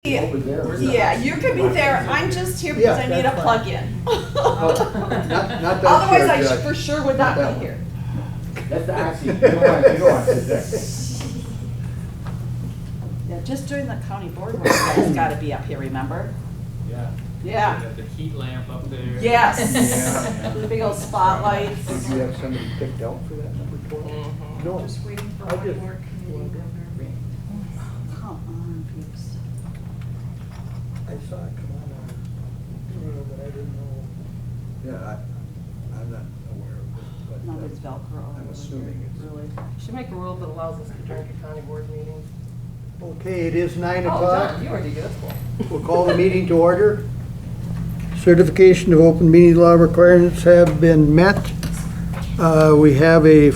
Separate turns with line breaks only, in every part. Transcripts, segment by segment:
Over there.
Yeah, you could be there. I'm just here because
Yeah,
I need a
that's
plug-in.
Not that
Otherwise,
chair,
I
Judge.
for sure would
Not
not
that
be here.
That's the actually, you don't want to sit there.
Yeah, just during the county board work, it's gotta be up here, remember?
Yeah.
Yeah.
Got the heat lamp up there.
Yes.
Yeah.
The big old spotlights.
Did you have somebody picked out for that number 12?
Mhm.
No.
Just waiting for
I
my
just-
work committee member.
Come on, peeps.
I saw it come on, email, but I didn't know. Yeah, I'm not aware of it, but.
No, it's Velcro.
I'm assuming it's.
Really?
Should make a rule that allows us to drink at county board meetings.
Okay, it is 9
Oh,
o'clock.
John, you already did it.
We'll call the meeting to order. Certification of open meeting law requirements have been met. We have a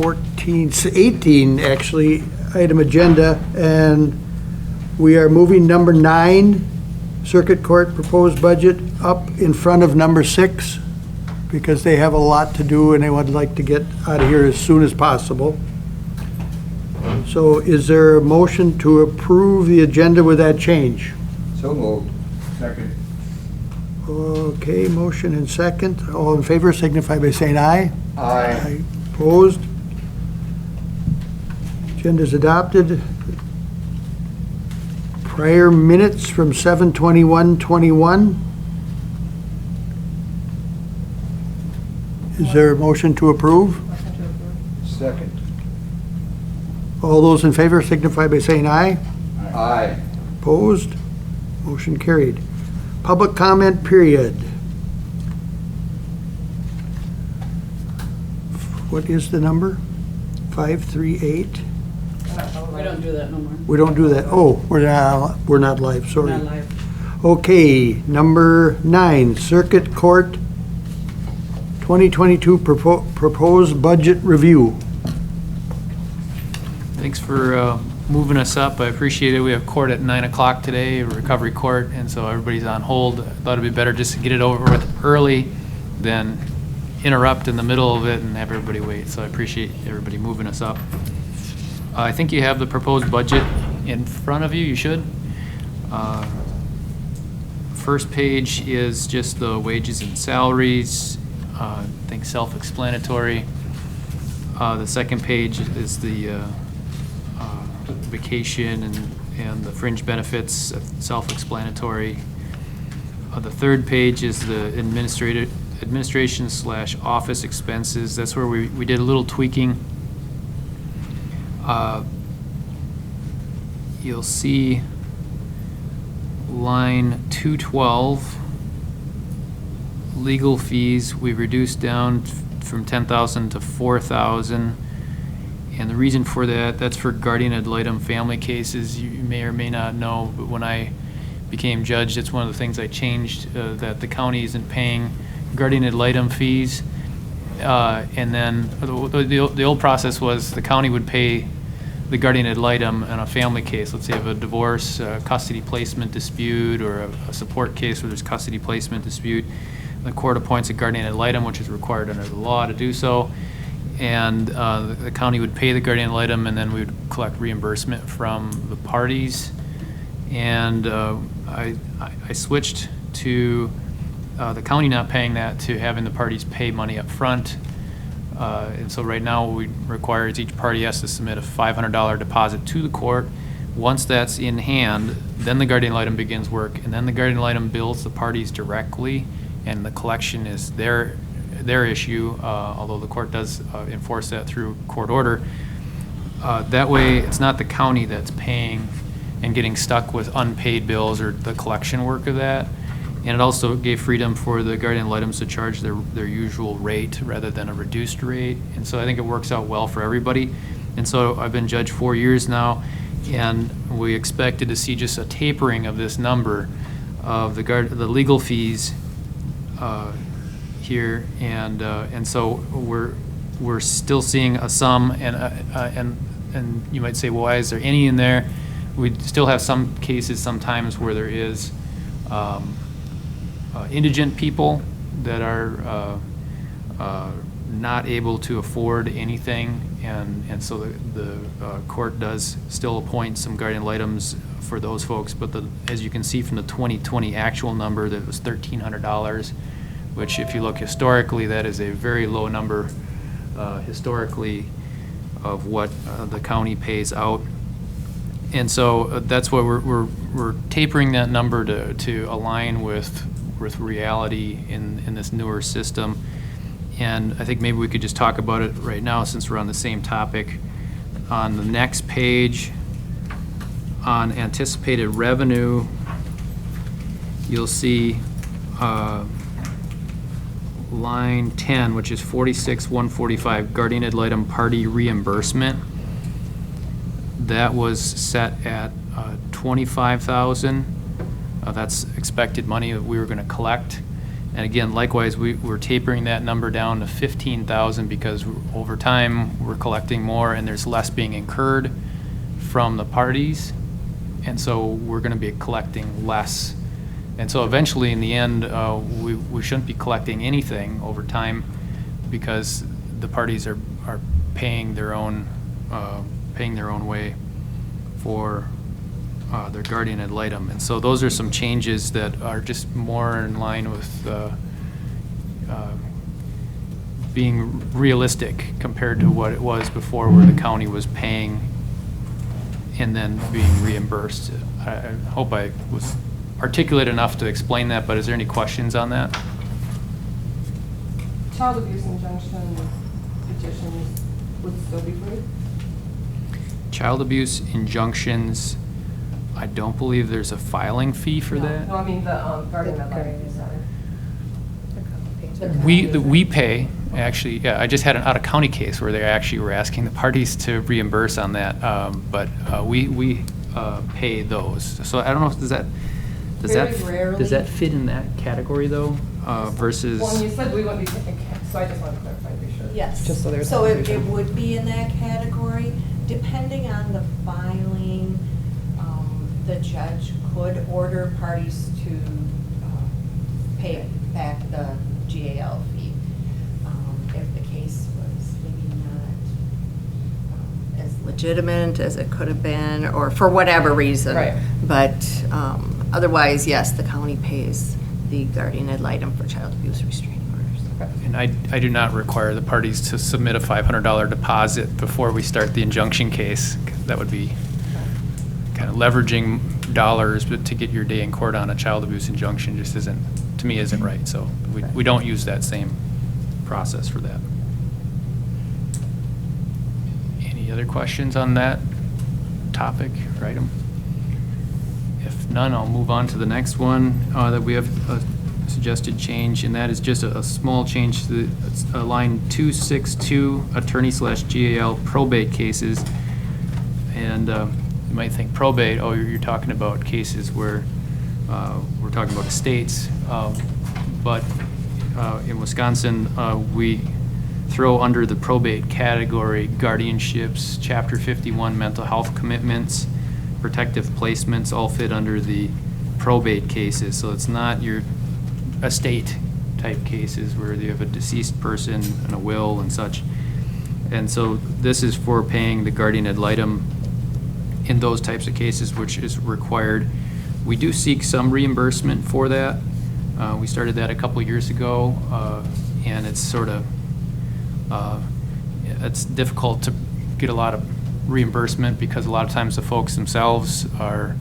18 actually item agenda, and we are moving number 9, Circuit Court proposed budget, up in front of number 6 because they have a lot to do and they would like to get out of here as soon as possible. So is there a motion to approve the agenda with that change?
So moved. Second.
Okay, motion and second. All in favor signify by saying aye.
Aye.
Opposed? Agenda's adopted. Prior minutes from 7/21/21. Is there a motion to approve?
Second.
All those in favor signify by saying aye.
Aye.
Opposed? Motion carried. Public comment period. What is the number? 538?
We don't do that no more.
We don't do that. Oh, we're not live, sorry.
Not live.
Okay, number 9, Circuit Court 2022 proposed budget review.
Thanks for moving us up. I appreciate it. We have court at 9 o'clock today, recovery court, and so everybody's on hold. I thought it'd be better just to get it over with early than interrupt in the middle of it and have everybody wait. So I appreciate everybody moving us up. I think you have the proposed budget in front of you. You should. First page is just the wages and salaries. I think self-explanatory. The second page is the vacation and the fringe benefits, self-explanatory. The third page is the administration/office expenses. That's where we did a little tweaking. You'll see line 212, legal fees, we reduced down from 10,000 to 4,000. And the reason for that, that's for guardian ad litem family cases. You may or may not know, but when I became judge, it's one of the things I changed, that the county isn't paying guardian ad litem fees. And then the old process was the county would pay the guardian ad litem in a family case. Let's say you have a divorce, custody placement dispute, or a support case where there's custody placement dispute. The court appoints a guardian ad litem, which is required under the law to do so. And the county would pay the guardian ad litem, and then we would collect reimbursement from the parties. And I switched to the county not paying that to having the parties pay money up front. And so right now, we require each party has to submit a $500 deposit to the court. Once that's in hand, then the guardian ad litem begins work, and then the guardian ad litem bills the parties directly, and the collection is their issue, although the court does enforce that through court order. That way, it's not the county that's paying and getting stuck with unpaid bills or the collection work of that. And it also gave freedom for the guardian ad litems to charge their usual rate rather than a reduced rate. And so I think it works out well for everybody. And so I've been judge 4 years now, and we expected to see just a tapering of this number of the legal fees here, and so we're still seeing a sum, and you might say, well, why is there any in there? We still have some cases sometimes where there is indigent people that are not able to afford anything, and so the court does still appoint some guardian ad litems for those folks, but as you can see from the 2020 actual number, that was $1,300, which if you look historically, that is a very low number historically of what the county pays out. And so that's why we're tapering that number to align with reality in this newer system. And I think maybe we could just talk about it right now since we're on the same topic. On the next page, on anticipated revenue, you'll see line 10, which is 46,145, guardian ad litem party reimbursement. That was set at 25,000. That's expected money that we were going to collect. And again, likewise, we're tapering that number down to 15,000 because over time we're collecting more and there's less being incurred from the parties. And so we're going to be collecting less. And so eventually in the end, we shouldn't be collecting anything over time because the parties are paying their own way for their guardian ad litem. And so those are some changes that are just more in line with being realistic compared to what it was before, where the county was paying and then being reimbursed. I hope I was articulate enough to explain that, but is there any questions on that?
Child abuse injunction petitions would still be free?
Child abuse injunctions, I don't believe there's a filing fee for that.
No, I mean the guardian ad litem fee, sorry.
We pay, actually, yeah, I just had an out-of-county case where they actually were asking the parties to reimburse on that, but we pay those. So I don't know, does that
Very
does that
rarely.
fit in that category though, versus?
Well, you said we wouldn't be paying, so I just wanted to clarify to be sure.
Yes.
Just so there's
So
no
it
confusion.
would be in that category, depending on the filing, the judge could order parties to pay back the GAL fee. If the case was maybe not as legitimate as it could have been, or for whatever reason.
Right.
But otherwise, yes, the county pays the guardian ad litem for child abuse restraining orders.
Okay.
And I do not require the parties to submit a $500 deposit before we start the injunction case. That would be kind of leveraging dollars, but to get your day in court on a child abuse injunction just isn't, to me, isn't right. So we don't use that same process for that. Any other questions on that topic or item? If none, I'll move on to the next one that we have a suggested change, and that is just a small change to the line 262, attorney/GAL probate cases. And you might think probate, oh, you're talking about cases where we're talking about estates. But in Wisconsin, we throw under the probate category guardianships, Chapter 51 mental health commitments, protective placements, all fit under the probate cases. So it's not your estate type cases where you have a deceased person and a will and such. And so this is for paying the guardian ad litem in those types of cases, which is required. We do seek some reimbursement for that. We started that a couple years ago, and it's sort of, it's difficult to get a lot of reimbursement because a lot of times the folks themselves are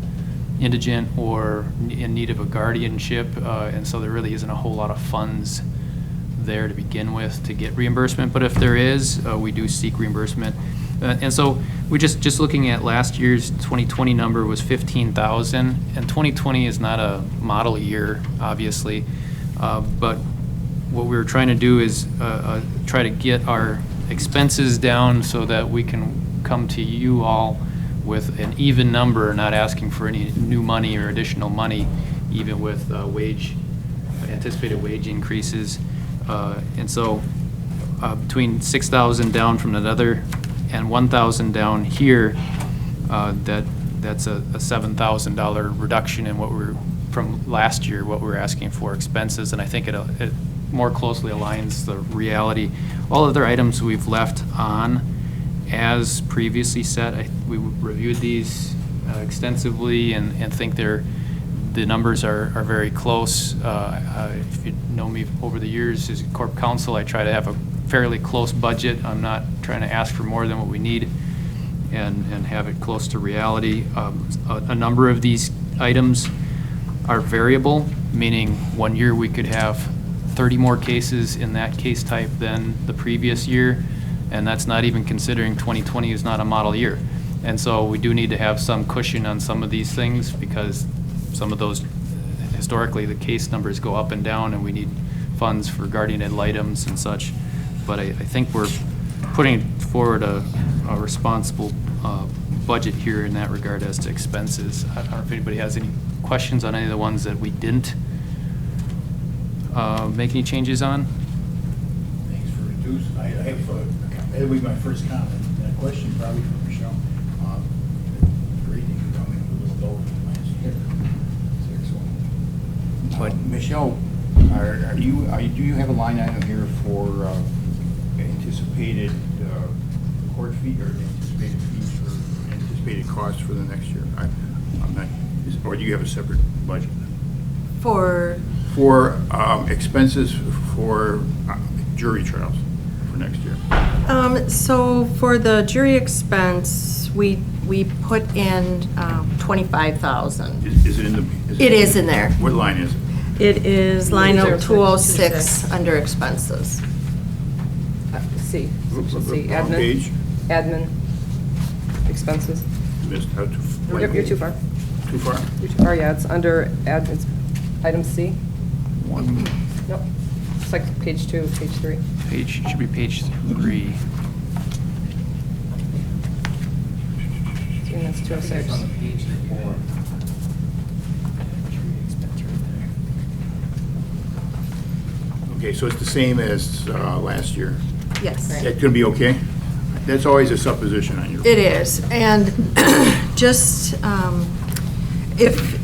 indigent or in need of a guardianship, and so there really isn't a whole lot of funds there to begin with to get reimbursement. But if there is, we do seek reimbursement. And so we just looking at last year's 2020 number was 15,000, and 2020 is not a model year, obviously. But what we were trying to do is try to get our expenses down so that we can come to you all with an even number, not asking for any new money or additional money, even with anticipated wage increases. And so between 6,000 down from another and 1,000 down here, that's a $7,000 reduction in what we're, from last year, what we're asking for expenses, and I think it more closely aligns the reality. All other items we've left on as previously set. We reviewed these extensively and think the numbers are very close. If you know me over the years as Corp Counsel, I try to have a fairly close budget. I'm not trying to ask for more than what we need and have it close to reality. A number of these items are variable, meaning one year we could have 30 more cases in that case type than the previous year, and that's not even considering 2020 is not a model year. And so we do need to have some cushion on some of these things because some of those, historically, the case numbers go up and down and we need funds for guardian ad litems and such. But I think we're putting forward a responsible budget here in that regard as to expenses. I don't know if anybody has any questions on any of the ones that we didn't make any changes on.
Thanks for reducing. That'll be my first comment. And a question probably for Michelle. Great that you're coming a little lower than last year.
But-
Michelle, do you have a line item here for anticipated court fee or anticipated fees for anticipated costs for the next year? I'm not, or do you have a separate budget?
For,
Expenses for jury trials for next year.
so for the jury expense, we put in 25,000.
Is it in the?
It is in there.
What line is it?
It is line 206
206.
under expenses.
C, section C,
Wrong
admin,
page.
admin expenses.
Missed out to.
You're too far.
Too far?
You're too far, yeah, it's under admin, it's item C.
One.
Nope, it's like page 2, page 3.
Page, should be page 3.
And that's 206.
Okay, so it's the same as last year.
Yes.
That's going to be okay? That's always a supposition on your.
It is, and just, if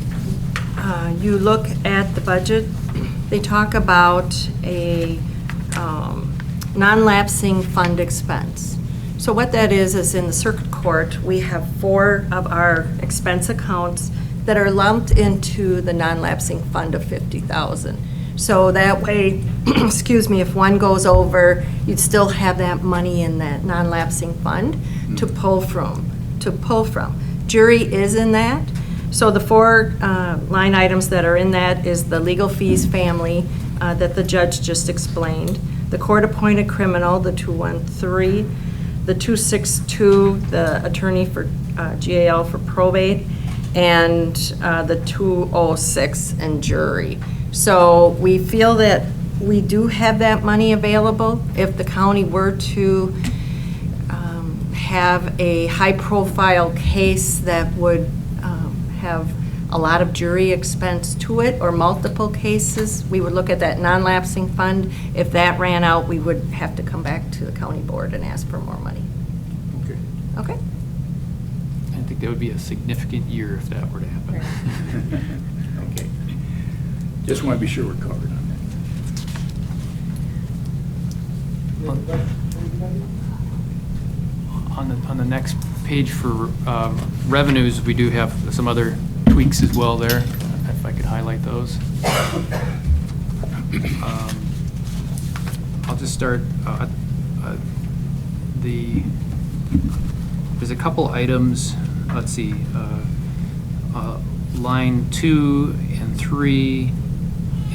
you look at the budget, they talk about a non-lapsing fund expense. So what that is in the circuit court, we have 4 of our expense accounts that are lumped into the non-lapsing fund of 50,000. So that way, excuse me, if one goes over, you'd still have that money in that non-lapsing fund to pull from. Jury is in that. So the 4 line items that are in that is the legal fees family that the judge just explained, the court-appointed criminal, the 213, the 262, the attorney for GAL for probate, and the 206 and jury. So we feel that we do have that money available if the county were to have a high-profile case that would have a lot of jury expense to it, or multiple cases. We would look at that non-lapsing fund. If that ran out, we would have to come back to the county board and ask for more money.
Okay.
Okay?
I think that would be a significant year if that were to happen.
Okay. Just want to be sure we're covered on
On the next page for revenues, we do have some other tweaks as well there, if I could highlight those. I'll just start, there's a couple items, let's see, line 2 and 3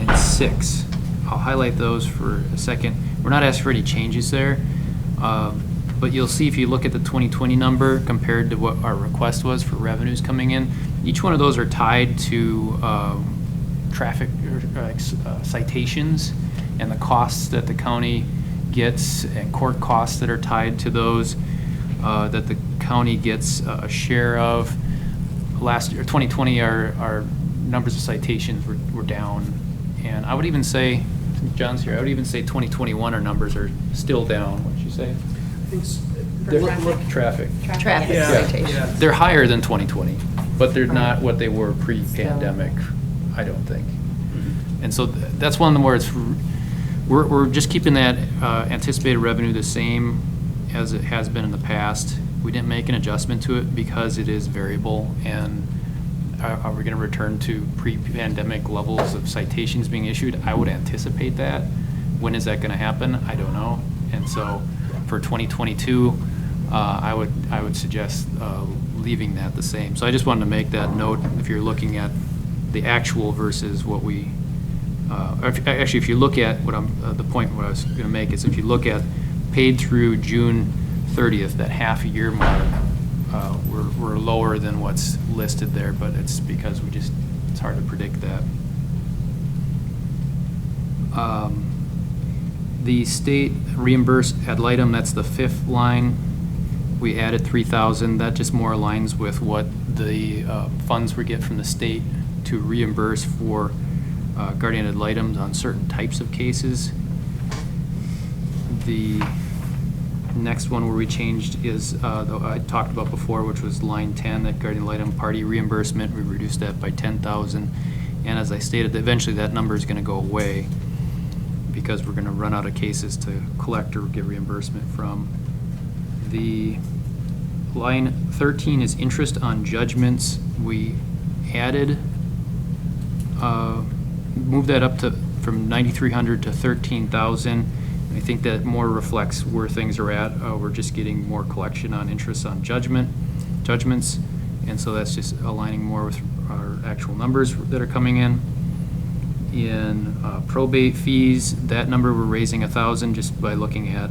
and 6. I'll highlight those for a second. We're not asking for any changes there, but you'll see if you look at the 2020 number compared to what our request was for revenues coming in, each one of those are tied to traffic citations and the costs that the county gets and court costs that are tied to those that the county gets a share of. Last year, 2020, our numbers of citations were down, and I would even say, John's here, I would even say 2021 our numbers are still down. What did you say? Traffic.
Traffic citations.
They're higher than 2020, but they're not what they were pre-pandemic, I don't think. And so that's one of the more, we're just keeping that anticipated revenue the same as it has been in the past. We didn't make an adjustment to it because it is variable, and are we going to return to pre-pandemic levels of citations being issued? I would anticipate that. When is that going to happen? I don't know. And so for 2022, I would suggest leaving that the same. So I just wanted to make that note if you're looking at the actual versus what we, actually, if you look at what the point what I was going to make is if you look at paid through June 30th, that half a year mark, we're lower than what's listed there, but it's because it's hard to predict that. The state reimbursed ad litem, that's the 5th line. We added 3,000. That just more aligns with what the funds we get from the state to reimburse for guardian ad litems on certain types of cases. The next one where we changed is I talked about before, which was line 10, that guardian ad litem party reimbursement. We reduced that by 10,000, and as I stated, eventually that number is going to go away because we're going to run out of cases to collect or get reimbursement from. The line 13 is interest on judgments. We added, moved that up from 9,300 to 13,000. I think that more reflects where things are at. We're just getting more collection on interest on judgments, and so that's just aligning more with our actual numbers that are coming in. In probate fees, that number we're raising 1,000 just by looking at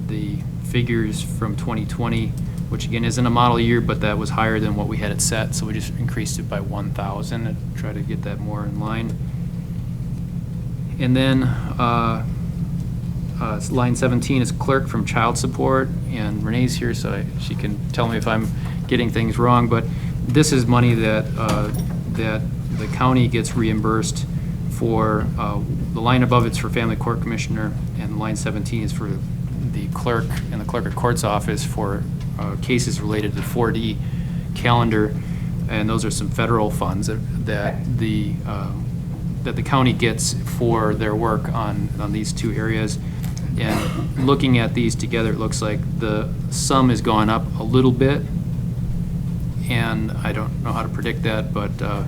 the figures from 2020, which again isn't a model year, but that was higher than what we had it set, so we just increased it by 1,000 and try to get that more in line. And then line 17 is clerk from child support, and Renee's here, so she can tell me if I'm getting things wrong, but this is money that that the county gets reimbursed for. The line above it's for family court commissioner, and line 17 is for the clerk and the clerk of court's office for cases related to the 4D calendar, and those are some federal funds that the county gets for their work on these two areas. And looking at these together, it looks like the sum has gone up a little bit, and I don't know how to predict that, but to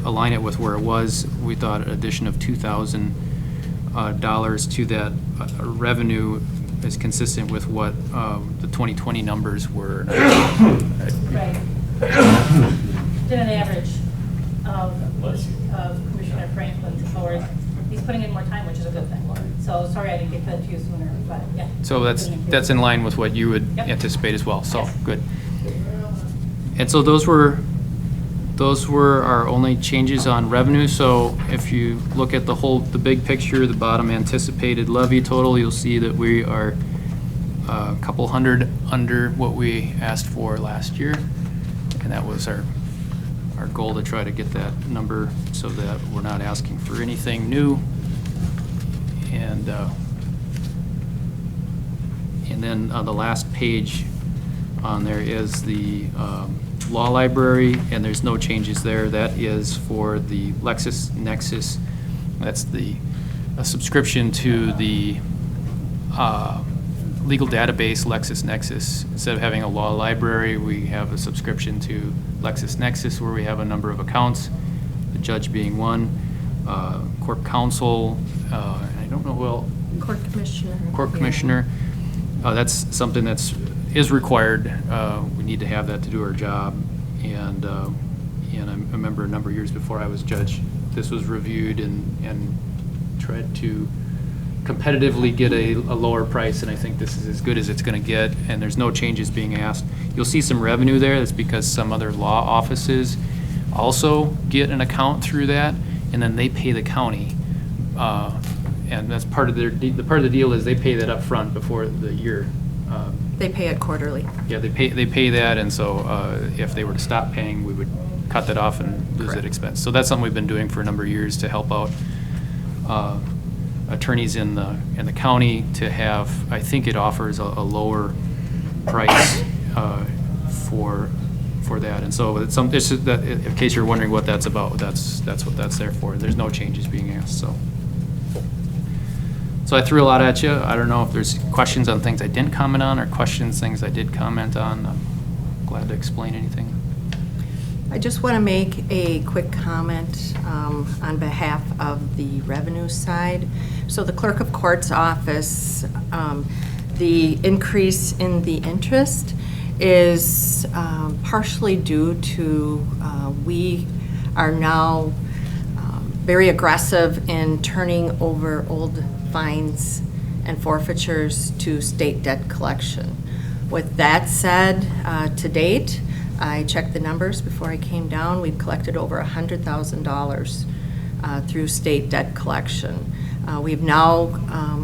align it with where it was, we thought an addition of $2,000 to that revenue is consistent with what the 2020 numbers were.
Right. Did an average of Commissioner Franklin's hours. He's putting in more time, which is a good thing. So sorry I didn't get that to you sooner, but yeah.
So that's in line with what you would anticipate as well. So
Yes.
Good. And so those were our only changes on revenue. So if you look at the big picture, the bottom anticipated levy total, you'll see that we are a couple hundred under what we asked for last year, and that was our goal, to try to get that number so that we're not asking for anything new. And then on the last page on there is the law library, and there's no changes there. That is for the LexisNexis. That's a subscription to the legal database LexisNexis. Instead of having a law library, we have a subscription to LexisNexis where we have a number of accounts, the judge being one, court counsel, I don't know, well,
Court commissioner.
Court commissioner. That's something is required. We need to have that to do our job. And I remember a number of years before I was judge, this was reviewed and tried to competitively get a lower price, and I think this is as good as it's going to get, and there's no changes being asked. You'll see some revenue there. That's because some other law offices also get an account through that, and then they pay the county. And that's part of the part of the deal is they pay that up front before the year.
They pay it quarterly.
Yeah, they pay that, and so if they were to stop paying, we would cut that off and lose that expense. So that's something we've been doing for a number of years to help out attorneys in the county to have. I think it offers a lower price for that, and so it's that, in case you're wondering what that's about, that's what that's there for. There's no changes being asked. So So I threw a lot at you. I don't know if there's questions on things I didn't comment on or things I did comment on. I'm glad to explain anything.
I just want to make a quick comment on behalf of the revenue side. So the clerk of court's office, the increase in the interest is partially due to we are now very aggressive in turning over old fines and forfeitures to state debt collection. With that said, to date, I checked the numbers before I came down. We've collected over $100,000 through state debt collection. We've now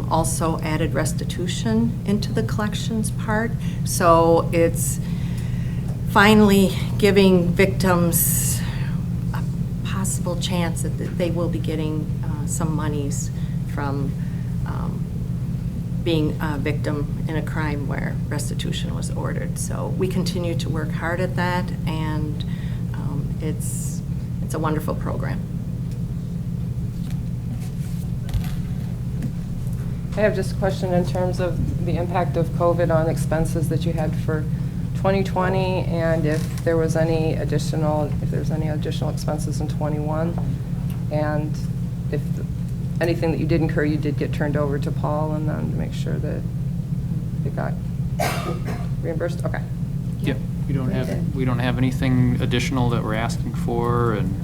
also added restitution into the collections part. So it's finally giving victims a possible chance that they will be getting some monies from being a victim in a crime where restitution was ordered. So we continue to work hard at that, and it's a wonderful program.
I have just a question in terms of the impact of COVID on expenses that you had for 2020, and if there was any additional expenses in 21, and if anything that you did incur, you did get turned over to Paul, and then to make sure that it got reimbursed. Okay.
Yep. We don't have anything additional that we're asking for, and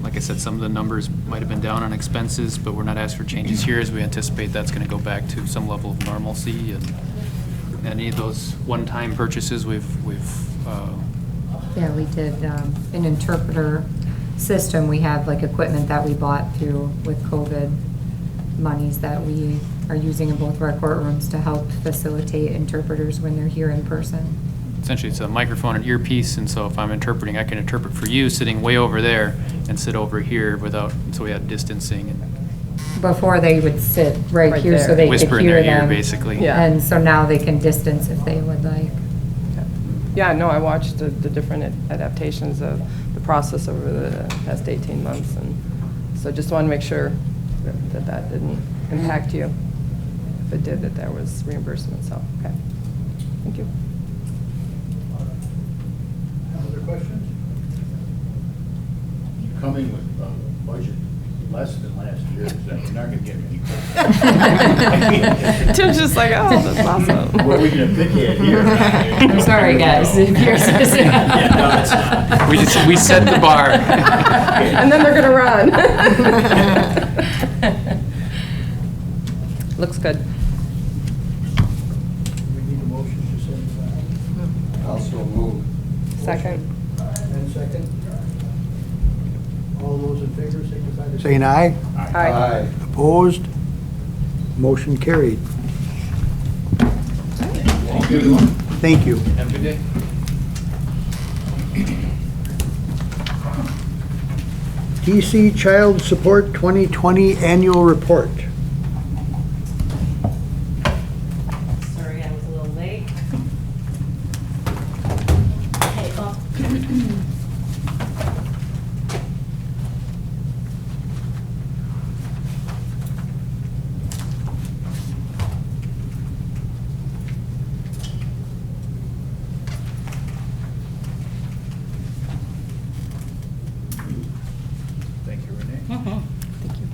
like I said, some of the numbers might have been down on expenses, but we're not asking for changes here as we anticipate that's going to go back to some level of normalcy, and any of those one-time purchases
Yeah, we did an interpreter system. We have like equipment that we bought through with COVID monies that we are using in both of our courtrooms to help facilitate interpreters when they're here in person.
Essentially, it's a microphone and earpiece, and so if I'm interpreting, I can interpret for you sitting way over there and sit over here so we had distancing and
Before they would sit right here so
there.
they could
whisper in
hear
their ear,
them.
basically.
Yeah.
And so now they can distance if they would like.
Yeah, no, I watched the different adaptations of the process over the past 18 months, and so just want to make sure that didn't impact you. If it did, that there was reimbursement, so, okay. Thank you.
Other questions?
You come in with a budget less than last year, so you're not going to get many questions.
Tim's just like, oh, that's awesome.
What are we going to pick at here?
I'm sorry, guys, if you're
Yeah, no, it's not.
we set the bar.
And then they're going to run. Looks good.
We need a motion to send that.
Also move.
Second.
And second. All those in favor signify by saying aye.
Aye.
Opposed? Motion carried.
Thank you, everyone.
Thank you.
Have a good day.
TC Child Support 2020 Annual Report.
Sorry, I was a little late. Okay, well.
Thank you, Renee.
Thank you.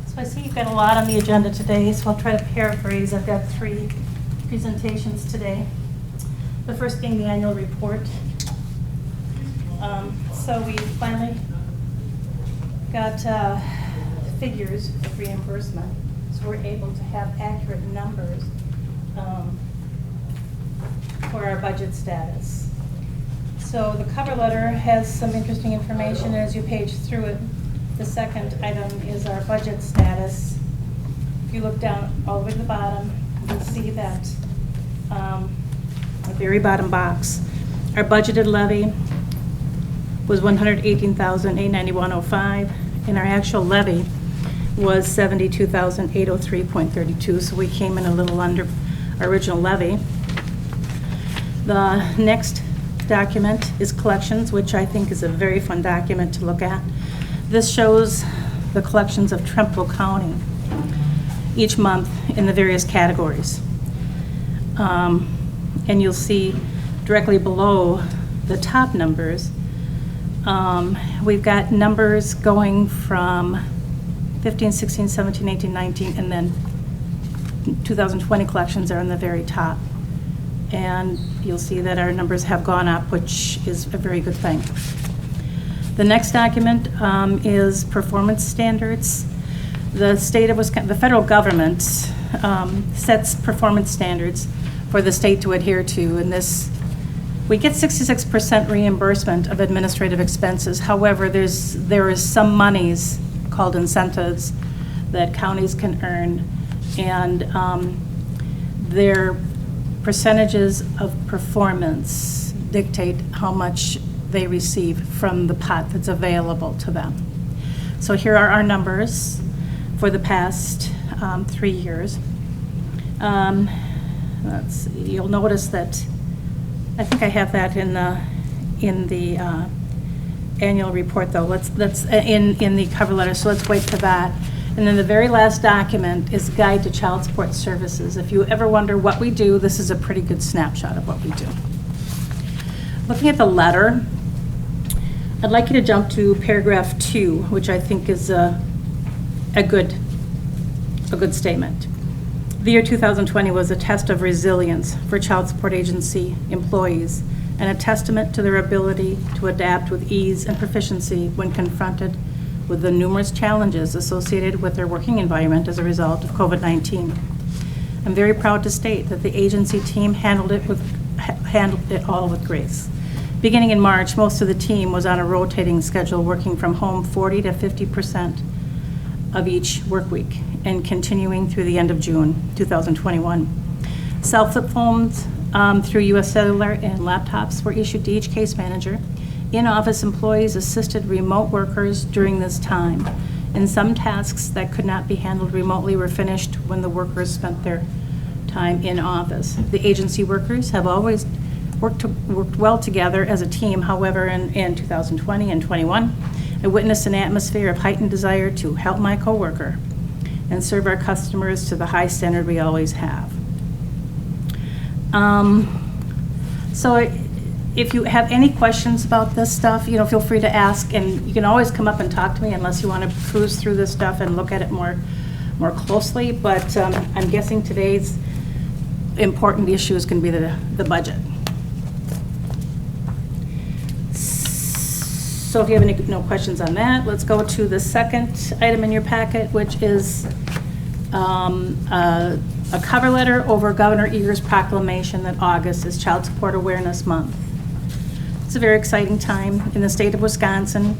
So I see you've got a lot on the agenda today, so I'll try to paraphrase. I've got 3 presentations today. The first being the annual report. So we finally got figures of reimbursement, so we're able to have accurate numbers for our budget status. So the cover letter has some interesting information. As you page through it, the second item is our budget status. If you look down all the way to the bottom, you'll see that the very bottom box, our budgeted levy was $118,891.05, and our actual levy was 72,803.32, so we came in a little under our original levy. The next document is collections, which I think is a very fun document to look at. This shows the collections of Trempealeau County each month in the various categories. And you'll see directly below the top numbers, we've got numbers going from 15, 16, 17, 18, 19, and then 2020 collections are in the very top. And you'll see that our numbers have gone up, which is a very good thing. The next document is performance standards. The state of Wisconsin, the federal government sets performance standards for the state to adhere to. And this, we get 66% reimbursement of administrative expenses. However, there is some monies called incentives that counties can earn, and their percentages of performance dictate how much they receive from the pot that's available to them. So here are our numbers for the past 3 years. Let's see, you'll notice that, I think I have that in the annual report though. Let's in the cover letter, so let's wait for that. And then the very last document is Guide to Child Support Services. If you ever wonder what we do, this is a pretty good snapshot of what we do. Looking at the letter, I'd like you to jump to paragraph 2, which I think is a good statement. The year 2020 was a test of resilience for child support agency employees and a testament to their ability to adapt with ease and proficiency when confronted with the numerous challenges associated with their working environment as a result of COVID-19. I'm very proud to state that the agency team handled it all with grace. Beginning in March, most of the team was on a rotating schedule, working from home 40 to 50% of each work week, and continuing through the end of June 2021. Cell flip phones through U.S. Cellular and laptops were issued to each case manager. In-office employees assisted remote workers during this time, and some tasks that could not be handled remotely were finished when the workers spent their time in office. The agency workers have always worked well together as a team. However, in 2020 and 21, I witnessed an atmosphere of heightened desire to help my coworker and serve our customers to the high standard we always have. So if you have any questions about this stuff, feel free to ask, and you can always come up and talk to me unless you want to cruise through this stuff and look at it more closely. But I'm guessing today's important issue is going to be the budget. So if you have no questions on that, let's go to the second item in your packet, which is a cover letter over Governor Eager's proclamation that August is Child Support Awareness Month. It's a very exciting time in the state of Wisconsin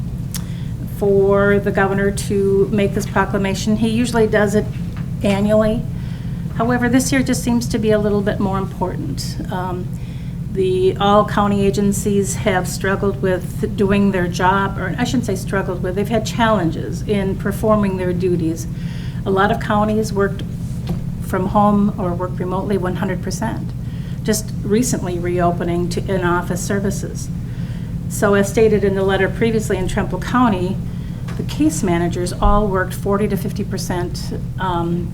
for the governor to make this proclamation. He usually does it annually. However, this year just seems to be a little bit more important. All county agencies have struggled with doing their job, or I shouldn't say struggled with, they've had challenges in performing their duties. A lot of counties worked from home or worked remotely 100%, just recently reopening to in-office services. So as stated in the letter previously in Trempealeau County, the case managers all worked 40 to 50%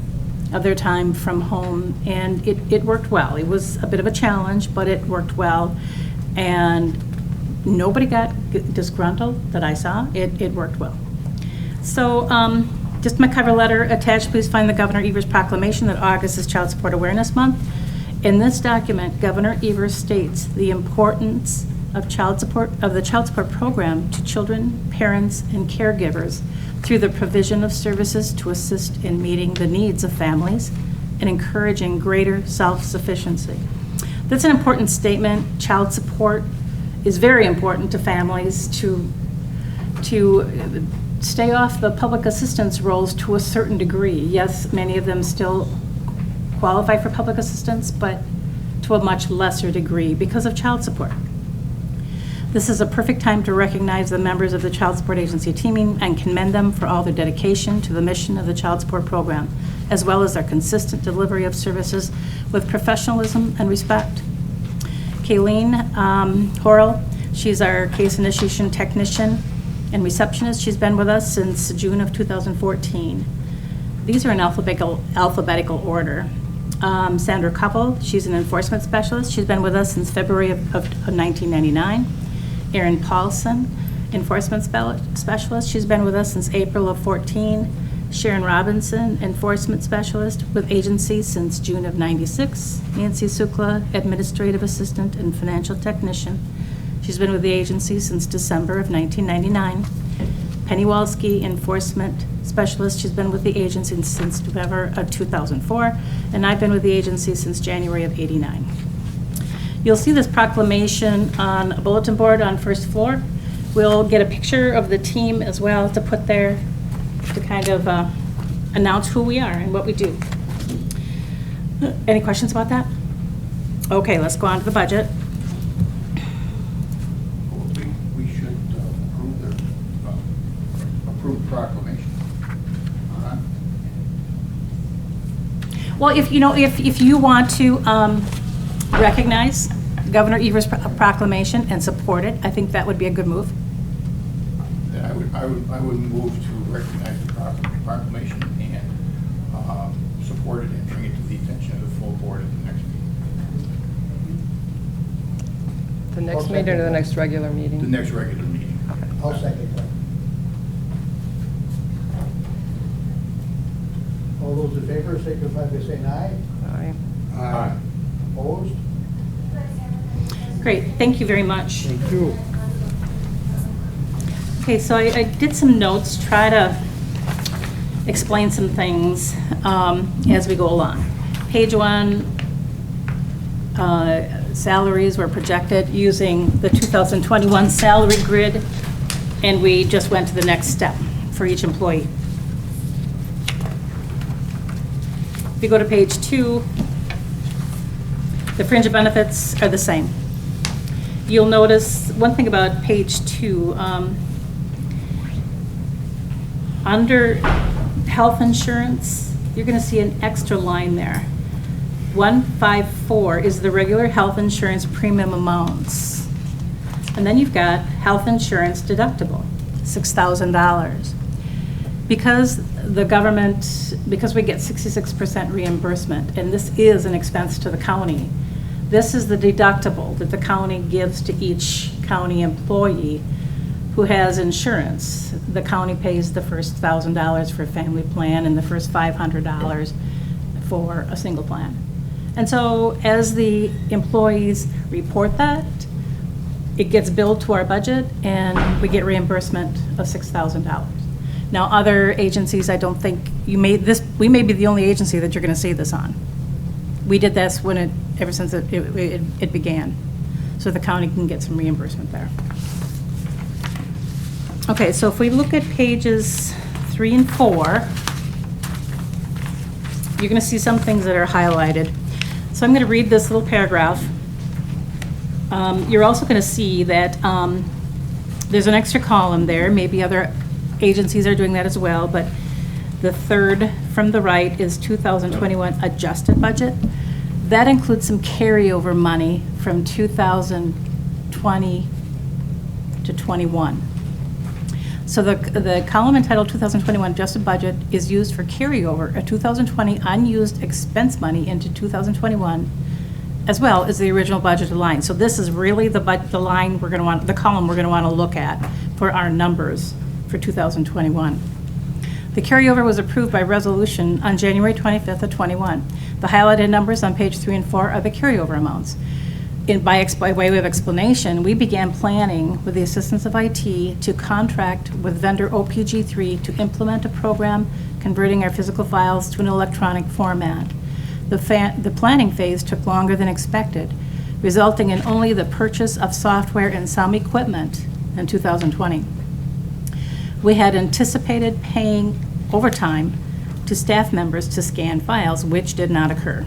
of their time from home, and it worked well. It was a bit of a challenge, but it worked well, and nobody got disgruntled that I saw. It worked well. So just my cover letter attached, please find the Governor Evers proclamation that August is Child Support Awareness Month. In this document, Governor Evers states the importance of the child support program to children, parents, and caregivers through the provision of services to assist in meeting the needs of families and encouraging greater self-sufficiency. That's an important statement. Child support is very important to families to stay off the public assistance rolls to a certain degree. Yes, many of them still qualify for public assistance, but to a much lesser degree because of child support. This is a perfect time to recognize the members of the Child Support Agency teaming and commend them for all their dedication to the mission of the Child Support Program, as well as their consistent delivery of services with professionalism and respect. Kayleen Horrell, she's our case initiation technician and receptionist. She's been with us since June of 2014. These are in alphabetical order. Sandra Couple, she's an enforcement specialist. She's been with us since February of 1999. Erin Paulson, enforcement specialist. She's been with us since April of 14. Sharon Robinson, enforcement specialist with agency since June of 96. Nancy Sukla, administrative assistant and financial technician. She's been with the agency since December of 1999. Penny Walski, enforcement specialist. She's been with the agency since November of 2004, and I've been with the agency since January of 89. You'll see this proclamation on a bulletin board on first floor. We'll get a picture of the team as well to put there to kind of announce who we are and what we do. Any questions about that? Okay, let's go on to the budget.
We should approve proclamation.
Well, if you want to recognize Governor Evers' proclamation and support it, I think that would be a good move.
Then I would move to recognize the proclamation and support it and bring it to the attention of the full board at the next meeting.
The next meeting or the next regular meeting?
The next regular meeting.
I'll second that. All those in favor, signify by saying aye.
Aye.
Aye.
Opposed?
Great, thank you very much.
Thank you.
Okay, so I did some notes, try to explain some things as we go along. Page 1, salaries were projected using the 2021 salary grid, and we just went to the next step for each employee. If you go to page 2, the fringe benefits are the same. You'll notice one thing about page 2, under health insurance, you're going to see an extra line there. 154 is the regular health insurance premium amounts. And then you've got health insurance deductible, $6,000. Because the government, because we get 66% reimbursement, and this is an expense to the county, this is the deductible that the county gives to each county employee who has insurance. The county pays the first $1,000 for a family plan and the first $500 for a single plan. And so as the employees report that, it gets billed to our budget and we get reimbursement of $6,000. Now, other agencies, I don't think, we may be the only agency that you're going to see this on. We did this ever since it began, so the county can get some reimbursement there. Okay, so if we look at pages 3 and 4, you're going to see some things that are highlighted. So I'm going to read this little paragraph. You're also going to see that there's an extra column there. Maybe other agencies are doing that as well, but the third from the right is 2021 adjusted budget. That includes some carryover money from 2020 to 21. So the column entitled 2021 adjusted budget is used for carryover a 2020 unused expense money into 2021, as well as the original budgeted line. So this is really the line we're going to want, the column we're going to want to look at for our numbers for 2021. The carryover was approved by resolution on January 25th of 21. The highlighted numbers on page 3 and 4 are the carryover amounts. By way of explanation, we began planning with the assistance of IT to contract with vendor OPG3 to implement a program converting our physical files to an electronic format. The planning phase took longer than expected, resulting in only the purchase of software and some equipment in 2020. We had anticipated paying overtime to staff members to scan files, which did not occur.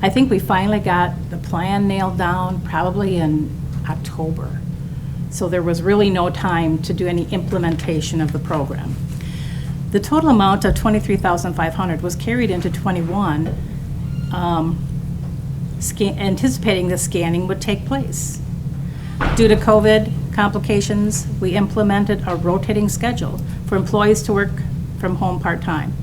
I think we finally got the plan nailed down probably in October. So there was really no time to do any implementation of the program. The total amount of $23,500 was carried into '21, anticipating the scanning would take place. Due to COVID complications, we implemented a rotating schedule for employees to work from home part-time.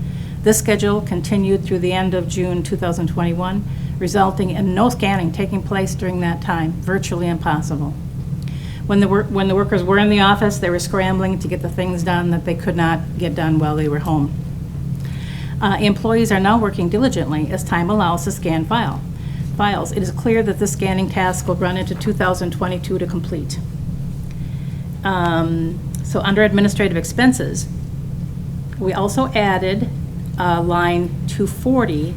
This schedule continued through the end of June 2021, resulting in no scanning taking place during that time, virtually impossible. When the workers were in the office, they were scrambling to get the things done that they could not get done while they were home. Employees are now working diligently as time allows to scan files. It is clear that the scanning task will run into 2022 to complete. So under administrative expenses, we also added line 240,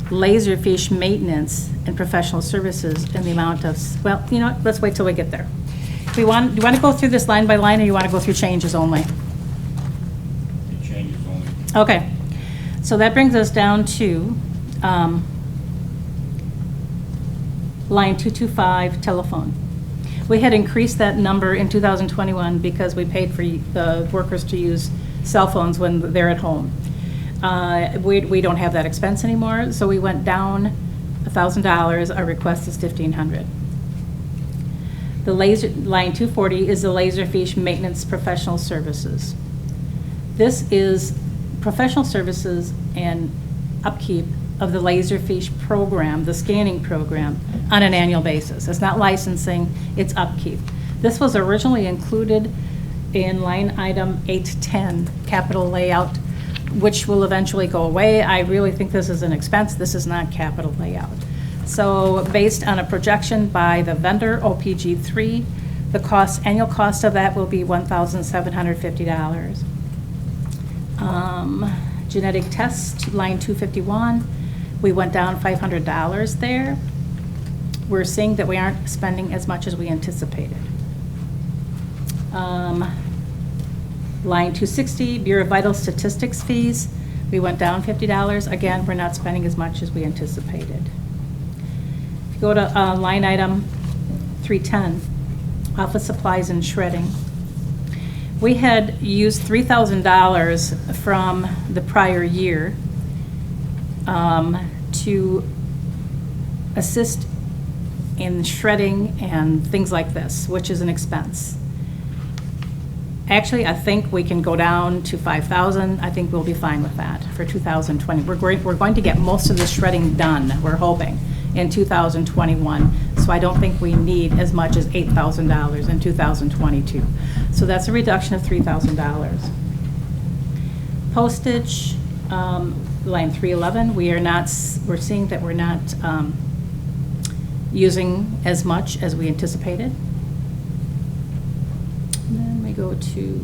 laserfish maintenance and professional services in the amount of, well, you know what, let's wait till we get there. Do you want to go through this line by line, or you want to go through changes only?
It changes only.
Okay, so that brings us down to line 225, telephone. We had increased that number in 2021 because we paid for the workers to use cell phones when they're at home. We don't have that expense anymore, so we went down $1,000. Our request is $1,500. The line 240 is the laserfish maintenance professional services. This is professional services and upkeep of the laserfish program, the scanning program, on an annual basis. It's not licensing, it's upkeep. This was originally included in line item 810, capital layout, which will eventually go away. I really think this is an expense. This is not capital layout. So based on a projection by the vendor, OPG3, the annual cost of that will be $1,750. Genetic test, line 251, we went down $500 there. We're seeing that we aren't spending as much as we anticipated. Line 260, Bureau of Vital Statistics fees, we went down $50. Again, we're not spending as much as we anticipated. If you go to line item 310, office supplies and shredding, we had used $3,000 from the prior year to assist in shredding and things like this, which is an expense. Actually, I think we can go down to $5,000. I think we'll be fine with that for 2020. We're going to get most of the shredding done, we're hoping, in 2021. So I don't think we need as much as $8,000 in 2022. So that's a reduction of $3,000. Postage, line 311, we're seeing that we're not using as much as we anticipated. And then we go to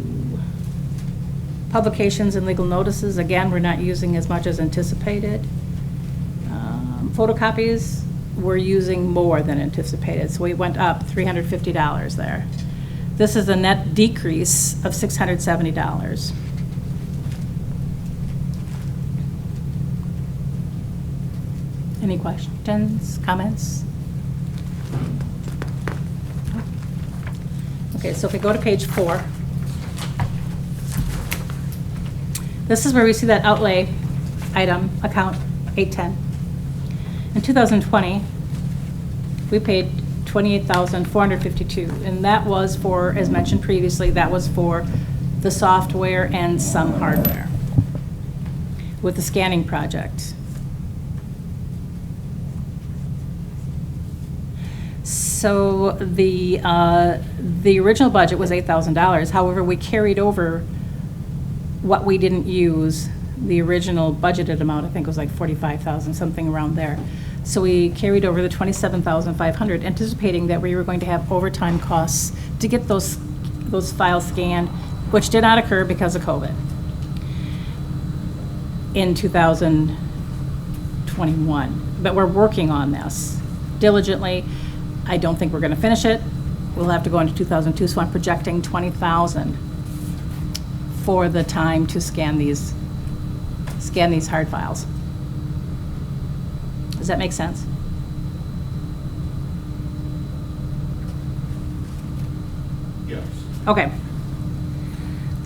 publications and legal notices. Again, we're not using as much as anticipated. Photocopies, we're using more than anticipated, so we went up $350 there. This is a net decrease of $670. Any questions, comments? Okay, so if we go to page 4, this is where we see that outlay item, account 810. In 2020, we paid $28,452, and that was for, as mentioned previously, that was for the software and some hardware with the scanning project. So the original budget was $8,000. However, we carried over what we didn't use. The original budgeted amount, I think, was like $45,000, something around there. So we carried over the $27,500, anticipating that we were going to have overtime costs to get those files scanned, which did not occur because of COVID in 2021. But we're working on this diligently. I don't think we're going to finish it. We'll have to go into 2002, so I'm projecting $20,000 for the time to scan these hard files. Does that make sense?
Yes.
Okay.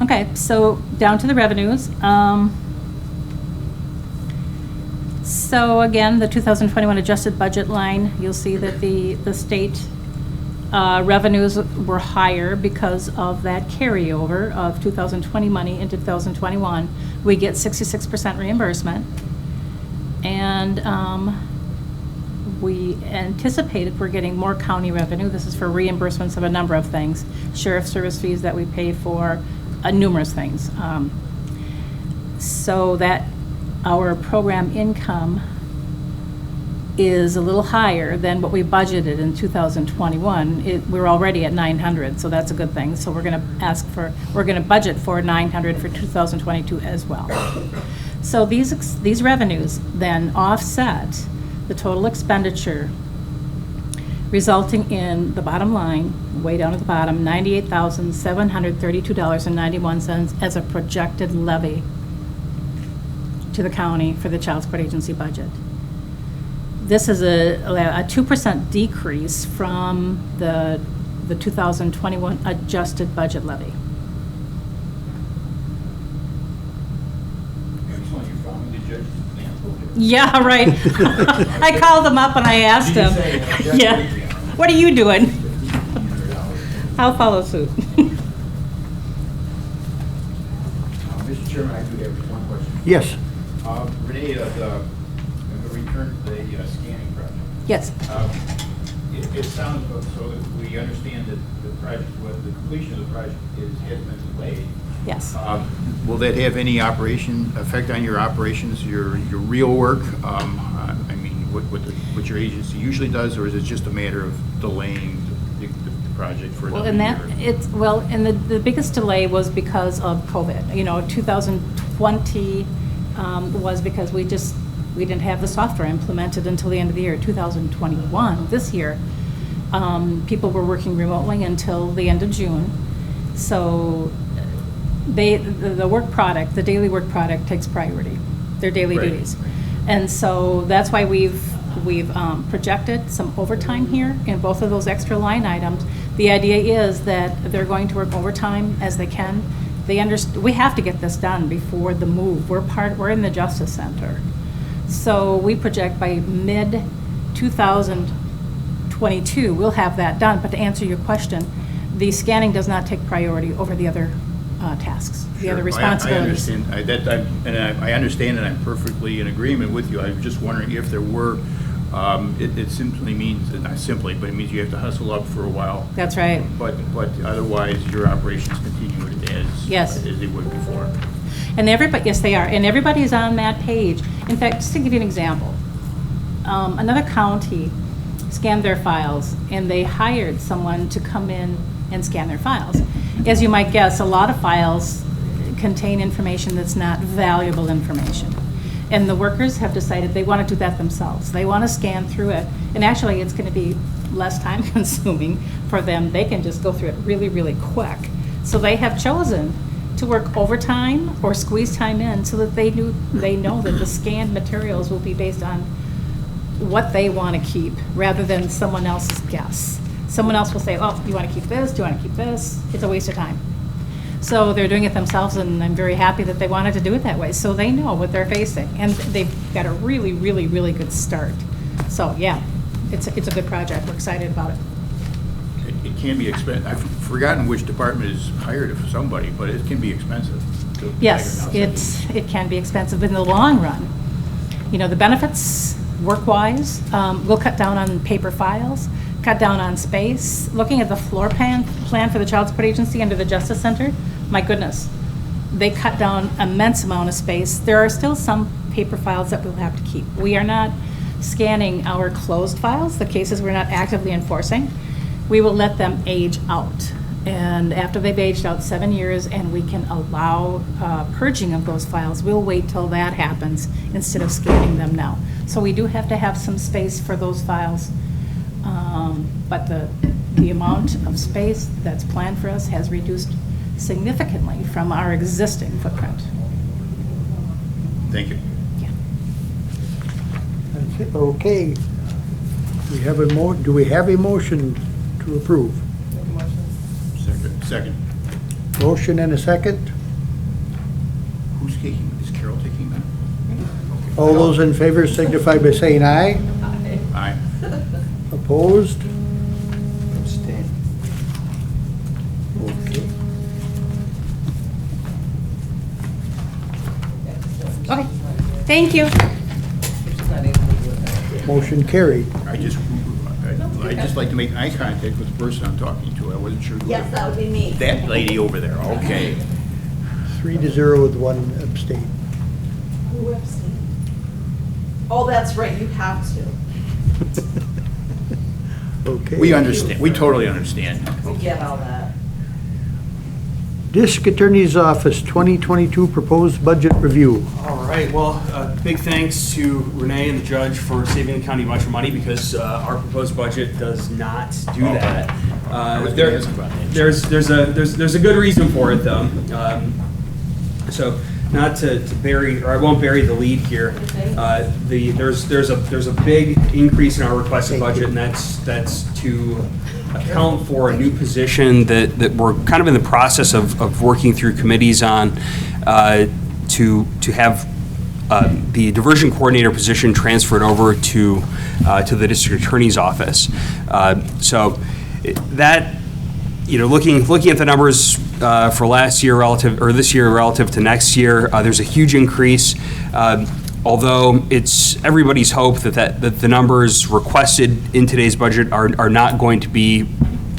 Okay, so down to the revenues. So again, the 2021 adjusted budget line, you'll see that the state revenues were higher because of that carryover of 2020 money into 2021. We get 66% reimbursement. And we anticipated we're getting more county revenue. This is for reimbursements of a number of things. Sheriff service fees that we pay for, numerous things. So that our program income is a little higher than what we budgeted in 2021. We're already at 900, so that's a good thing. So we're going to budget for 900 for 2022 as well. So these revenues then offset the total expenditure, resulting in the bottom line, way down at the bottom, $98,732.91 as a projected levy to the county for the Child Support Agency budget. This is a 2% decrease from the 2021 adjusted budget levy.
Excellent, you found the judge's example.
Yeah, right. I called him up and I asked him, yeah, what are you doing? I'll follow suit.
Mr. Chairman, I do have one question.
Yes.
Renee, the return to the scanning project.
Yes.
It sounds, so that we understand that the project, the completion of the project has been delayed.
Yes.
Will that have any effect on your operations, your real work? I mean, what your agency usually does, or is it just a matter of delaying the project for
Well,
another year?
the biggest delay was because of COVID. 2020 was because we didn't have the software implemented until the end of the year. 2021, this year, people were working remotely until the end of June. So the work product, the daily work product takes priority, their daily
Right.
duties. And so that's why we've projected some overtime here in both of those extra line items. The idea is that they're going to work overtime as they can. We have to get this done before the move. We're in the Justice Center. So we project by mid-2022, we'll have that done. But to answer your question, the scanning does not take priority over the other tasks, the other
Sure.
responsibilities.
I understand, I understand, and I'm perfectly in agreement with you. I was just wondering if there were, it simply means, not simply, but it means you have to hustle up for a while.
That's right.
But otherwise, your operations continue
Yes.
as they would before.
And yes, they are. And everybody's on that page. In fact, just to give you an example, another county scanned their files, and they hired someone to come in and scan their files. As you might guess, a lot of files contain information that's not valuable information. And the workers have decided they want to do that themselves. They want to scan through it. And actually, it's going to be less time consuming for them. They can just go through it really, really quick. So they have chosen to work overtime or squeeze time in so that they know that the scanned materials will be based on what they want to keep rather than someone else's guess. Someone else will say, oh, you want to keep this? Do you want to keep this? It's a waste of time. So they're doing it themselves, and I'm very happy that they wanted to do it that way. So they know what they're facing, and they've got a really, really, really good start. So yeah, it's a good project. We're excited about it.
It can be expensive. I've forgotten which department is hired for somebody, but it can be expensive. to
Yes,
hire an outside
it can be expensive in the long run. The benefits, work-wise, we'll cut down on paper files, cut down on space. Looking at the floor plan for the Child Support Agency under the Justice Center, my goodness, they cut down immense amount of space. There are still some paper files that we'll have to keep. We are not scanning our closed files, the cases we're not actively enforcing. We will let them age out. And after they've aged out 7 years and we can allow purging of those files, we'll wait till that happens instead of scanning them now. So we do have to have some space for those files. But the amount of space that's planned for us has reduced significantly from our existing footprint.
Thank you.
Yeah.
That's it. Okay. Do we have a motion to approve?
Second. Second.
Motion and a second.
Who's taking, is Carol taking that?
All those in favor signify by saying aye.
Aye.
Opposed?
Abstain.
Okay.
Okay, thank you.
Motion carried.
I'd just like to make eye contact with the person I'm talking to. I wasn't sure.
Yes, that would be me.
That lady over there, okay.
3-0 with one abstain.
Who abstained? Oh, that's right, you have to.
Okay.
We understand, we totally understand.
We get all that.
District Attorney's Office 2022 Proposed Budget Review.
All right, well, big thanks to Renee and the judge for saving the county a bunch of money because our proposed budget does not do that.
I was gonna ask about that.
There's a good reason for it though. So not to bury, or I won't bury the lead here. There's a big increase in our requested budget, and that's to account for a new position that we're kind of in the process of working through committees on to have the diversion coordinator position transferred over to the district attorney's office. So that, looking at the numbers for last year relative, or this year relative to next year, there's a huge increase. Although it's everybody's hope that the numbers requested in today's budget are not going to be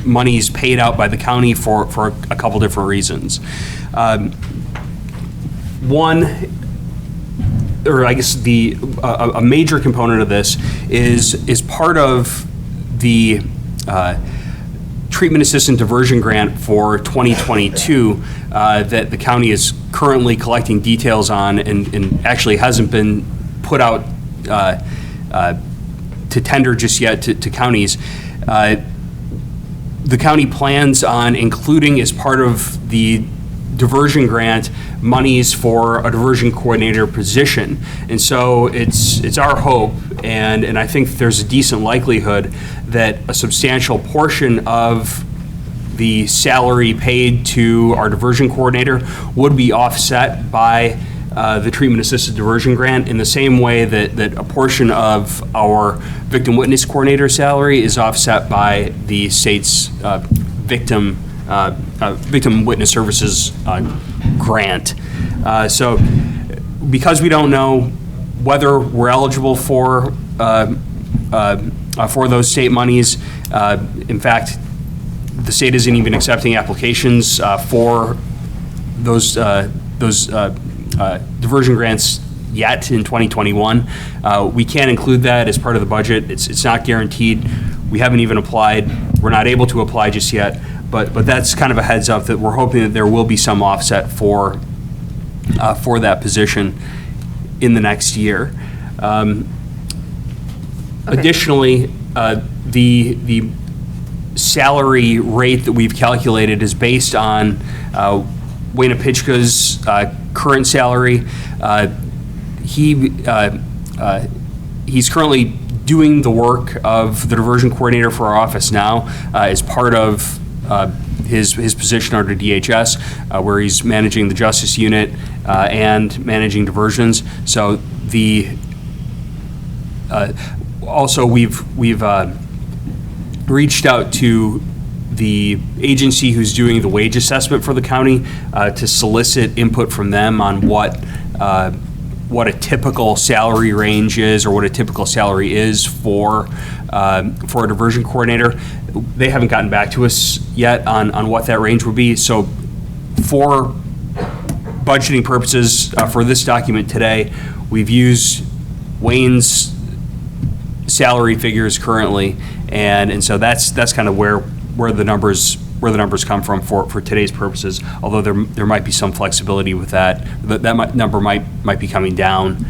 monies paid out by the county for a couple different reasons. One, or I guess a major component of this is part of the treatment assistant diversion grant for 2022 that the county is currently collecting details on and actually hasn't been put out to tender just yet to counties. The county plans on including as part of the diversion grant monies for a diversion coordinator position. And so it's our hope, and I think there's a decent likelihood that a substantial portion of the salary paid to our diversion coordinator would be offset by the treatment assisted diversion grant in the same way that a portion of our victim witness coordinator salary is offset by the state's victim witness services grant. So because we don't know whether we're eligible for those state monies, in fact, the state isn't even accepting applications for those diversion grants yet in 2021. We can't include that as part of the budget. It's not guaranteed. We haven't even applied. We're not able to apply just yet, but that's kind of a heads up that we're hoping that there will be some offset for that position in the next year. Additionally, the salary rate that we've calculated is based on Wayne Pitchka's current salary. He's currently doing the work of the diversion coordinator for our office now as part of his position under DHS, where he's managing the justice unit and managing diversions. So also we've reached out to the agency who's doing the wage assessment for the county to solicit input from them on what a typical salary range is, or what a typical salary is for a diversion coordinator. They haven't gotten back to us yet on what that range would be. So for budgeting purposes for this document today, we've used Wayne's salary figures currently, and so that's kind of where the numbers come from for today's purposes. Although there might be some flexibility with that. That number might be coming down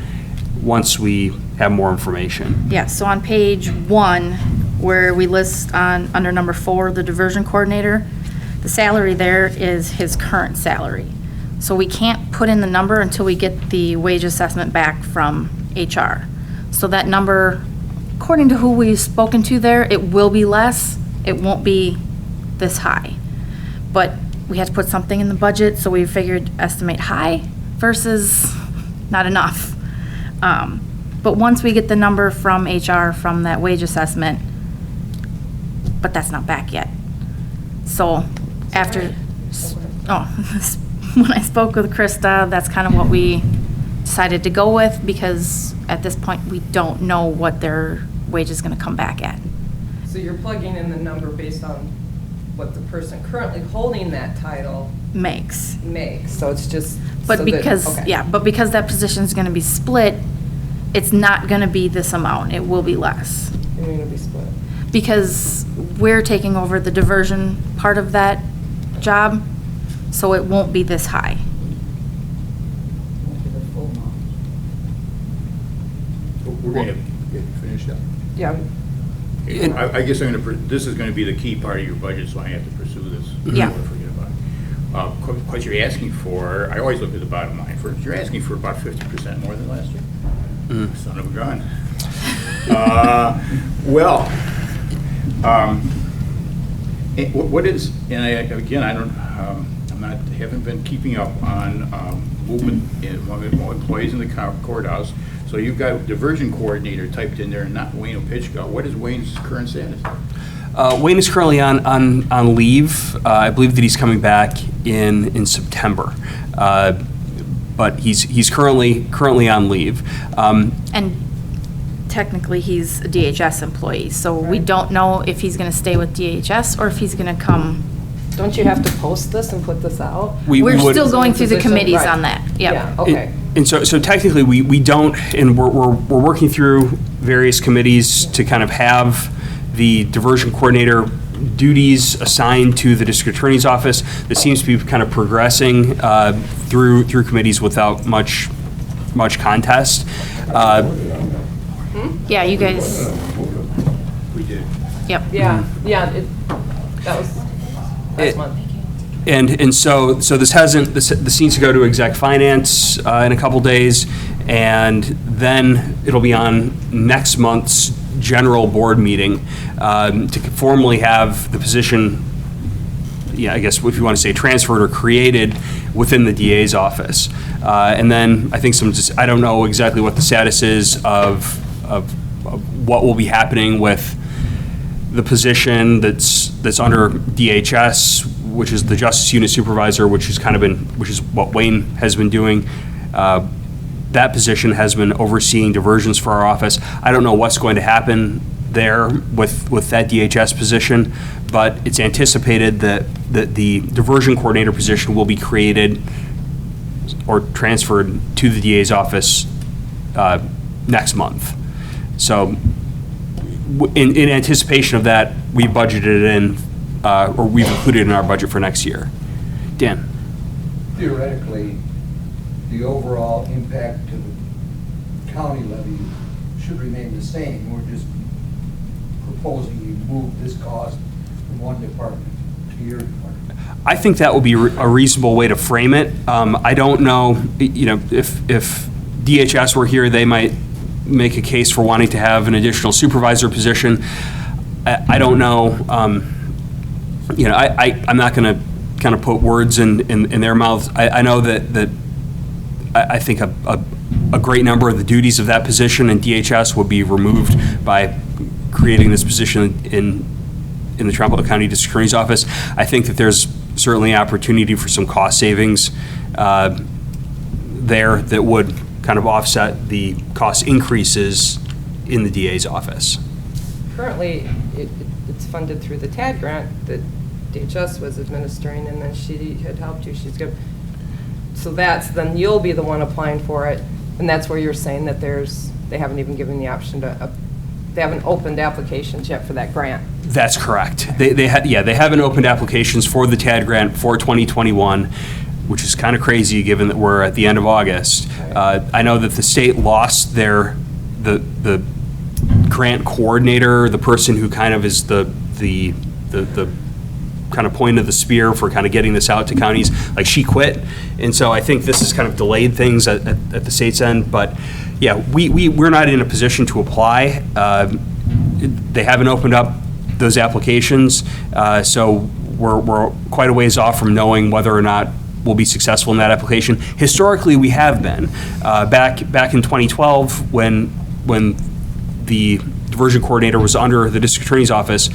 once we have more information.
Yeah, so on page 1, where we list under number 4, the diversion coordinator, the salary there is his current salary. So we can't put in the number until we get the wage assessment back from HR. So that number, according to who we've spoken to there, it will be less. It won't be this high. But we had to put something in the budget, so we figured estimate high versus not enough. But once we get the number from HR from that wage assessment, but that's not back yet. So after, when I spoke with Krista, that's kind of what we decided to go with, because at this point, we don't know what their wage is gonna come back at.
So you're plugging in the number based on what the person currently holding that title
Makes.
makes, so it's just.
But
so that-
because,
okay.
yeah, but because that position's gonna be split, it's not gonna be this amount, it will be less.
You mean it'll be split?
Because we're taking over the diversion part of that job, so it won't be this high.
We're going to get finished up.
Yeah,
Okay, I guess this is going to be the key part of your budget, so I have to pursue this.
Yeah.
Before I forget about it. What you're asking for, I always look at the bottom line first. You're asking for about 50% more than last year. Son of a gun. Well, what is, and again, I don't, haven't been keeping up on movement among employees in the courthouse. So you've got diversion coordinator typed in there, not Wayne Opitchka. What is Wayne's current status?
Wayne is currently on leave. I believe that he's coming back in September. But he's currently on leave.
And technically, he's a DHS employee, so we don't know if he's gonna stay with DHS or if he's gonna come.
don't you have to post this and put this out?
We're still going through the
Position,
committees
right.
on that, yep.
Yeah, okay.
And so technically, we don't, and we're working through various committees to kind of have the diversion coordinator duties assigned to the district attorney's office. That seems to be kind of progressing through committees without much contest.
Yeah, you guys,
We did.
yep.
Yeah, that was last month.
And so this needs to go to exec finance in a couple days, and then it'll be on next month's general board meeting to formally have the position, I guess if you want to say transferred or created within the DA's office. And then I think I don't know exactly what the status is of what will be happening with the position that's under DHS, which is the Justice Unit Supervisor, which is what Wayne has been doing. That position has been overseeing diversions for our office. I don't know what's going to happen there with that DHS position, but it's anticipated that the diversion coordinator position will be created or transferred to the DA's office next month. So in anticipation of that, we budgeted in, or we've included in our budget for next year. Dan?
Theoretically, the overall impact to the county levy should remain the same. We're just proposing you move this cost from one department to your department.
I think that would be a reasonable way to frame it. I don't know, if DHS were here, they might make a case for wanting to have an additional supervisor position. I don't know. I'm not going to kind of put words in their mouths. I know that I think a great number of the duties of that position in DHS would be removed by creating this position in the Trempealeau County District Attorney's Office. I think that there's certainly opportunity for some cost savings there that would kind of offset the cost increases in the DA's office.
Currently, it's funded through the TAD grant that DHS was administering, and then she had helped you. She's good. So then you'll be the one applying for it, and that's where you're saying that they haven't even given the option they haven't opened applications yet for that grant.
That's correct. They haven't opened applications for the TAD grant for 2021, which is kind of crazy given that we're at the end of August. I know that the state lost the grant coordinator, the person who kind of is the kind of point of the spear for kind of getting this out to counties. Like, she quit, and so I think this has kind of delayed things at the state's end. But yeah, we're not in a position to apply. They haven't opened up those applications, so we're quite a ways off from knowing whether or not we'll be successful in that application. Historically, we have been. Back in 2012, when the diversion coordinator was under the district attorney's office,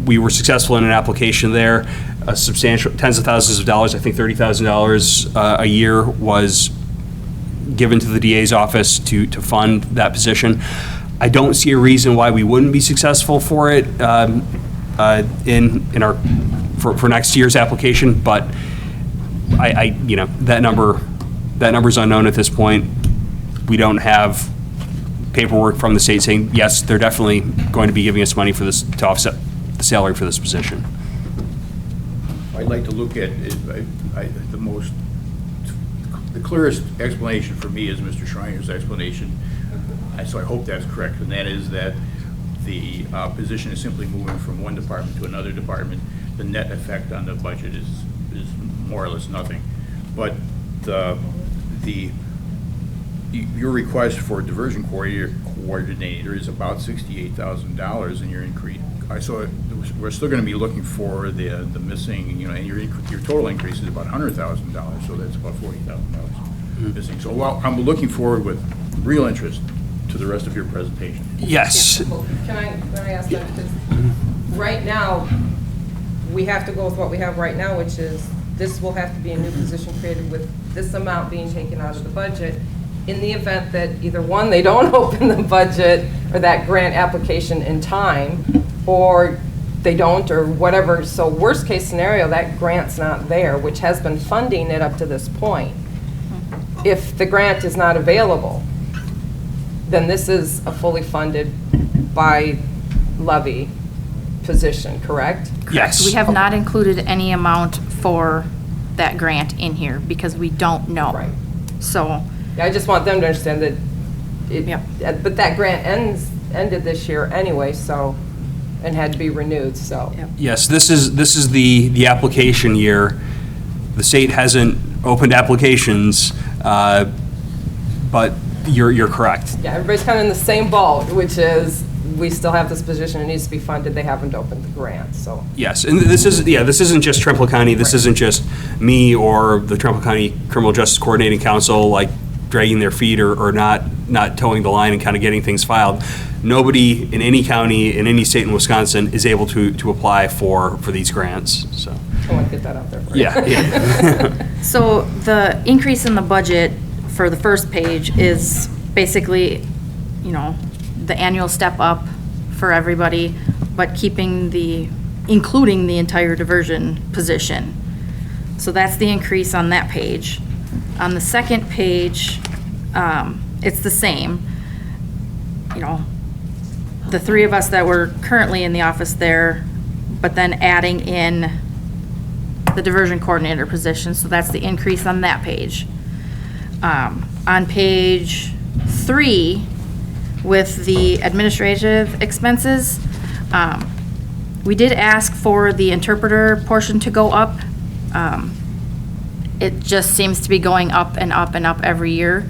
we were successful in an application there. A substantial, tens of thousands of dollars, I think $30,000 a year was given to the DA's office to fund that position. I don't see a reason why we wouldn't be successful for it in our for next year's application, but I you know, that number's unknown at this point. We don't have paperwork from the state saying, yes, they're definitely going to be giving us money for this to offset the salary for this position.
I'd like to look at, the clearest explanation for me is Mr. Schreiner's explanation, so I hope that's correct, and that is that the position is simply moving from one department to another department. The net effect on the budget is more or less nothing. But your request for diversion coordinator is about $68,000 in your increase. So we're still going to be looking for the missing, you know, and your total increase is about $100,000, so that's about $40,000 missing. So I'm looking forward with real interest to the rest of your presentation.
Yes.
Can I ask that? Because right now, we have to go with what we have right now, which is this will have to be a new position created with this amount being taken out of the budget in the event that either one, they don't open the budget or that grant application in time, or they don't, or whatever. So worst case scenario, that grant's not there, which has been funding it up to this point. If the grant is not available, then this is a fully funded by Levy position, correct?
Yes.
We have not included any amount for that grant in here because we don't know.
Right.
So,
I just want them to understand that
Yep.
but that grant ended this year anyway, so, and had to be renewed, so.
Yep.
Yes, this is the application year. The state hasn't opened applications, but you're correct.
Yeah, everybody's kind of in the same boat, which is, we still have this position, it needs to be funded, they haven't opened the grant, so.
Yes, and this isn't just Trempealeau County, this isn't just me or the Trempealeau County Criminal Justice Coordinating Council, like, dragging their feet or not towing the line and kind of getting things filed. Nobody in any county, in any state in Wisconsin is able to apply for these grants, so.
I want to get that out there for you.
Yeah.
so the increase in the budget for the first page is basically, you know, the annual step up for everybody, but including the entire diversion position. So that's the increase on that page. On the second page, it's the same. You know, the three of us that were currently in the office there, but then adding in the diversion coordinator position, so that's the increase on that page. On page 3, with the administrative expenses, we did ask for the interpreter portion to go up. It just seems to be going up and up and up every year.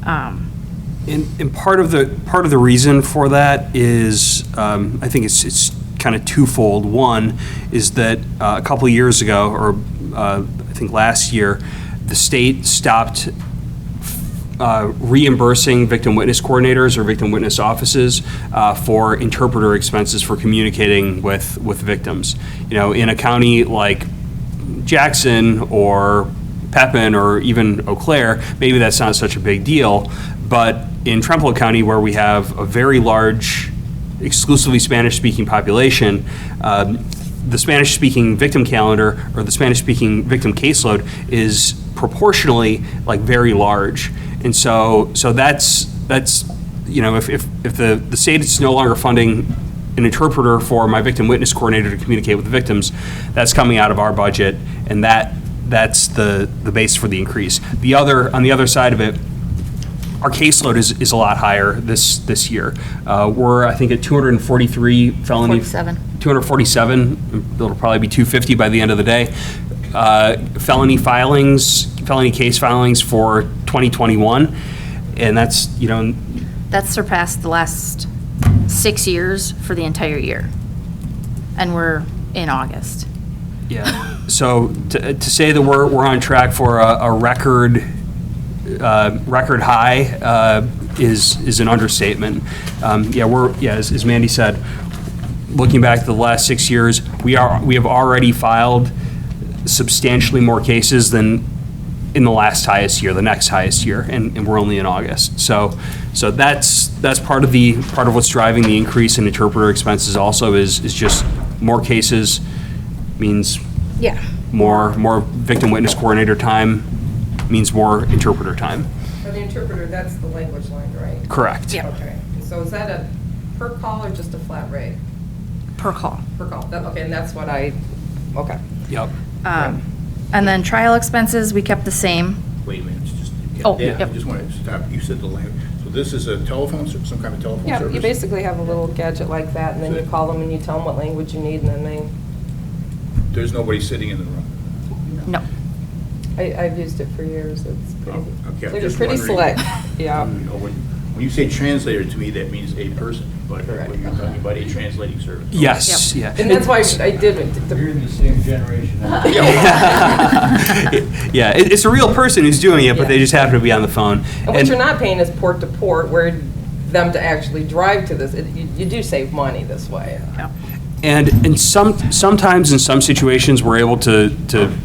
And part of the reason for that is, I think it's kind of twofold. One is that a couple of years ago, or I think last year, the state stopped reimbursing victim witness coordinators or victim witness offices for interpreter expenses for communicating with victims. You know, in a county like Jackson or Pepin or even Eau Claire, maybe that's not such a big deal, but in Trempealeau County, where we have a very large, exclusively Spanish-speaking population, the Spanish-speaking victim calendar or the Spanish-speaking victim caseload is proportionally like very large, and so that's you know, if the state is no longer funding an interpreter for my victim witness coordinator to communicate with the victims, that's coming out of our budget, and that's the base for the increase. On the other side of it, our caseload is a lot higher this year. We're, I think, at 243 felony.
47.
247. It'll probably be 250 by the end of the day. Felony case filings for 2021, and that's, you know.
That's surpassed the last 6 years for the entire year. And we're in August.
Yeah, so to say that we're on track for a record high is an understatement. As Mandy said, looking back to the last 6 years, we have already filed substantially more cases than in the last highest year, the next highest year, and we're only in August. So that's part of what's driving the increase in interpreter expenses. Also, is just more cases means more victim witness coordinator time means more interpreter time.
For the interpreter, that's the language line, right?
Correct.
Yeah.
Okay, so is that a per call or just a flat rate?
Per call.
Per call, okay, and that's what okay.
Yep.
And then trial expenses, we kept the same.
Wait a minute, it's just,
Oh,
yeah, I
yep.
just want to stop. You said the language. So this is a telephone, some kind of telephone
Yeah,
service?
you basically have a little gadget like that, and then you call them and you tell them what language you need, and then
There's nobody sitting in the room?
No.
I've used it for years, it's pretty,
Oh, okay, I'm
they're
just
pretty
wondering.
slick, yeah.
You know, when you say translator, to me, that means a person, but
Correct.
when you're talking about a translating service.
Yes. Yeah.
And that's why I did it.
You're in the same generation.
Yeah, it's a real person who's doing it, but they
Yeah.
just happen to be on the phone.
And what you're not paying is port to port, where them to actually drive to this, you do save money this way.
And sometimes in some situations, we're able to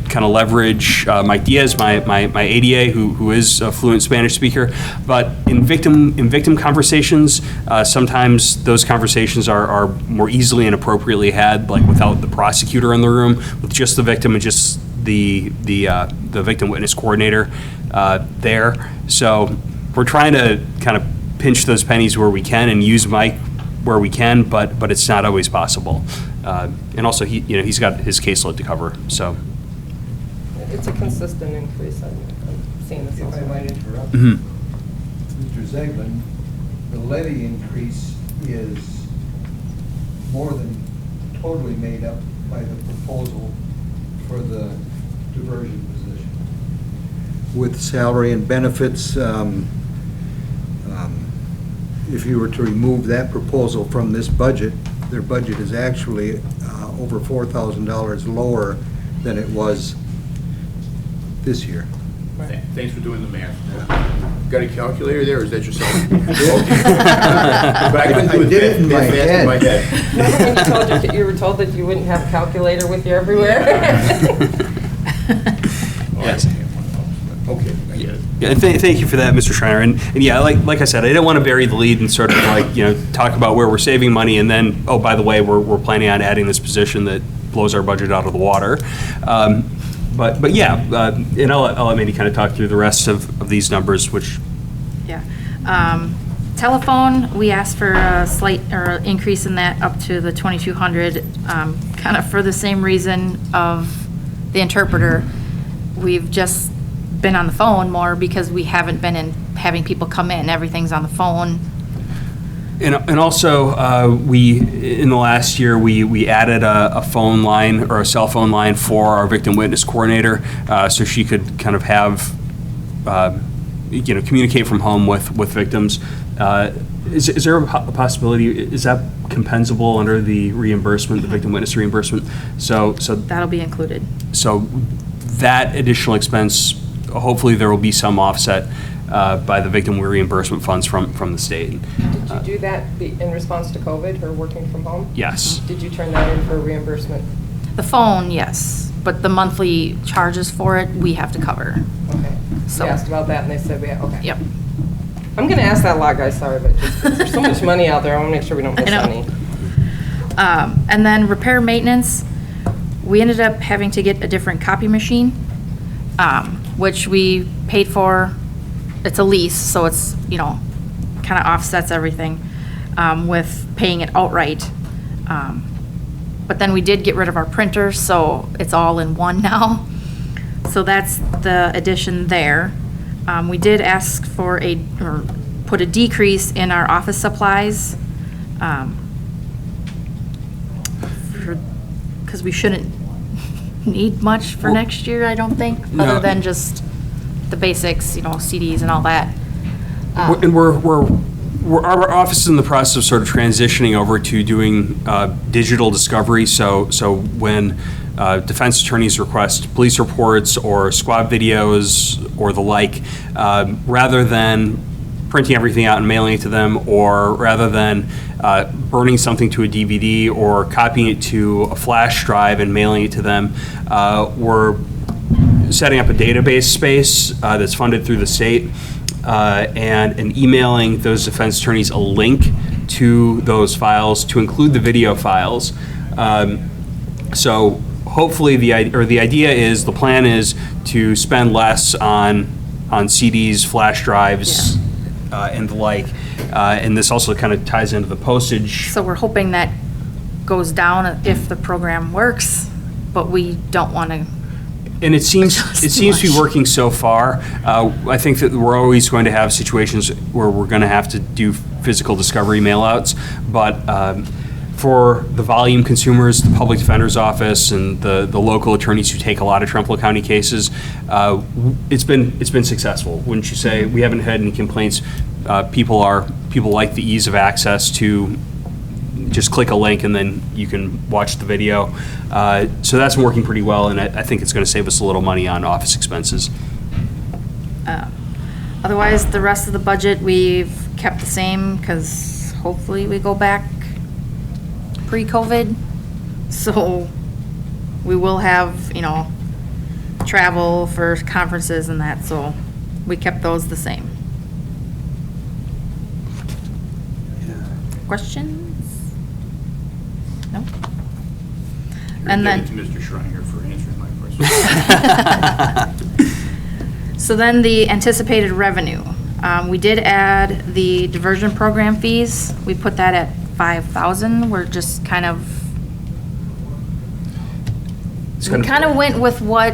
kind of leverage Mike Diaz, my ADA, who is a fluent Spanish speaker. But in victim conversations, sometimes those conversations are more easily and appropriately had, like without the prosecutor in the room, with just the victim and just the victim witness coordinator there. So we're trying to kind of pinch those pennies where we can and use Mike where we can, but it's not always possible. And also, he's got his caseload to cover, so.
It's a consistent increase, I'm seeing this
If I
also.
might interrupt.
Mhm.
Mr. Zeglin, the levy increase is more than totally made up by the proposal for the diversion position.
With salary and benefits, if you were to remove that proposal from this budget, their budget is actually over $4,000 lower than it was this year.
Thanks for doing the math. Got a calculator there, or is that yourself? But I couldn't do
I did it in my
that fast in my
head.
Remember when you were told that you wouldn't have a calculator with you everywhere?
Yes.
Okay, I get it.
Yeah, and thank you for that, Mr. Schreiner. And yeah, like I said, I didn't want to bury the lead and sort of talk about where we're saving money and then, oh, by the way, we're planning on adding this position that blows our budget out of the water. But yeah, and I'll let Mandy kind of talk through the rest of these numbers, which.
Yeah. Telephone, we asked for a slight or increase in that up to the 2,200, kind of for the same reason of the interpreter. We've just been on the phone more because we haven't been having people come in. Everything's on the phone.
And also, in the last year, we added a phone line or a cell phone line for our victim witness coordinator, so she could kind of have, communicate from home with victims. Is there a possibility, is that compensable under the reimbursement, the victim witness reimbursement? So
That'll be included.
So that additional expense, hopefully there will be some offset by the victim reimbursement funds from the state.
Did you do that in response to COVID, her working from home?
Yes.
Did you turn that in for reimbursement?
The phone, yes, but the monthly charges for it, we have to cover.
Okay.
So-
You asked about that, and they said, okay.
Yep.
I'm going to ask that a lot, guys, sorry, but just 'cause there's so much money out there, I want to make sure we don't miss
I know.
any.
And then repair maintenance, we ended up having to get a different copy machine, which we paid for. It's a lease, so it's, kind of offsets everything with paying it outright. But then we did get rid of our printer, so it's all in one now. So that's the addition there. We did ask for or put a decrease in our office supplies. Because we shouldn't need much for next year, I don't think,
No.
other than just the basics, CDs and all that.
And we're Our office is in the process of sort of transitioning over to doing digital discovery. So when defense attorneys request police reports or squad videos or the like, rather than printing everything out and mailing it to them, or rather than burning something to a DVD or copying it to a flash drive and mailing it to them, we're setting up a database space that's funded through the state, and emailing those defense attorneys a link to those files to include the video files. So hopefully the idea is, the plan is to spend less on CDs, flash drives, and the like. And this also kind of ties into the postage.
So we're hoping that goes down if the program works, but we don't want to.
And it seems
Just
to be
much.
working so far. I think that we're always going to have situations where we're going to have to do physical discovery mailouts, but for the volume consumers, the public defender's office and the local attorneys who take a lot of Trempealeau County cases, it's been successful. Wouldn't you say? We haven't had any complaints. People like the ease of access to just click a link and then you can watch the video. So that's been working pretty well, and I think it's going to save us a little money on office expenses.
Otherwise, the rest of the budget, we've kept the same, because hopefully we go back pre-COVID. So we will have, travel for conferences and that, so we kept those the same. Questions? No? And then.
To Mr. Schreiner for answering my question.
So then the anticipated revenue. We did add the diversion program fees. We put that at 5,000. We're just kind of, we kind of went with what,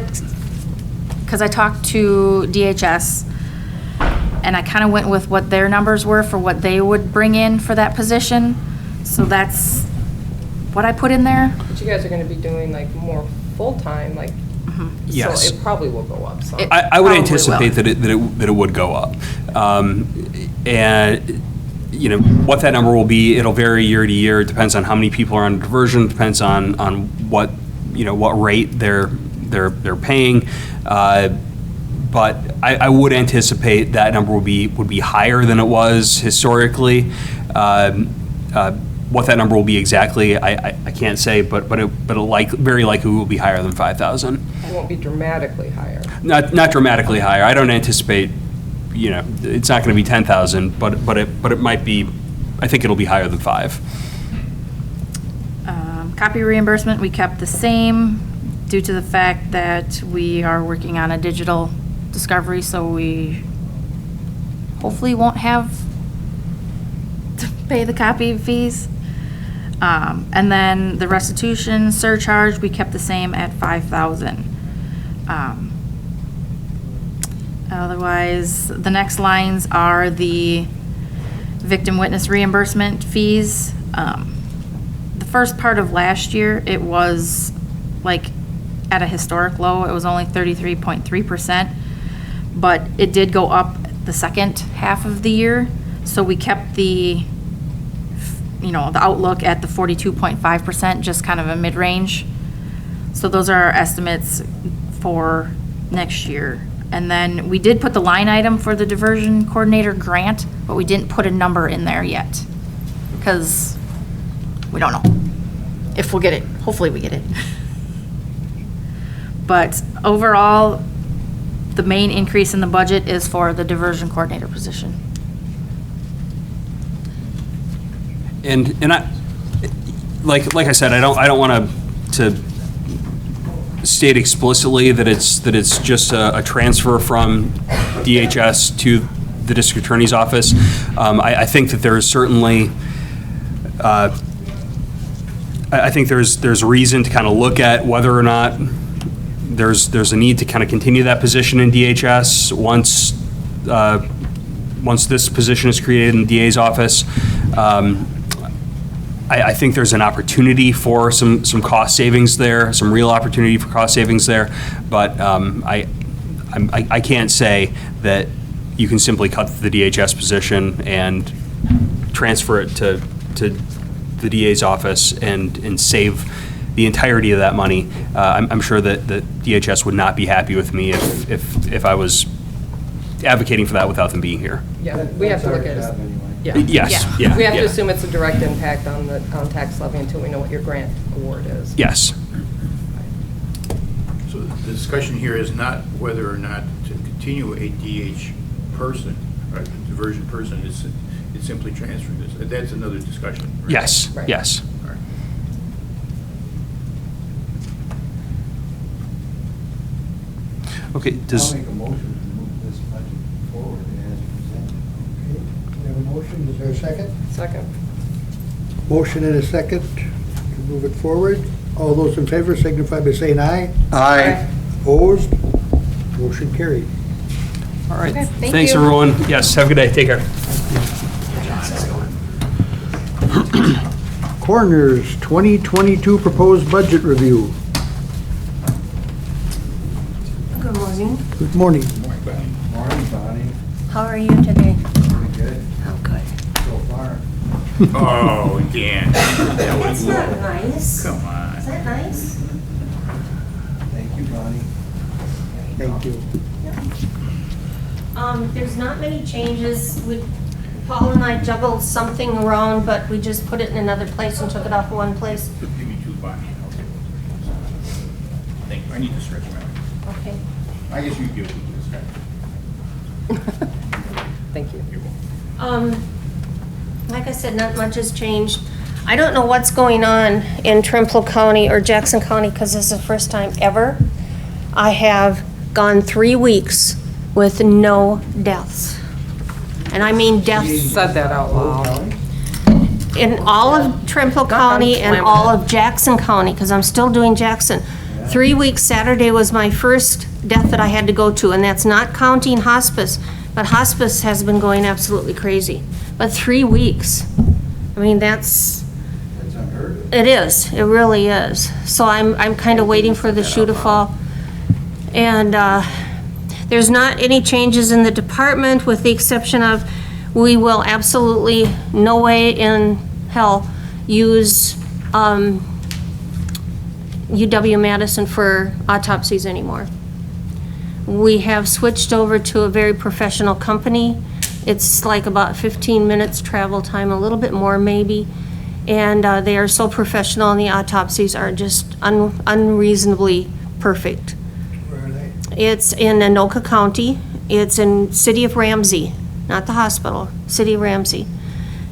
because I talked to DHS, and I kind of went with what their numbers were for what they would bring in for that position. So that's what I put in there.
But you guys are going to be doing like more full-time, like,
Yes.
so it probably will go up some.
I would
Probably
anticipate
will.
that it would go up. And, what that number will be, it'll vary year to year. It depends on how many people are on diversion, depends on what, what rate they're paying. But I would anticipate that number would be higher than it was historically. What that number will be exactly, I can't say, but very likely will be higher than 5,000.
It won't be dramatically higher.
Not dramatically higher. I don't anticipate, it's not going to be 10,000, but it might be. I think it'll be higher than 5.
Copy reimbursement, we kept the same due to the fact that we are working on a digital discovery, so we hopefully won't have to pay the copy fees. And then the restitution surcharge, we kept the same at 5,000. Otherwise, the next lines are the victim witness reimbursement fees. The first part of last year, it was like at a historic low. It was only 33.3%, but it did go up the second half of the year. So we kept the outlook at the 42.5%, just kind of a mid-range. So those are our estimates for next year. And then we did put the line item for the diversion coordinator grant, but we didn't put a number in there yet, because we don't know if we'll get it. Hopefully we get it. But overall, the main increase in the budget is for the diversion coordinator position.
And I, like I said, I don't want to state explicitly that it's just a transfer from DHS to the district attorney's office. I think that there is certainly, I think there's reason to kind of look at whether or not there's a need to kind of continue that position in DHS once this position is created in the DA's office. I think there's an opportunity for some cost savings there, some real opportunity for cost savings there, but I can't say that you can simply cut the DHS position and transfer it to the DA's office and save the entirety of that money, I'm sure that the DHS would not be happy with me if I was advocating for that without them being here.
Yeah, we have to look at
That's our job
it.
anyway.
Yeah.
Yes, yeah.
We have to
yeah.
assume it's a direct impact on the tax levy until we know what your grant award is.
Yes.
So the discussion here is not whether or not to continue a DH person, right, a diversion person, it's simply transferring this. That's another discussion, right?
Yes,
Right.
yes.
All right.
Okay, does,
I'll make a motion to move this budget forward as presented.
Okay, we have a motion, is there a second?
Second.
Motion and a second to move it forward. All those in favor signify by saying aye.
Aye.
Opposed? Motion carried.
all right.
Okay, thank
Thanks,
you.
everyone. Yes, have a good day. Take care.
Coroner's 2022 proposed budget review.
Good morning.
Good morning.
Morning, Bonnie.
How are you today?
Pretty good
Oh, good.
so far.
Oh, again.
That's not nice.
Come on.
Is that nice?
Thank you, Bonnie.
Thank you.
There's not many changes. Paul and I juggled something around, but we just put it in another place and took it off one place.
Give me 2 Bonnie. Okay. Thank you. I need to stretch my arm.
Okay.
I guess you give it to this guy.
Thank you.
You're welcome.
Like I said, not much has changed. I don't know what's going on in Trempealeau County or Jackson County because this is the first time ever. I have gone 3 weeks with no deaths. And I mean deaths
Said that out loud.
in all of Trempealeau County and all of Jackson County, because I'm still doing Jackson. 3 weeks, Saturday was my first death that I had to go to, and that's not counting hospice, but hospice has been going absolutely crazy. But 3 weeks, I mean,
That's unheard of.
it is, it really is. So I'm kind of waiting for the shoe to fall. And there's not any changes in the department, with the exception of, we will absolutely, no way in hell, use UW-Madison for autopsies anymore. We have switched over to a very professional company. It's like about 15 minutes travel time, a little bit more maybe. And they are so professional, and the autopsies are just unreasonably perfect.
Where are they?
It's in Anoka County. It's in City of Ramsey, not the hospital, City of Ramsey.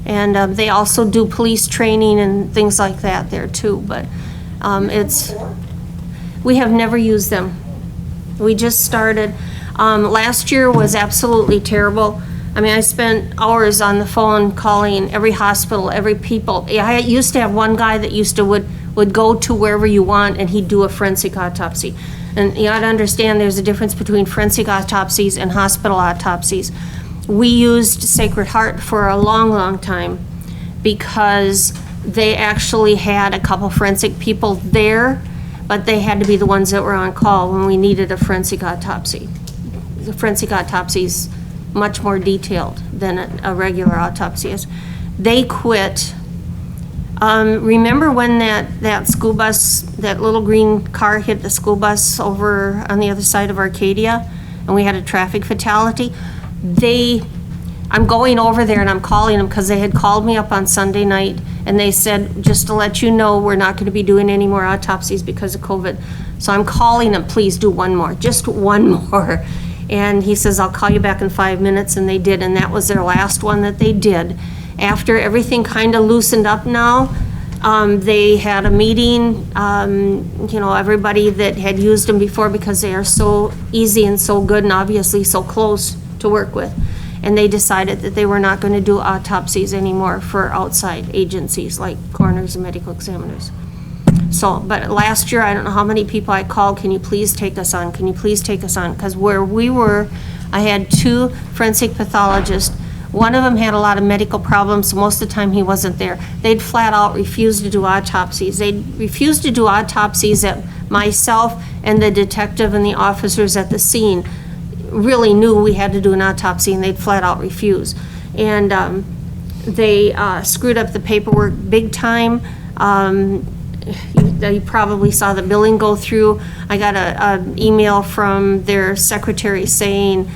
And they also do police training and things like that there too, but we have never used them. We just started. Last year was absolutely terrible. I mean, I spent hours on the phone calling every hospital, every people. I used to have one guy that would go to wherever you want, and he'd do a forensic autopsy. And you ought to understand there's a difference between forensic autopsies and hospital autopsies. We used Sacred Heart for a long, long time because they actually had a couple forensic people there, but they had to be the ones that were on call when we needed a forensic autopsy. The forensic autopsy's much more detailed than a regular autopsy is. They quit. Remember when that school bus, that little green car hit the school bus over on the other side of Arcadia, and we had a traffic fatality? I'm going over there and I'm calling them because they had called me up on Sunday night, and they said, just to let you know, we're not going to be doing any more autopsies because of COVID. So I'm calling them, please do one more, just one more. And he says, I'll call you back in 5 minutes, and they did, and that was their last one that they did. After everything kind of loosened up now, they had a meeting, everybody that had used them before, because they are so easy and so good and obviously so close to work with. And they decided that they were not going to do autopsies anymore for outside agencies like coroners and medical examiners. So, but last year, I don't know how many people I called, can you please take us on? Can you please take us on? Because where we were, I had 2 forensic pathologists. One of them had a lot of medical problems, so most of the time he wasn't there. They'd flat out refuse to do autopsies. They'd refuse to do autopsies that myself and the detective and the officers at the scene really knew we had to do an autopsy, and they'd flat out refuse. And They screwed up the paperwork big time. You probably saw the billing go through. I got an email from their secretary saying,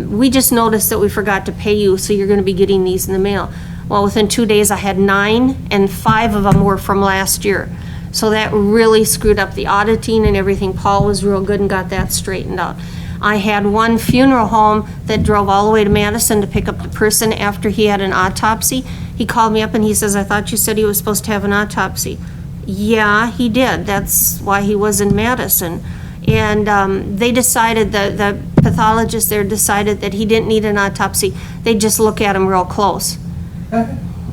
we just noticed that we forgot to pay you, so you're going to be getting these in the mail. Well, within 2 days, I had 9, and 5 of them were from last year. So that really screwed up the auditing and everything. Paul was real good and got that straightened out. I had one funeral home that drove all the way to Madison to pick up the person after he had an autopsy. He called me up and he says, I thought you said he was supposed to have an autopsy. Yeah, he did. That's why he was in Madison. And they decided, the pathologist there decided that he didn't need an autopsy. They just look at him real close.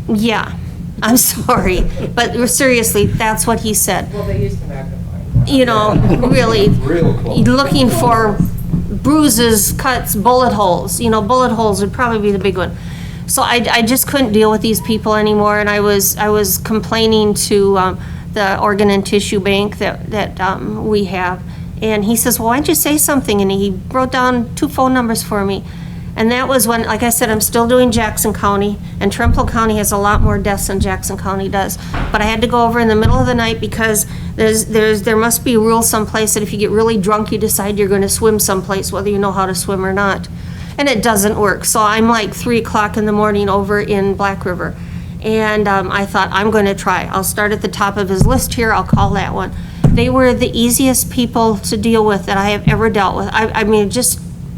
Yeah, I'm sorry, but seriously, that's what he said.
Well, they used to magnify.
You know, really, looking for bruises, cuts, bullet holes. You know, bullet holes would probably be the big one. So I just couldn't deal with these people anymore, and I was complaining to the organ and tissue bank that we have. And he says, well, why don't you say something? And he wrote down 2 phone numbers for me. And that was when, like I said, I'm still doing Jackson County, and Trempealeau County has a lot more deaths than Jackson County does. But I had to go over in the middle of the night because there must be a rule someplace that if you get really drunk, you decide you're going to swim someplace, whether you know how to swim or not. And it doesn't work. So I'm like 3 o'clock in the morning over in Black River. And I thought, I'm going to try. I'll start at the top of his list here. I'll call that one. They were the easiest people to deal with that I have ever dealt with. I mean,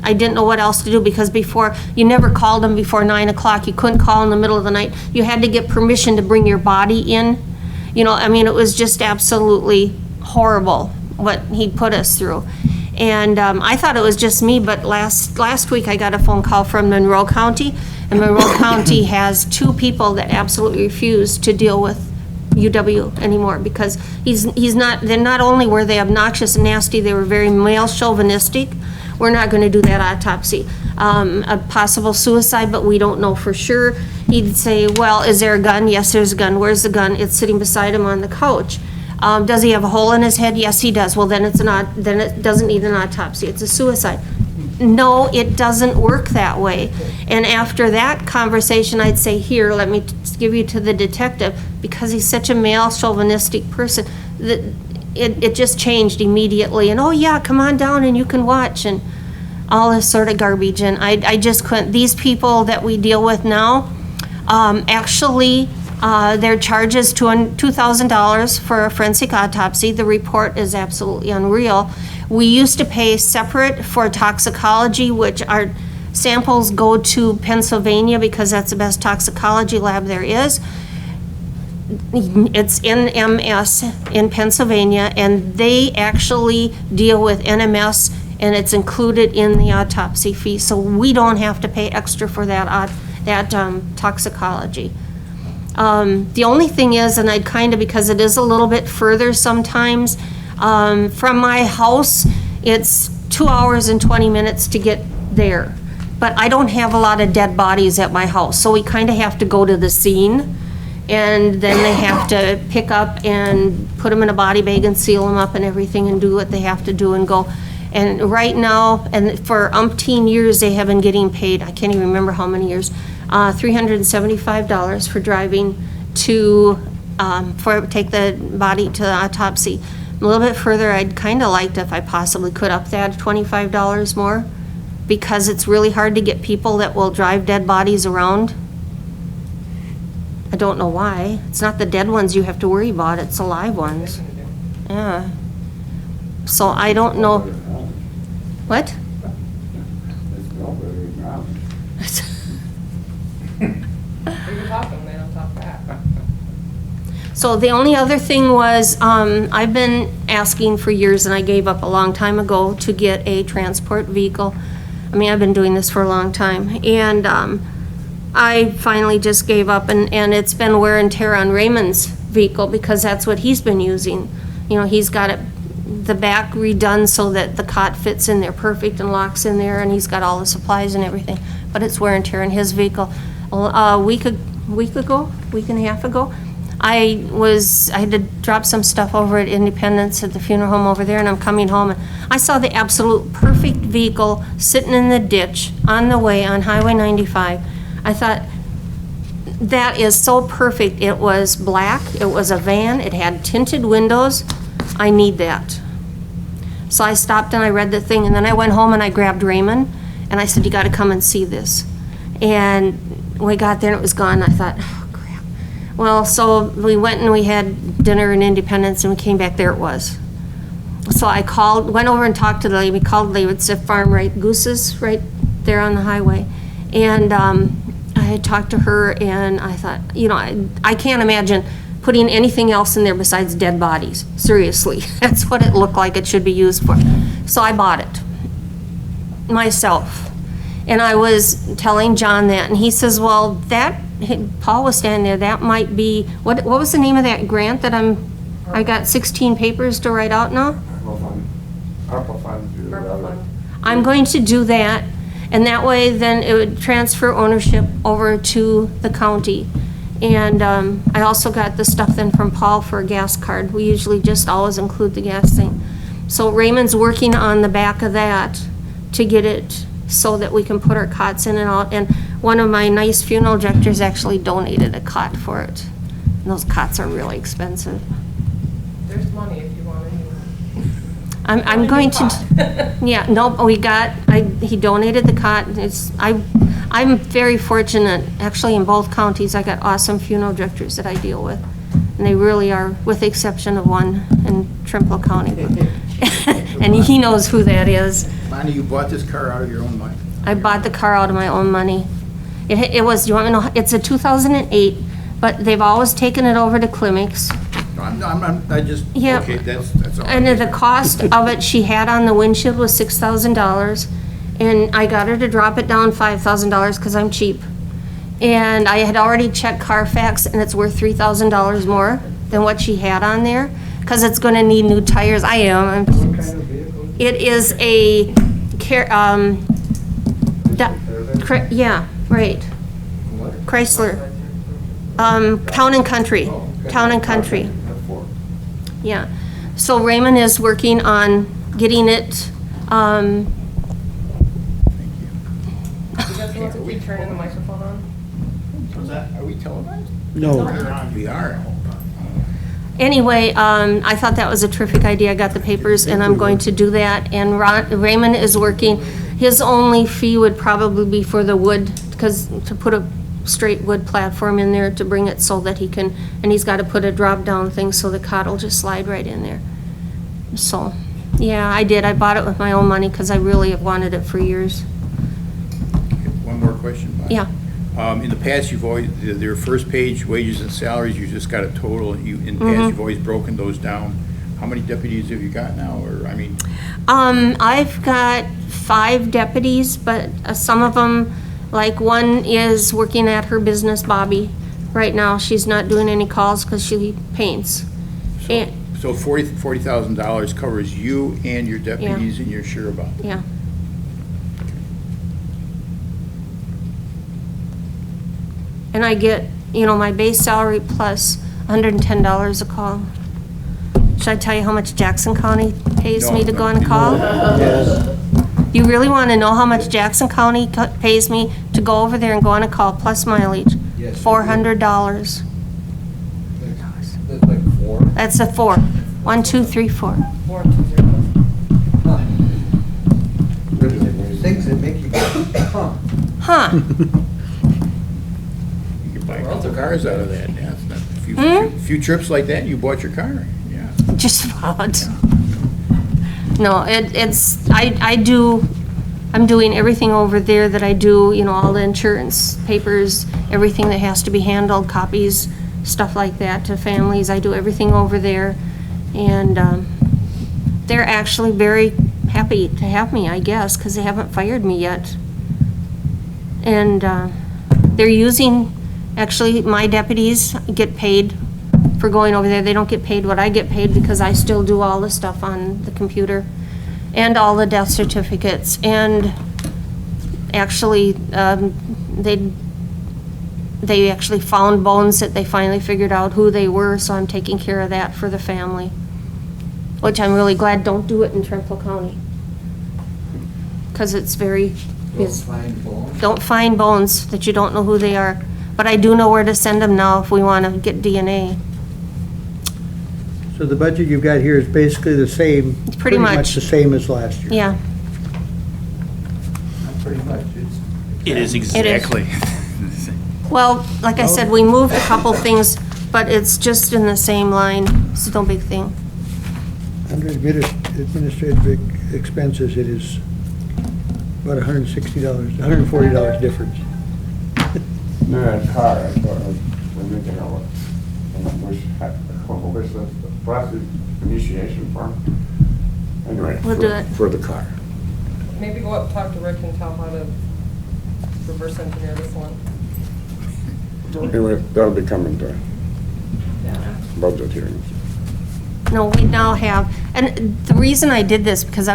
I didn't know what else to do because before, you never called them before 9 o'clock. You couldn't call in the middle of the night. You had to get permission to bring your body in. You know, I mean, it was just absolutely horrible what he put us through. And I thought it was just me, but last week I got a phone call from Monroe County, and Monroe County has 2 people that absolutely refuse to deal with UW anymore because they're not only were they obnoxious and nasty, they were very male chauvinistic. We're not going to do that autopsy. A possible suicide, but we don't know for sure. He'd say, well, is there a gun? Yes, there's a gun. Where's the gun? It's sitting beside him on the couch. Does he have a hole in his head? Yes, he does. Well, then it doesn't need an autopsy. It's a suicide. No, it doesn't work that way. And after that conversation, I'd say, here, let me give you to the detective, because he's such a male chauvinistic person that it just changed immediately. And, oh, yeah, come on down and you can watch, and all this sort of garbage. And I just couldn't. These people that we deal with now, actually, their charges $2,000 for a forensic autopsy. The report is absolutely unreal. We used to pay separate for toxicology, which our samples go to Pennsylvania because that's the best toxicology lab there is. It's NMS in Pennsylvania, and they actually deal with NMS, and it's included in the autopsy fee. So we don't have to pay extra for that toxicology. The only thing is, and I'd kind of, because it is a little bit further sometimes, from my house, it's 2 hours and 20 minutes to get there. But I don't have a lot of dead bodies at my house, so we kind of have to go to the scene, and then they have to pick up and put them in a body bag and seal them up and everything and do what they have to do and go. And right now, and for umpteen years, they have been getting paid, I can't even remember how many years, $375 for driving to, take the body to the autopsy. A little bit further, I'd kind of like to, if I possibly could, up that $25 more, because it's really hard to get people that will drive dead bodies around. I don't know why. It's not the dead ones you have to worry about, it's the live ones. Yeah. So I don't know. What?
We can talk them, they don't talk back.
So the only other thing was, I've been asking for years, and I gave up a long time ago, to get a transport vehicle. I mean, I've been doing this for a long time, and I finally just gave up, and it's been wear and tear on Raymond's vehicle, because that's what he's been using. You know, he's got the back redone so that the cot fits in there perfect and locks in there, and he's got all the supplies and everything, but it's wear and tear in his vehicle. A week and a half ago, I had to drop some stuff over at Independence at the funeral home over there, and I'm coming home, and I saw the absolute perfect vehicle sitting in the ditch on the way on Highway 95. I thought, That is so perfect. It was black, it was a van, it had tinted windows. I need that. So I stopped and I read the thing, and then I went home and I grabbed Raymond, and I said, you gotta come and see this. And we got there and it was gone. I thought, oh crap. Well, so we went and we had dinner in Independence, and we came back, there it was. So I went over and talked to the lady. We called the lady, it's a farm, right, Goose's, right there on the highway. And I talked to her, and I thought, I can't imagine putting anything else in there besides dead bodies. Seriously, that's what it looked like it should be used for. So I bought it myself. And I was telling John that, and he says, well, Paul was standing there, that might be, what was the name of that grant that I got 16 papers to write out now?
ARPA funds.
I'm going to do that, and that way then it would transfer ownership over to the county. And I also got the stuff then from Paul for a gas card. We usually just always include the gas thing. So Raymond's working on the back of that to get it so that we can put our cots in and out. And one of my nice funeral directors actually donated a cot for it. And those cots are really expensive.
There's money if you want to.
I'm going to, yeah, no, he donated the cot. I'm very fortunate, actually in both counties, I got awesome funeral directors that I deal with. And they really are, with the exception of one in Trempealeau County. And he knows who that is.
Bonnie, you bought this car out of your own money?
I bought the car out of my own money. It was, you want me to know, it's a 2008, but they've always taken it over to clinics.
I just,
Yeah.
okay, that's all.
And the cost of it she had on the windshield was $6,000. And I got her to drop it down $5,000 because I'm cheap. And I had already checked Carfax, and it's worth $3,000 more than what she had on there because it's going to need new tires.
What kind of vehicle?
It is a, yeah, right.
What?
Chrysler. Town and Country.
Oh, okay.
Town and Country.
Not Ford.
Yeah. So Raymond is working on getting it,
You guys want to keep turning the microphone on?
What's that? Are we televised?
No.
We are.
anyway, I thought that was a terrific idea. I got the papers, and I'm going to do that. And Raymond is working. His only fee would probably be for the wood, because to put a straight wood platform in there to bring it so that he can, and he's got to put a drop-down thing so the cot will just slide right in there. So, yeah, I did. I bought it with my own money because I really have wanted it for years.
One more question, Bob.
Yeah.
In the past, you've always, their first page, wages and salaries, you just got a total, and in the past, you've always broken those down. How many deputies have you got now, or, I mean?
I've got 5 deputies, but some of them, like one is working at her business, Bobby. Right now, she's not doing any calls because she paints.
So $40,000 covers you and your deputies and your share about?
Yeah. And I get, my base salary plus $110 a call. Should I tell you how much Jackson County pays me to go on a call?
Yes.
You really want to know how much Jackson County pays me to go over there and go on a call, plus mileage?
Yes.
$400.
That's like 4.
That's a 4. 1, 2, 3, 4.
Huh. Things that make you go, huh.
Huh.
You could buy a couple cars out of that, yeah. It's not a few trips like that, you bought your car, yeah.
Just about. No, I'm doing everything over there that I do, all the insurance papers, everything that has to be handled, copies, stuff like that to families. I do everything over there. And they're actually very happy to have me, I guess, because they haven't fired me yet. And they're using, actually, my deputies get paid for going over there. They don't get paid what I get paid because I still do all the stuff on the computer and all the death certificates. And actually, they actually found bones that they finally figured out who they were, so I'm taking care of that for the family, which I'm really glad. Don't do it in Trempealeau County because it's very...
Don't find bones.
Don't find bones that you don't know who they are. But I do know where to send them now if we want to get DNA.
So the budget you've got here is basically the same.
It's pretty much.
the same as last year.
Yeah.
Not pretty much,
It is
exactly. Well, like I said, we moved a couple things, but it's just in the same line. It's no big thing.
Under administrative expenses, it is about $160, $140 difference.
No, a car, I thought, we're making our, where's the process initiation form? Anyway.
We'll do it.
For the car.
Maybe go up, talk to Rick and tell how to reverse engineer this one.
Anyway, that'll be coming to budget hearings.
No, we now have, and the reason I did this, because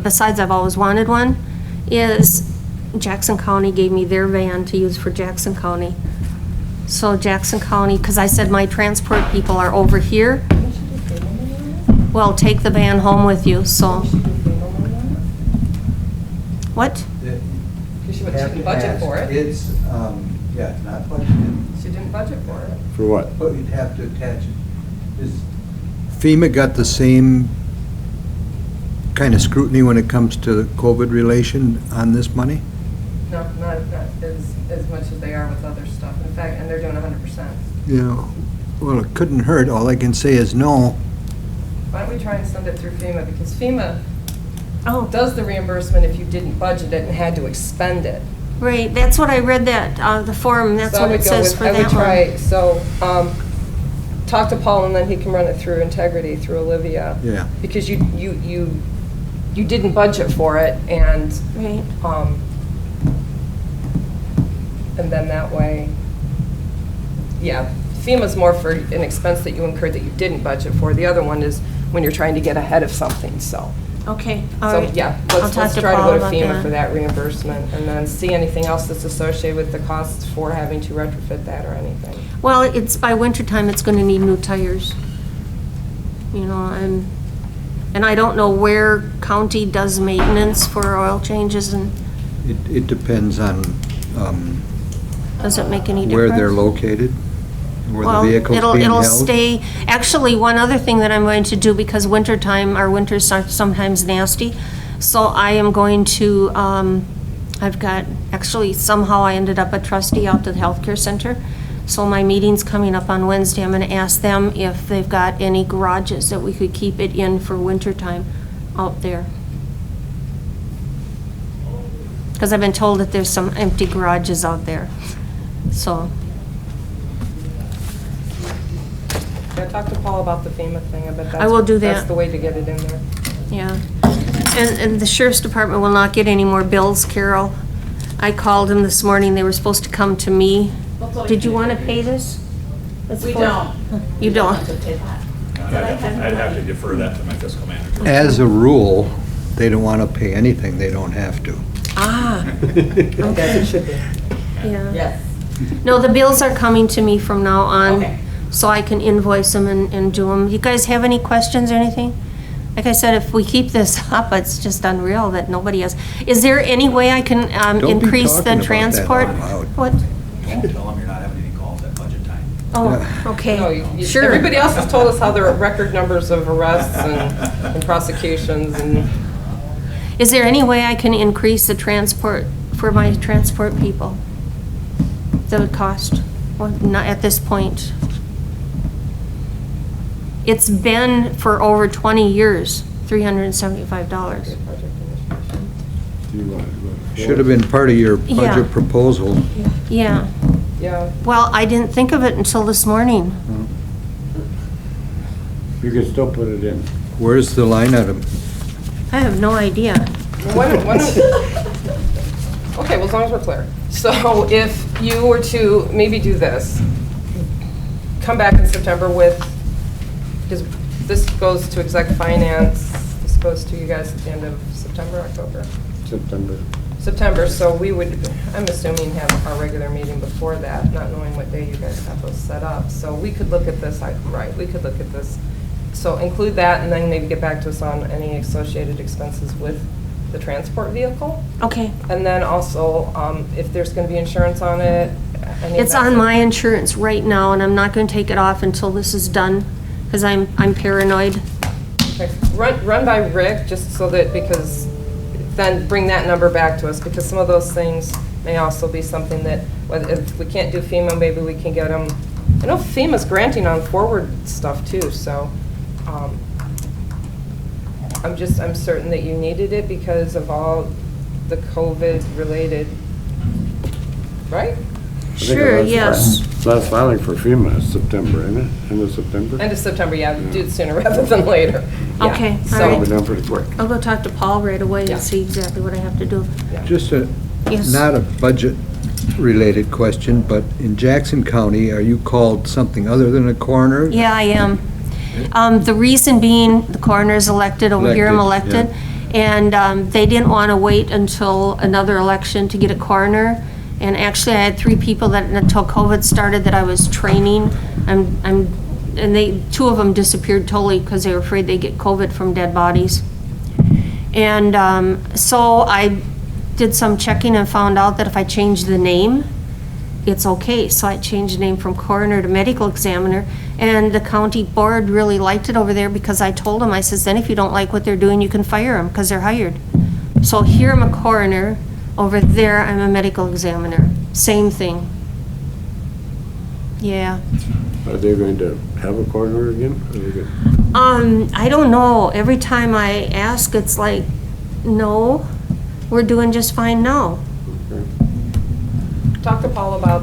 besides I've always wanted one, is Jackson County gave me their van to use for Jackson County. So Jackson County, because I said my transport people are over here, well, take the van home with you, so. What?
Because she didn't budget for it.
It's, yeah, it's not budgeted.
She didn't budget for it.
For what?
But you'd have to attach it. FEMA got the same kind of scrutiny when it comes to the COVID relation on this money?
No, not as much as they are with other stuff. In fact, and they're doing 100%.
Yeah, well, it couldn't hurt. All I can say is no.
Why don't we try and send it through FEMA? Because FEMA
Oh,
does the reimbursement if you didn't budget it and had to expend it.
right, that's what I read that, the form, that's
So I
what
would
it
go
says
with-
for
I would
that one.
try, so, talk to Paul and then he can run it through Integrity, through Olivia.
Yeah.
Because you didn't budget for it and,
Right,
and then that way, yeah, FEMA's more for an expense that you incurred that you didn't budget for. The other one is when you're trying to get ahead of something, so.
okay, all
So,
right.
yeah,
I'll
let's
talk to
try to
Paul
go to
about
FEMA for that reimbursement and then see anything else that's associated with the costs for having to retrofit that or anything.
Well, it's by winter time, it's gonna need new tires. You know, and I don't know where county does maintenance for oil changes, and
It depends on
does it make any difference?
where they're located, where the
Well,
vehicle's being held.
it'll stay, actually, one other thing that I'm going to do, because wintertime, our winters are sometimes nasty, so I am going to, I've got, actually, somehow I ended up a trustee out to the healthcare center, so my meeting's coming up on Wednesday. I'm gonna ask them if they've got any garages that we could keep it in for wintertime out there. Because I've been told that there's some empty garages out there, so.
Yeah, talk to Paul about the FEMA thing, I bet that's.
I will do
That's
that.
the way to get it in there.
Yeah, and the sheriff's department will not get any more bills, Carol. I called them this morning, they were supposed to come to me. Did you want to pay this?
We don't.
You don't?
I'd have to defer that to my fiscal manager.
As a rule, they don't want to pay anything they don't have to.
Ah,
As it should be.
yeah.
Yes.
No, the bills are coming to me from now on,
Okay.
so I can invoice them and do them. You guys have any questions or anything? Like I said, if we keep this up, it's just unreal that nobody has. Is there any way I can
Don't be
increase
talking
the
about that
transport?
out loud.
What?
Don't tell them you're not having any calls at budget time.
Oh,
No,
okay,
Everybody
sure.
else has told us how there are record numbers of arrests and prosecutions and.
Is there any way I can increase the transport for my transport people? The cost, or not at this point? It's been for over 20 years, $375.
Should have been part of your
Yeah.
budget proposal.
Yeah,
Yeah,
well, I didn't think of it until this morning.
You can still put it in.
Where's the line item?
I have no idea.
Okay, well, as long as we're clear. So if you were to maybe do this, come back in September with, because this goes to exec finance, this goes to you guys at the end of September, October? September, so we would, I'm assuming, have our regular meeting before that, not knowing what day you guys have those set up. So we could look at this, right, we could look at this. So include that and then maybe get back to us on any associated expenses with the transport vehicle.
Okay.
And then also, if there's going to be insurance on it. any of
It's
that
on
stuff.
my insurance right now, and I'm not gonna take it off until this is done, because I'm paranoid.
Okay. Run by Rick, just so that, because then bring that number back to us, because some of those things may also be something that, if we can't do FEMA, maybe we can get them. I know FEMA's granting on forward stuff too, so I'm certain that you needed it because of all the COVID related, right?
Sure, yes.
Last filing for FEMA is September, isn't it? End of September?
End of September, yeah, do it sooner rather than later. Yeah,
Okay, all
so-
right.
It'll be done pretty quick.
I'll go talk to Paul right away
Yeah.
and see exactly what I have to do.
Just a,
Yes.
not a budget-related question, but in Jackson County, are you called something other than a coroner?
Yeah, I am. The reason being, the coroner's elected, over here I'm
Elected,
elected, and they didn't want to wait until another election to get a coroner. And actually, I had 3 people that, until COVID started, that I was training. And they, 2 of them disappeared totally because they were afraid they'd get COVID from dead bodies. And so I did some checking and found out that if I change the name, it's okay. So I changed the name from coroner to medical examiner, and the county board really liked it over there because I told them, I says, then if you don't like what they're doing, you can fire them because they're hired. So here I'm a coroner, over there I'm a medical examiner. Same thing. Yeah.
Are they going to have a coroner again? Are they gonna-
I don't know. Every time I ask, it's like, no, we're doing just fine now.
Okay.
Talk to Paul about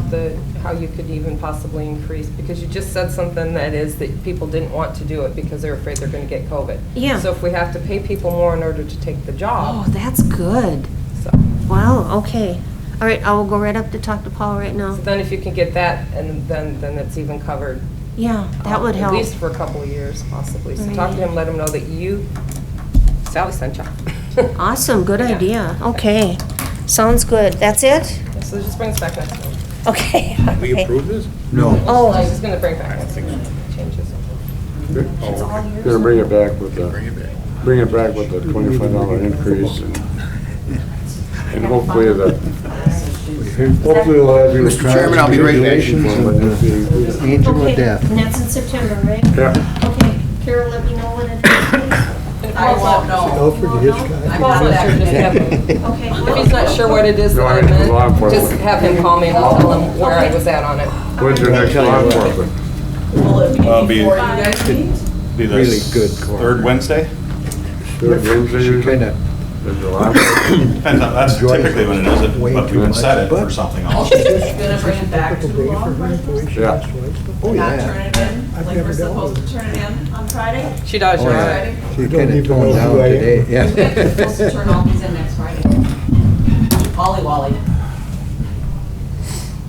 how you could even possibly increase, because you just said something that is that people didn't want to do it because they're afraid they're going to get COVID.
Yeah.
So if we have to pay people more in order to take the
Oh,
job,
that's good.
so
Wow, okay. All right, I will go right up to talk to Paul right now.
then if you can get that, and then it's even covered.
Yeah, that would help.
At least for a couple of years, possibly. So talk to him, let him know that Sally sent you.
Awesome, good
Yeah.
idea. Okay, sounds good. That's it?
So just bring us back next week.
Okay.
We
okay.
approve this?
No.
Oh,
He's just going to bring it back next week. Changes.
Gonna bring it back with
Bring it
the,
back.
bring it back with the $25 increase and hopefully hopefully we'll have you.
Mr. Chairman, I'll be right back. Angel
okay.
of death.
And that's in September, right?
Yeah.
Okay, Carol, let me know when it is, please.
I won't know.
Alfred, his guy.
Paul would actually just have him.
Okay.
If he's not sure what it is that I
No, law
meant,
enforcement.
just have him call me and I'll tell him where I was at on it.
When's your next law enforcement?
Will it be
I'll be-
before you guys meet?
Be the
Really good coroner.
Third Wednesday?
Third Wednesday
She
usually?
kinda,
Is the law enforcement?
Depends on, that's typically when it is,
Way
but
too
we can
much,
set it for
but-
something else.
She's gonna bring it back to law enforcement?
Yeah.
oh
Not
yeah.
turn it in, like we're supposed to turn it in on Friday?
She does,
Oh,
you're
yeah.
right.
She kinda toned down today,
We're
yeah.
supposed to turn all these in next Friday. Ollie Wally.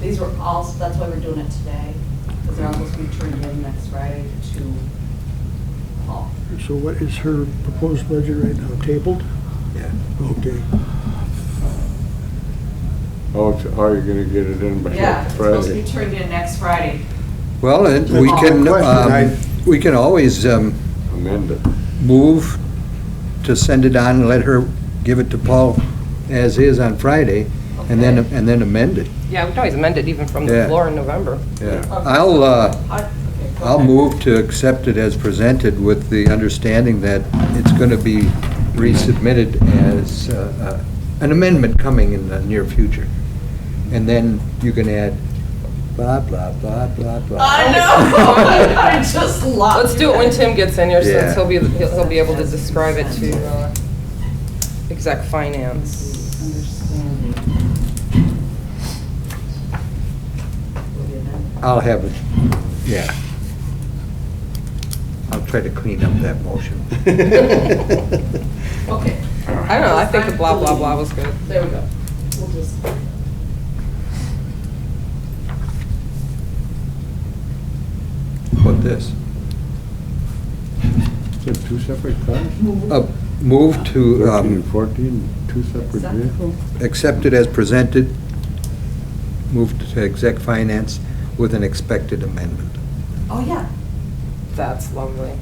These were all, that's why we're doing it today, because they're all supposed to be turned in next Friday to Paul.
So what is her proposed budget right now, tabled?
Yeah.
Okay.
Oh, are you gonna get it in by
Yeah, it's supposed to be
Friday?
turned in next Friday.
Well, and we can always
Amend it.
move to send it on and let her give it to Paul as is on Friday, and then amend it.
Yeah, we can always amend it even from the
Yeah.
floor in November.
Yeah.
Okay,
I'll move to accept it as presented with the understanding that it's going to be resubmitted as an amendment coming in the near future. And then you can add blah, blah, blah, blah, blah.
I know, I just love.
Let's do it when Tim gets in here,
Yeah.
since he'll be able to describe it to exec finance.
I'll have it, yeah. I'll try to clean up that motion.
Okay.
I don't know, I think the blah, blah, blah was good.
There we go. We'll just.
What this?
Is it 2 separate cars?
Move to
13 and 14, 2 separate vehicles?
accept it as presented, move to exec finance with an expected amendment.
Oh, yeah.
That's lovely.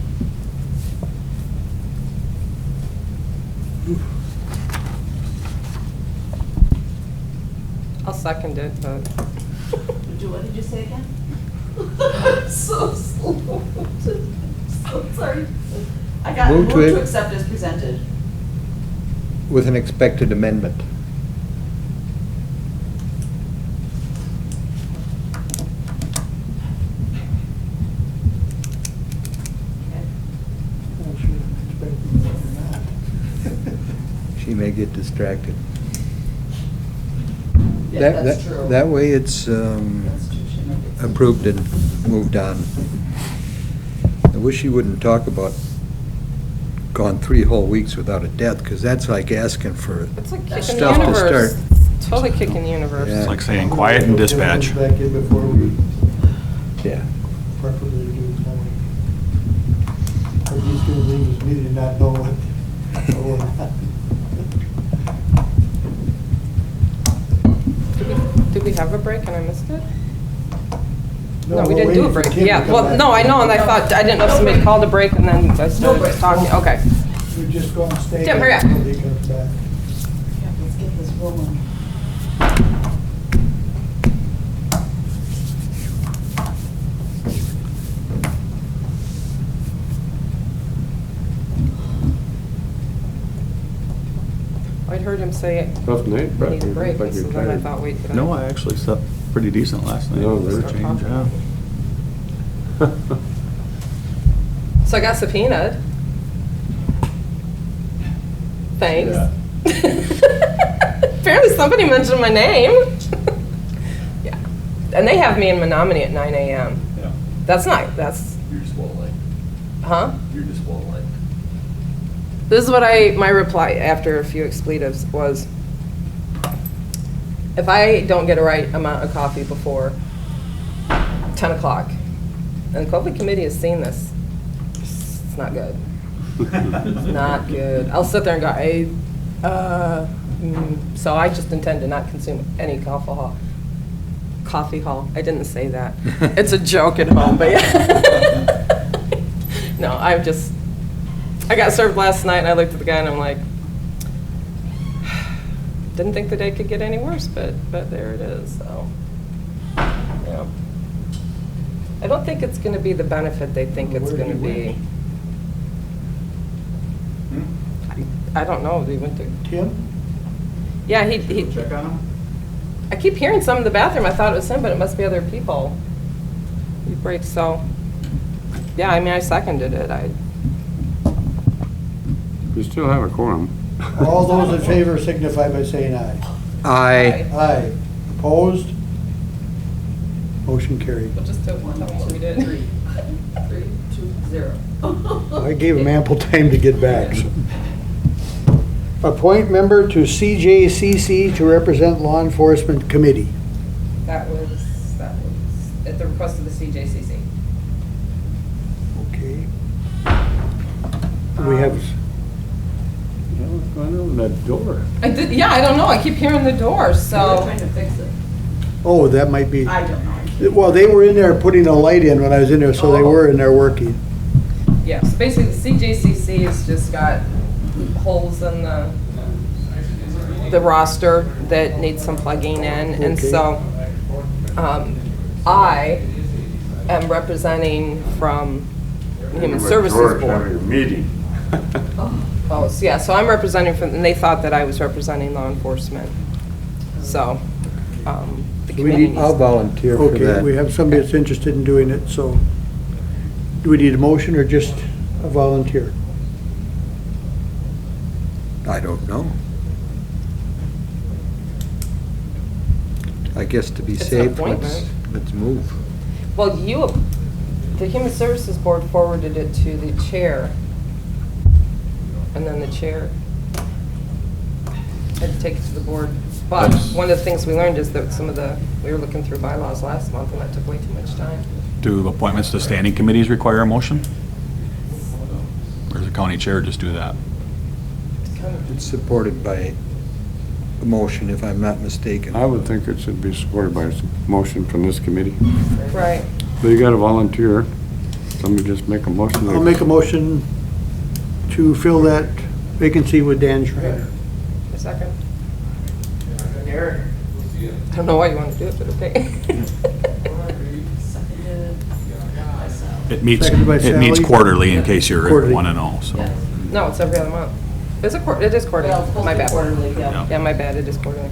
I'll second it, but.
What did you say again? So slow. So sorry. I got
Move
move
to
to
it.
accept as presented.
With an expected amendment. She may get distracted.
Yeah, that's true.
That way it's
That's true. She might get-
approved and moved on. I wish you wouldn't talk about gone 3 whole weeks without a death, because that's like asking for
It's like kicking the
stuff to
universe.
start.
It's totally kicking the universe.
Yeah.
It's like saying quiet and dispatch.
Back in before we
Yeah.
properly do mowing. Or he's gonna leave his meeting not know what.
Did we have a break and I missed it?
No,
No, we
we're
didn't do a
waiting for
break.
Tim to
Yeah,
come
well,
back.
no, I know, and I thought, I didn't know if somebody called a break and then I started talking. Okay.
We're just going to stay.
Tim, hurry up.
Until he comes back.
Yeah, let's get this rolling.
I'd heard him say
Tough night,
I
Brett.
need a break,
Like
and so
you're
then I
tired.
thought, wait, did I?
No, I actually slept pretty decent last night.
No, very
Start
Change,
talking.
yeah.
So I got subpoenaed. Thanks. Apparently somebody mentioned my name. Yeah. And they have me in Menominee at 9 a.m.
Yeah.
That's
You're just well late.
huh?
You're just well late.
This is what my reply after a few expletives was, if I don't get a right amount of coffee before 10 o'clock, and the COVID committee has seen this, it's not good. It's not good. I'll sit there and go, so I just intend to not consume any coffee hall. I didn't say that. It's a joke at home, but yeah. No, I got served last night and I looked at the guy and I'm like, didn't think the day could get any worse, but there it is, so. Yeah. I don't think it's gonna be the benefit they think it's
Where did
gonna
he
be.
went?
I don't know, they went to,
Tim?
yeah, he,
Check on him?
I keep hearing some in the bathroom, I thought it was him, but it must be other people. He breaks, so, yeah, I mean, I seconded it,
You still have a quorum.
All those in favor signify by saying aye.
Aye.
Aye. Opposed? Motion carried.
We'll just tell them what we did.
3, 2, 0.
I gave him ample time to get back. so. Appoint member to CJCC to represent Law Enforcement Committee.
That was at the request of the CJCC.
Okay. We have,
What's going on with that door?
Yeah, I don't know, I keep hearing the door,
We're
so.
trying to fix it.
oh, that might be,
I don't know.
well, they were in there putting a light in when I was in there, so they were in there working.
Yeah, so basically the CJCC has just got holes in the roster that need some plugging in. And
Okay.
so I am representing from Human Services
George
Board.
having a meeting.
Oh, so yeah, so I'm representing from, and they thought that I was representing law enforcement. So, the committee needs.
I'll volunteer for
Okay, we
that.
have somebody that's interested in doing it, so do we need a motion or just a volunteer?
I don't know. I guess to be
It's an
safe,
appointment.
let's move.
Well, the Human Services Board forwarded it to the chair, and then the chair had to take it to the board. But
That's-
one of the things we learned is that we were looking through bylaws last month, and that took way too much time.
Do appointments to standing committees require a motion? Or does the county chair just do that?
It's kind of-
It's supported by a motion, if I'm not mistaken.
I would think it should be supported by a motion from this committee.
Right.
But you got a volunteer. Somebody just make a motion.
I'll make a motion to fill that vacancy with Dan Schrader.
A second. I don't know why you want to do it, but okay.
It meets,
Seconded by
it meets
Sally.
quarterly, in case you
Quarterly.
want to know, so.
No, it's every other month. It is quarterly. My bad.
Yeah.
Yeah, my bad, it is quarterly.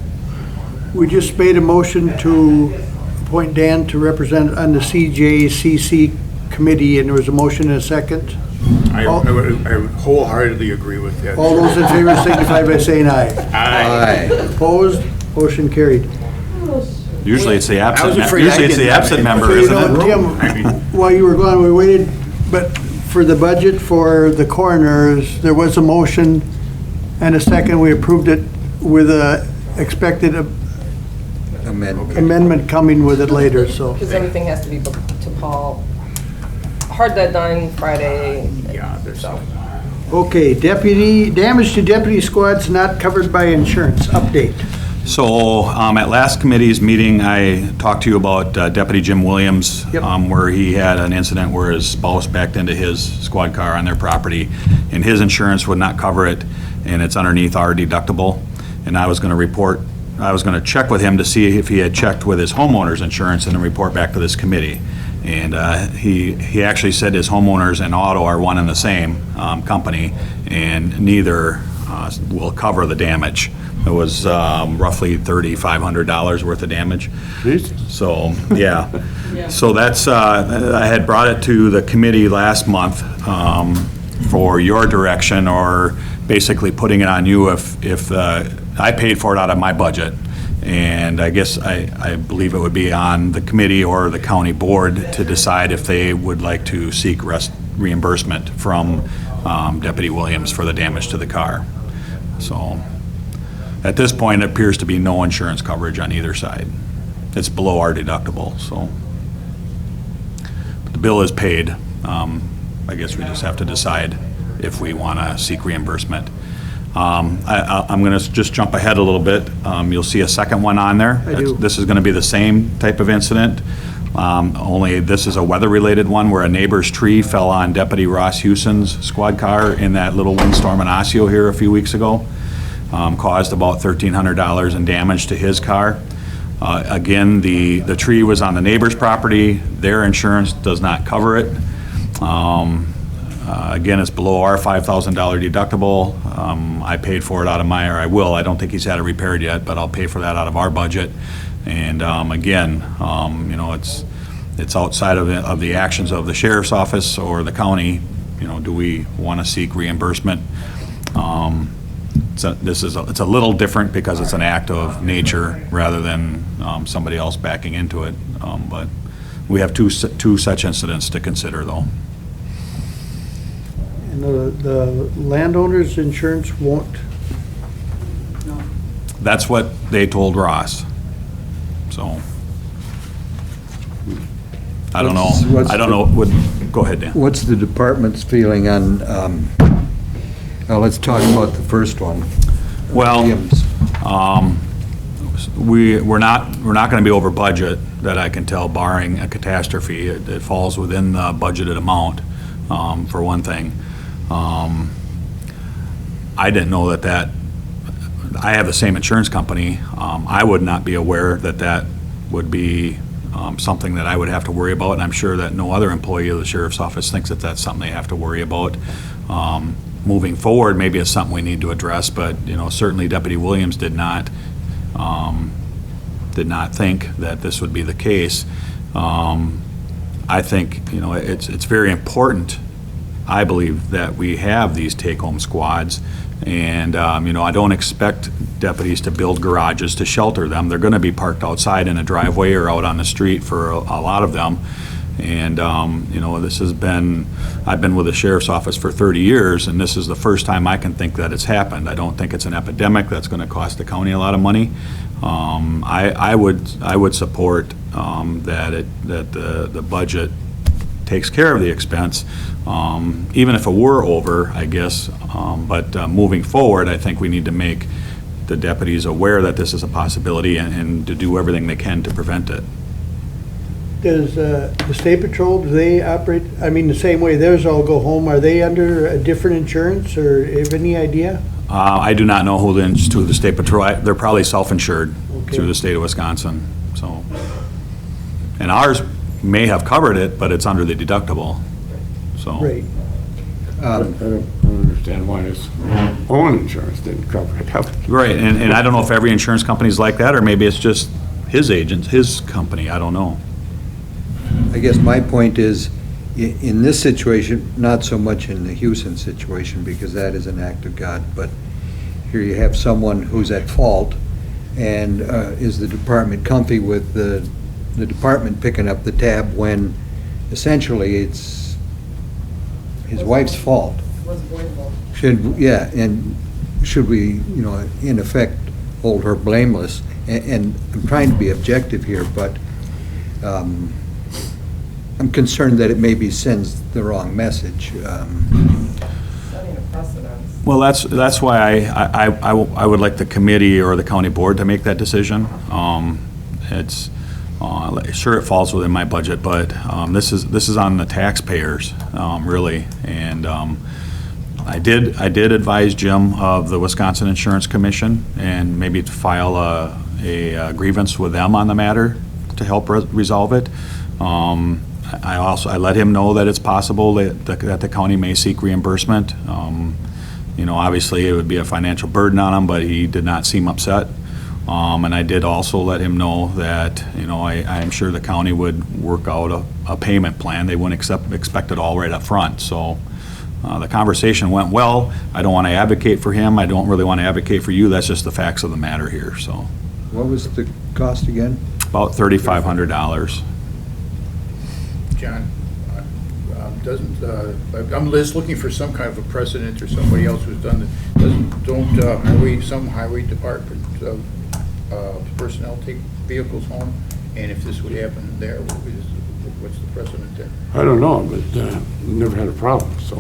We just made a motion to appoint Dan to represent on the CJCC committee, and there was a motion and a second.
I would wholeheartedly agree with that.
All those in favor signify by saying aye.
Aye.
Opposed? Motion carried.
Usually it's the
I was
absent,
afraid
usually
I'd
it's
get
the
that.
absent member,
So, you
isn't
know,
it?
Tim, while you were gone, we waited, but for the budget for the coroners, there was a motion and a second. We approved it with a expected
Amendment.
amendment coming with it later, so.
Because everything has to be booked to Paul. Hard deadline Friday.
Yeah, there's
So,
Okay, damage to deputy squads not covered by insurance, update.
So, at last committee's meeting, I talked to you about Deputy Jim Williams,
Yep.
where he had an incident where his spouse backed into his squad car on their property, and his insurance would not cover it, and it's underneath our deductible. And I was going to check with him to see if he had checked with his homeowner's insurance and then report back to this committee. And he actually said his homeowners and auto are one and the same company, and neither will cover the damage. It was roughly $3,500 worth of damage. So, yeah. So that's, I had brought it to the committee last month for your direction, or basically putting it on you if I paid for it out of my budget. And I guess I believe it would be on the committee or the county board to decide if they would like to seek reimbursement from Deputy Williams for the damage to the car. So, at this point, it appears to be no insurance coverage on either side. It's below our deductible, so. But the bill is paid. I guess we just have to decide if we want to seek reimbursement. I'm going to just jump ahead a little bit. You'll see a second one on there.
I do.
This is going to be the same type of incident, only this is a weather-related one where a neighbor's tree fell on Deputy Ross Hewson's squad car in that little windstorm in Osseo here a few weeks ago. Caused about $1,300 in damage to his car. Again, the tree was on the neighbor's property. Their insurance does not cover it. Again, it's below our $5,000 deductible. I paid for it out of my, or I will. I don't think he's had it repaired yet, but I'll pay for that out of our budget. And again, you know, it's outside of the actions of the sheriff's office or the county. You know, do we want to seek reimbursement? It's a little different because it's an act of nature rather than somebody else backing into it. But we have two such incidents to consider, though.
And the landowner's insurance won't,
That's what they told Ross. So, I don't know.
What's
I don't
the-
know. Go ahead, Dan.
What's the department's feeling on, let's talk about the first one.
Well,
Williams.
we're not going to be over budget, that I can tell, barring a catastrophe. It falls within the budgeted amount, for one thing. I didn't know that I have the same insurance company. I would not be aware that would be something that I would have to worry about, and I'm sure that no other employee of the sheriff's office thinks that that's something they have to worry about. Moving forward, maybe it's something we need to address, but, you know, certainly Deputy Williams did not think that this would be the case. I think, you know, it's very important, I believe, that we have these take-home squads. And, you know, I don't expect deputies to build garages to shelter them. They're going to be parked outside in a driveway or out on the street for a lot of them. And, you know, I've been with the sheriff's office for 30 years, and this is the first time I can think that it's happened. I don't think it's an epidemic that's going to cost the county a lot of money. I would support that the budget takes care of the expense, even if it were over, I guess. But moving forward, I think we need to make the deputies aware that this is a possibility and to do everything they can to prevent it.
does the State Patrol, do they operate, I mean, the same way theirs all go home? Are they under a different insurance, or have any idea?
I do not know who the State Patrol, they're probably self-insured.
Okay.
through the state of Wisconsin, so. And ours may have covered it, but it's under the deductible, so.
Right.
I don't understand why his own insurance didn't cover it.
Right, and I don't know if every insurance company's like that, or maybe it's just his agent, his company, I don't know.
I guess my point is, in this situation, not so much in the Houston situation, because that is an act of God, but here you have someone who's at fault, and is the department comfy with the department picking up the tab when essentially it's his wife's fault?
Was avoidable.
And should we, in effect, hold her blameless? And I'm trying to be objective here, but I'm concerned that it maybe sends the wrong message.
Setting a precedence.
Well, that's why I would like the committee or the county board to make that decision. It's, sure, it falls within my budget, but this is on the taxpayers, really. And I did advise Jim of the Wisconsin Insurance Commission and maybe to file a grievance with them on the matter to help resolve it. I let him know that it's possible that the county may seek reimbursement. Obviously, it would be a financial burden on him, but he did not seem upset. And I did also let him know that, I am sure the county would work out a payment plan. They wouldn't expect it all right up front. So the conversation went well. I don't want to advocate for him. I don't really want to advocate for you. That's just the facts of the matter here, so.
What was the cost again?
About $3,500.
John, I'm just looking for some kind of a precedent or somebody else who's done it. Some highway department personnel take vehicles home? And if this would happen there, what's the precedent there?
I don't know, but never had a problem, so.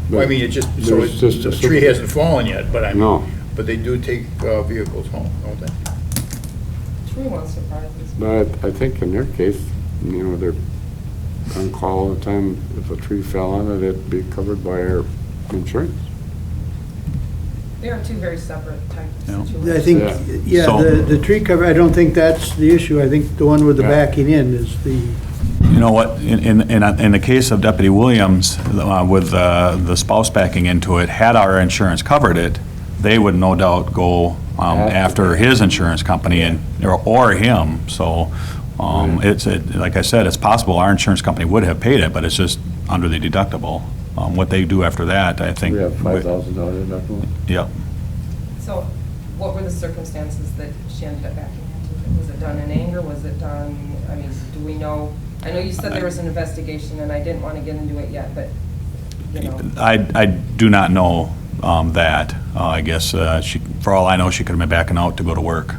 Well, I mean, the tree hasn't fallen yet, but
No.
But they do take vehicles home, don't they?
Tree one surprises.
But I think in their case, they're on call all the time. If a tree fell on it, it'd be covered by our insurance.
They are two very separate types
Yeah.
of situations.
I think,
So-
the tree cover, I don't think that's the issue. I think the one with the
Yeah.
backing in is the,
You know what, in the case of Deputy Williams, with the spouse backing into it, had our insurance covered it, they would no doubt go after his insurance company or him. So like I said, it's possible our insurance company would have paid it, but it's just under the deductible. What they do after that, I think.
We have $5,000 deductible.
Yep.
So what were the circumstances that she ended up backing into it? Was it done in anger? Was it done, do we know? I know you said there was an investigation, and I didn't want to get into it yet, but,
I do not know that. I guess, for all I know, she could have been backing out to go to work.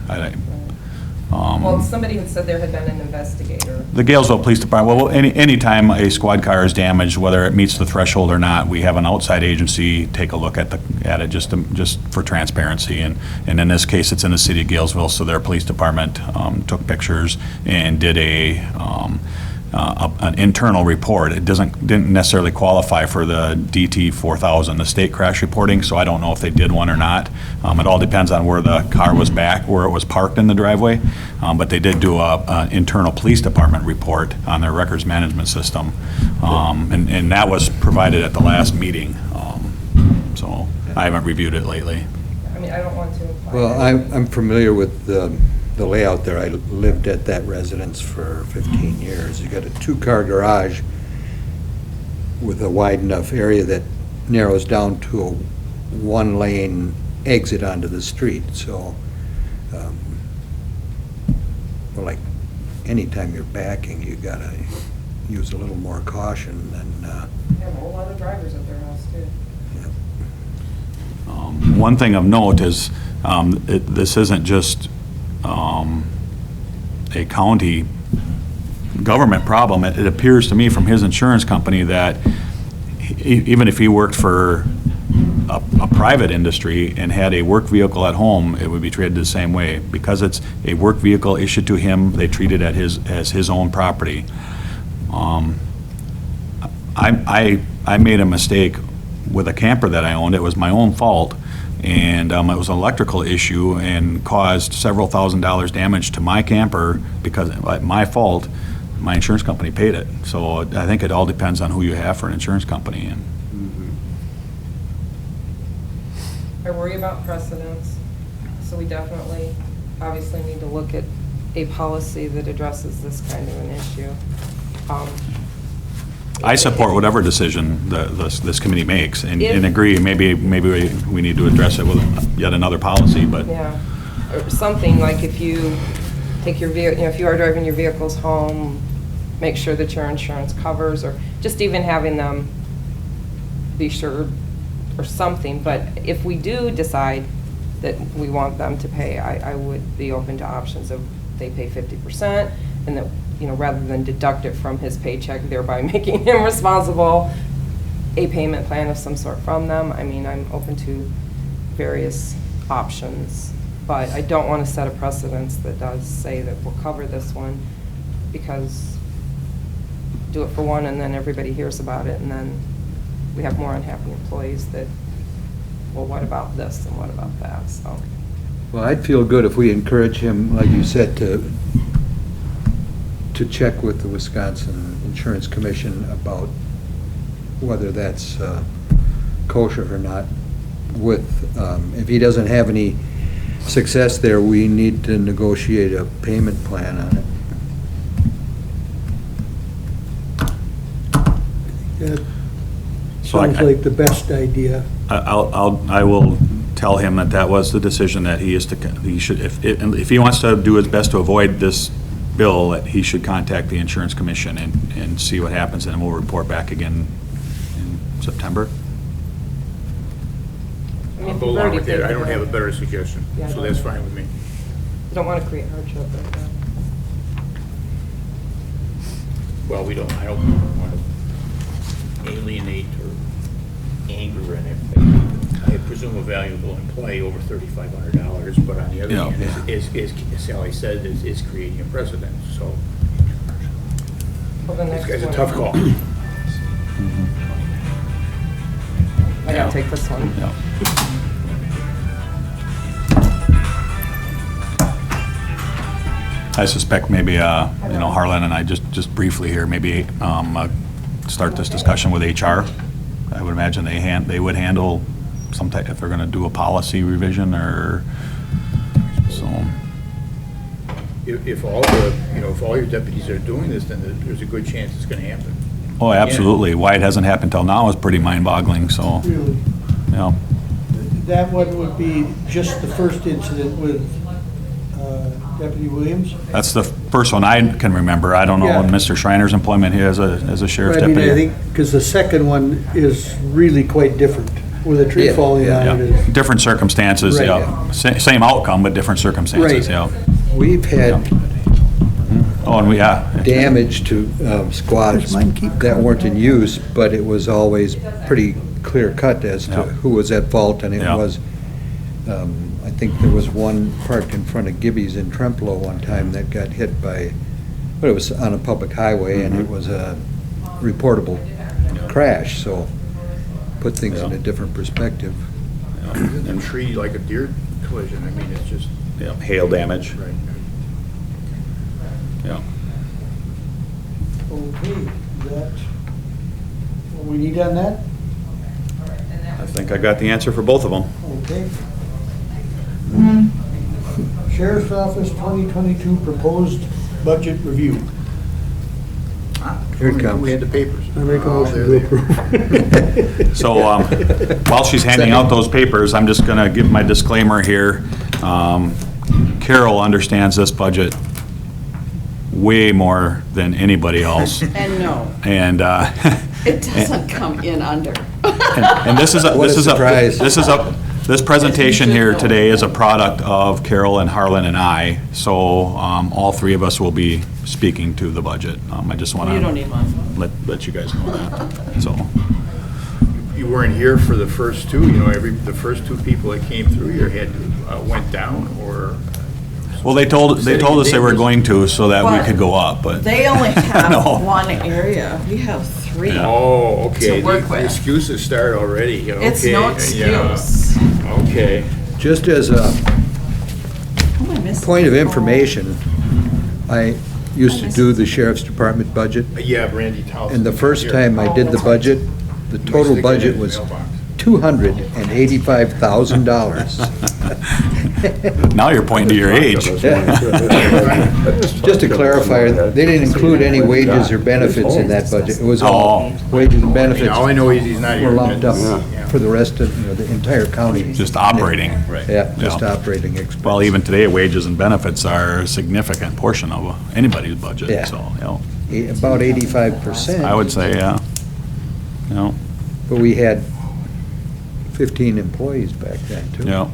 Well, somebody had said there had been an investigator.
The Galesville Police Department, well, anytime a squad car is damaged, whether it meets the threshold or not, we have an outside agency take a look at it just for transparency. And in this case, it's in the city of Galesville, so their police department took pictures and did an internal report. It didn't necessarily qualify for the DT 4000, the state crash reporting, so I don't know if they did one or not. It all depends on where the car was where it was parked in the driveway, but they did do an internal police department report on their records management system, and that was provided at the last meeting, so I haven't reviewed it lately.
I don't want to imply.
Well, I'm familiar with the layout there. I lived at that residence for 15 years. You got a two-car garage with a wide enough area that narrows down to a one-lane exit onto the street. So, like anytime you're backing, you gotta use a little more caution than.
They have a whole lot of drivers at their house too.
One thing of note is this isn't just a county government problem. It appears to me from his insurance company that even if he worked for a private industry and had a work vehicle at home, it would be treated the same way. Because it's a work vehicle issued to him, they treat it as his own property. I made a mistake with a camper that I owned. It was my own fault, And it was an electrical issue and caused several $1,000s damage to my camper because, by my fault, my insurance company paid it. So I think it all depends on who you have for an insurance company. And
I worry about precedents, so we definitely, obviously need to look at a policy that addresses this kind of an issue.
I support whatever decision this committee makes and
If-
agree, maybe we need to address it with yet another policy, but.
Yeah, or something like if you take your vehicle, if you are driving your vehicles home, make sure that your insurance covers, or just even having them be sure, or something. But if we do decide that we want them to pay, I would be open to options of they pay 50%, and that, rather than deduct it from his paycheck, thereby making him responsible, a payment plan of some sort from them. I mean, I'm open to various options, but I don't want to set a precedence that does say that we'll cover this one, because do it for one and then everybody hears about it, and then we have more unhappy employees that, well, what about this and what about that, so.
Well, I'd feel good if we encourage him, like you said, to check with the Wisconsin Insurance Commission about whether that's kosher or not. If he doesn't have any success there, we need to negotiate a payment plan on it.
That
So
sounds like the best idea.
I will tell him that was the decision that he should, if he wants to do his best to avoid this bill, that he should contact the insurance commission and see what happens, and then we'll report back again in September.
I'll go along with that. I don't have a better suggestion,
Yeah, I
so
don't
that's
know.
fine with me.
I don't want to create hardship like that.
Well, I don't want to alienate or anger anybody. I presume a valuable employee over $3,500, but on the other
Yeah.
hand, as Sally said, is creating a precedent, so
Well, the next
it's a
one-
tough call.
I gotta take this one.
Yeah. I suspect maybe, Harlan and I, just briefly here, maybe start this discussion with HR. I would imagine they would handle some type, if they're going to do a policy revision or so.
If all your deputies are doing this, then there's a good chance it's going to happen.
Oh, absolutely. Why it hasn't happened till now is pretty mind-boggling, so,
Really.
yeah.
That one would be just the first incident with Deputy Williams?
That's the first one I can remember. I don't know
Yeah.
when Mr. Schreiner's employment here as a sheriff's
I mean,
deputy.
I think, because the second one is really quite different, with a tree
Yeah,
falling on it.
Yeah.
is-
Different circumstances,
Right.
yeah. Same outcome, but different circumstances,
Right.
yeah.
We've had
Oh, and
damage to squads
Does mine keep
that
coming
weren't in
back?
use, but it was always pretty clear cut as to
Yeah.
who was at fault, and it
Yeah.
was, I think there was one parked in front of Gibby's in Trempealeau one time that got hit by, but it was on a public highway, and it was a reportable crash, so put things in a different perspective.
And tree like a deer collision, I mean, it's just,
Yeah, hail damage.
right.
Yeah.
Okay, that, what we need on that?
I think I got the answer for both of them.
Okay. Sheriff's Office 2022 proposed budget review.
Here it comes.
We had the papers.
I make a
Oh,
motion
there
to
they are.
approve.
So while she's handing out those papers, I'm just going to give my disclaimer here. Carol understands this budget way more than anybody else.
And no,
And,
it doesn't come in under.
and this is,
What a surprise.
this presentation here today is a product of Carol and Harlan and I. So all three of us will be speaking to the budget. I just want to.
You don't need one.
Let you guys know that, so.
You weren't here for the first two, the first two people that came through here went down, or?
Well, they told us they were going to, so that we
But
could go up, but.
They only have
No.
one area. We have three.
Oh, okay.
To work
The
with.
excuses start already, okay.
It's no
yeah.
excuse.
Okay.
Just as a
Who am I missing?
point of information, I used to do the sheriff's department budget,
Yeah, Randy Towson.
and the first time I did the budget, the total budget was $285,000.
Now you're pointing to your age.
Just to clarify, they didn't include any wages or benefits in that budget. It was all wages and benefits
All I know is he's not here.
were lumped up
Yeah.
for the rest of, the entire county.
Just operating.
Yeah, just
Yeah.
operating expense.
Well, even today, wages and benefits are a significant portion of anybody's budget,
Yeah.
so,
About 85%.
I would say, yeah.
But we had 15 employees back then, too.
Yeah,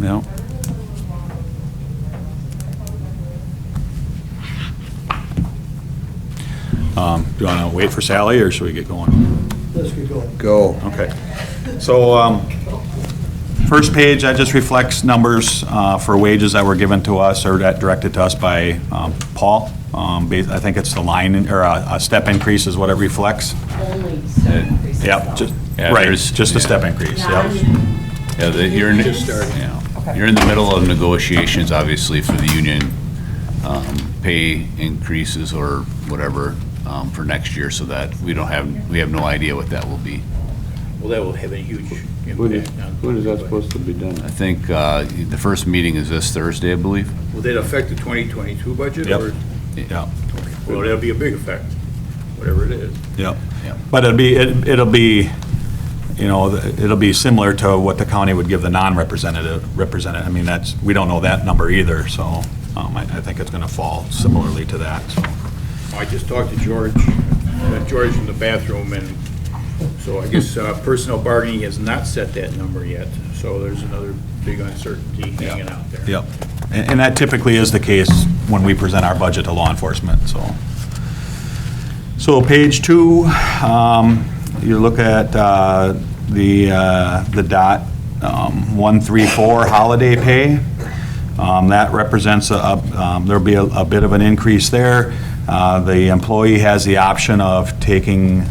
yeah. Do you want to wait for Sally, or should we get going?
Let's get going.
Go.
Okay. So, first page, that just reflects numbers for wages that were given to us or that directed to us by Paul. I think it's the line, or a step increase is what it reflects.
Only step increases.
Yep,
Yeah,
right,
there's-
just a step increase, yep.
Yeah, you're in, you're in the middle of negotiations, obviously, for the union pay increases or whatever for next year, so that we have no idea what that will be.
Well, that will have a huge
When
impact on.
when is that supposed to be done?
I think the first meeting is this Thursday, I believe.
Will that affect the 2022 budget?
Yep.
or-
Yep,
Well, that'll be a big effect, whatever it is.
yep.
Yep.
But it'll be, it'll be similar to what the county would give the non-representative, I mean, we don't know that number either, so I think it's going to fall similarly to that, so.
I just talked to George from the bathroom, and so I guess personnel bargaining has not set that number yet, so there's another big uncertainty hanging out there.
Yep. And that typically is the case when we present our budget to law enforcement, so. So page 2, you look at the dot 134 holiday pay. That represents there'll be a bit of an increase there. The employee has the option of taking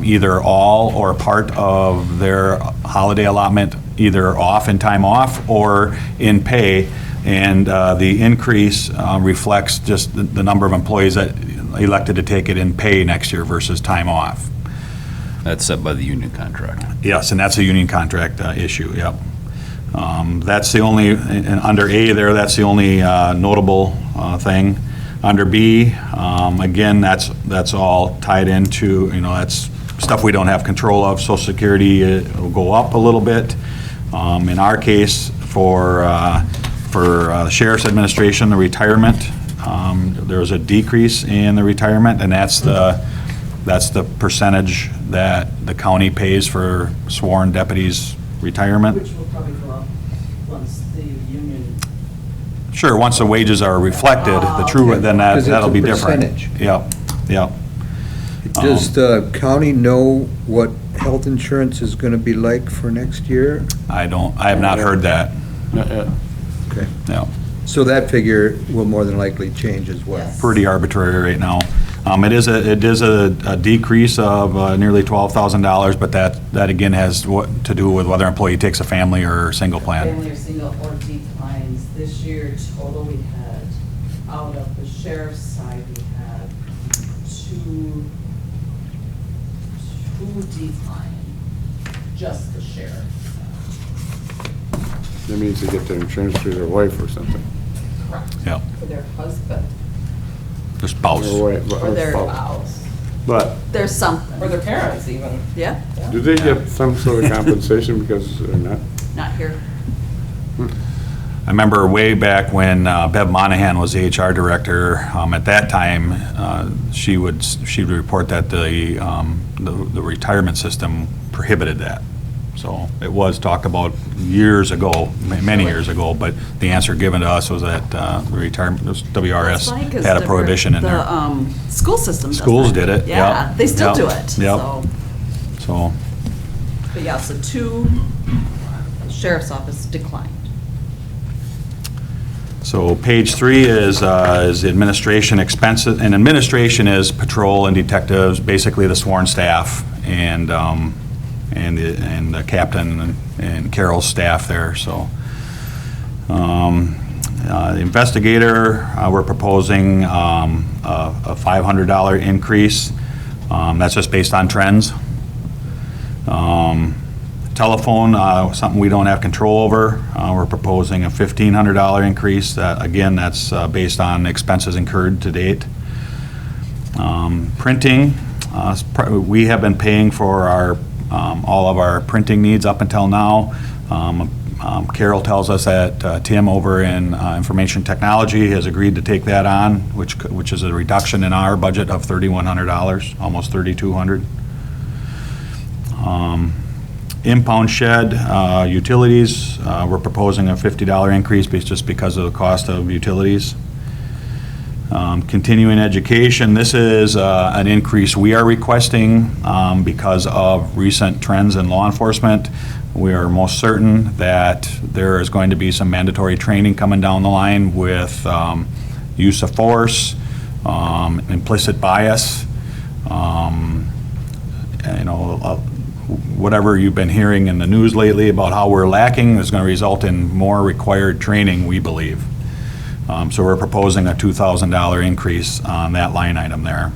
either all or part of their holiday allotment, either off in time off or in pay. And the increase reflects just the number of employees that elected to take it in pay next year versus time off.
That's set by the union contract.
Yes, and that's a union contract issue, yep. That's the only, and under A there, that's the only notable thing. Under B, again, that's all tied into, that's stuff we don't have control of. Social Security will go up a little bit. In our case, for Sheriff's Administration, the retirement, there was a decrease in the retirement, and that's the percentage that the county pays for sworn deputies' retirement.
Which will probably go up once the union.
Sure, once the wages are reflected, the true, then
Because it's a
that'll be different.
percentage.
Yep, yep.
Does the county know what health insurance is going to be like for next year?
I have not heard that,
Okay.
no.
So that figure will more than likely change as well.
Yes.
Pretty arbitrary right now. It is a decrease of nearly $12,000, but that again has to do with whether employee takes a family or single plan.
Family or single or declines. This year total, we had, out of the sheriff's side, we had two decline, just the sheriff.
That means they get their insurance through their wife or something.
Correct.
Yep,
For their husband,
the spouse.
Or wife,
or their
spouse.
spouse.
But
There's something.
Or their parents even.
Yeah,
do they get some sort of compensation because they're not?
not here.
I remember way back when Bev Monahan was the HR director, at that time, she would report that the retirement system prohibited that. So it was talked about years ago, many years ago, but the answer given to us was that the retirement,
That's funny,
WRS
'cause
had a prohibition in there.
The school system does
Schools
that.
did it,
Yeah,
yep,
they still
yep,
do it,
yep.
so.
So,
But yeah, so two, the sheriff's office declined.
so page 3 is administration expenses, and administration is patrol and detectives, basically the sworn staff, and the captain and Carol's staff there, so. The investigator, we're proposing a $500 increase. That's just based on trends. Telephone, something we don't have control over. We're proposing a $1,500 increase. Again, that's based on expenses incurred to date. Printing, we have been paying for our all of our printing needs up until now. Carol tells us that Tim over in information technology has agreed to take that on, which is a reduction in our budget of $3,100, almost $3,200. Impound shed utilities, we're proposing a $50 increase just because of the cost of utilities. Continuing education, this is an increase we are requesting because of recent trends in law enforcement. We are most certain that there is going to be some mandatory training coming down the line with use of force, implicit bias, whatever you've been hearing in the news lately about how we're lacking is going to result in more required training, we believe. So we're proposing a $2,000 increase on that line item there.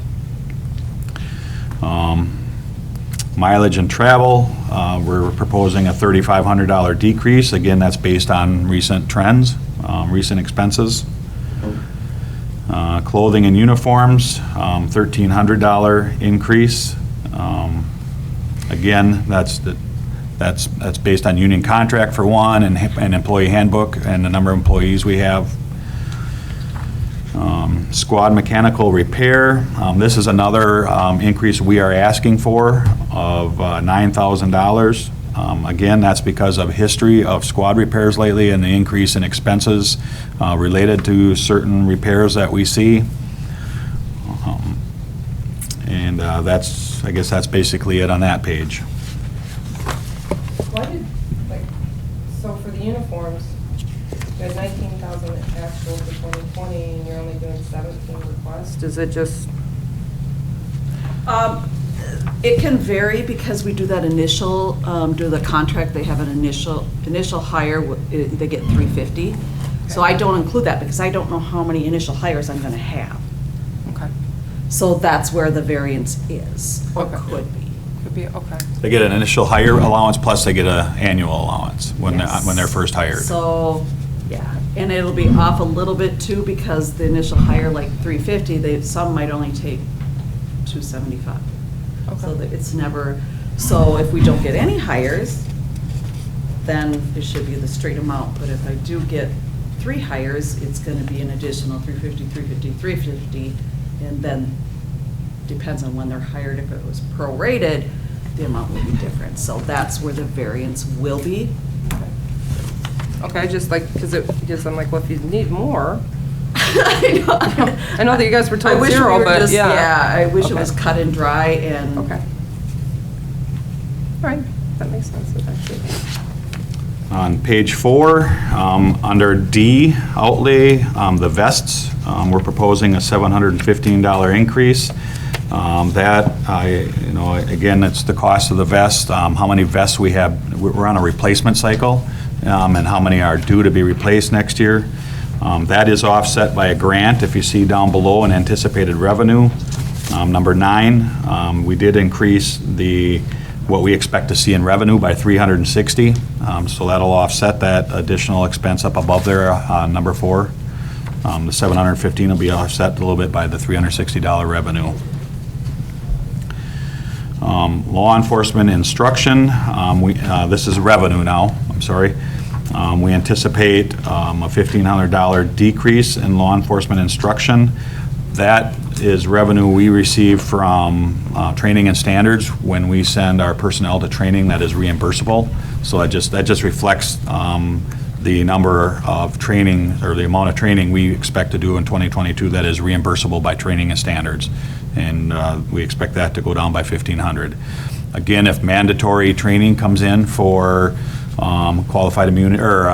Mileage and travel, we're proposing a $3,500 decrease. Again, that's based on recent trends, recent expenses. Clothing and uniforms, $1,300 increase. Again, that's based on union contract for one, and employee handbook and the number of employees we have. Squad mechanical repair, this is another increase we are asking for of $9,000. Again, that's because of history of squad repairs lately and the increase in expenses related to certain repairs that we see. And I guess that's basically it on that page.
Why did, so for the uniforms, you had 19,000 actual for 2020, and you're only doing 17 requests? Is it just?
It can vary because we do that initial, do the contract, they have an initial hire, they get $350. So I don't include that because I don't know how many initial hires I'm gonna have.
Okay.
So that's where the variance is, or
Okay.
could be.
Could be, okay.
They get an initial hire allowance, plus they get an annual allowance when they're first hired.
So, yeah, and it'll be off a little bit too because the initial hire, like $350, some might only take $275. So that it's never, so if we don't get any hires, then it should be the straight amount. But if I do get 3 hires, it's gonna be an additional $350, $350, $350, and then depends on when they're hired. If it was prorated, the amount will be different. So that's where the variance will be.
Okay, just because I'm like, well, if you need more.
I
know that you guys were
I
told
wish
0,
we were
but
just-
yeah.
I wish it
Okay.
was cut and dry and.
Okay. All right, that makes sense, actually.
On page 4, under D, outlay, the vests, we're proposing a $715 increase. Again, it's the cost of the vest, how many vests we have, we're on a replacement cycle, and how many are due to be replaced next year. That is offset by a grant, if you see down below, in anticipated revenue. Number 9, we did increase what we expect to see in revenue by 360, so that'll offset that additional expense up above there, number 4. The 715 will be offset a little bit by the $360 revenue. Law enforcement instruction, this is revenue now, I'm sorry. We anticipate a $1,500 decrease in law enforcement instruction. That is revenue we receive from training and standards when we send our personnel to training that is reimbursable. So that just reflects the number of training, or the amount of training we expect to do in 2022 that is reimbursable by training and standards. And we expect that to go down by $1,500. Again, if mandatory training comes in for qualified immunity or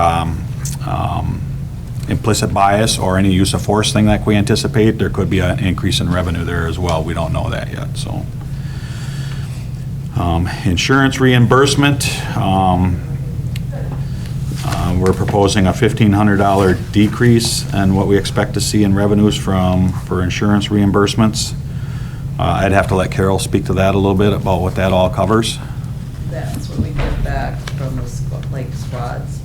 implicit bias or any use of force thing like we anticipate, there could be an increase in revenue there as well. We don't know that yet, so. Insurance reimbursement, we're proposing a $1,500 decrease in what we expect to see in revenues for insurance reimbursements. I'd have to let Carol speak to that a little bit about what that all covers.
That's what we get back from the squads.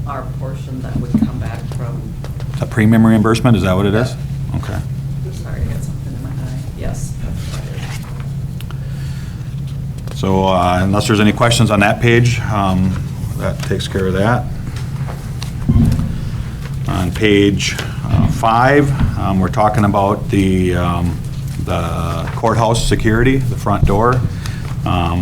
Our portion that would come back from,
A premium reimbursement, is that what it is? Okay.
sorry, I got something in my eye. Yes, that's what it is.
So unless there's any questions on that page, that takes care of that. On page 5, we're talking about the courthouse security, the front door.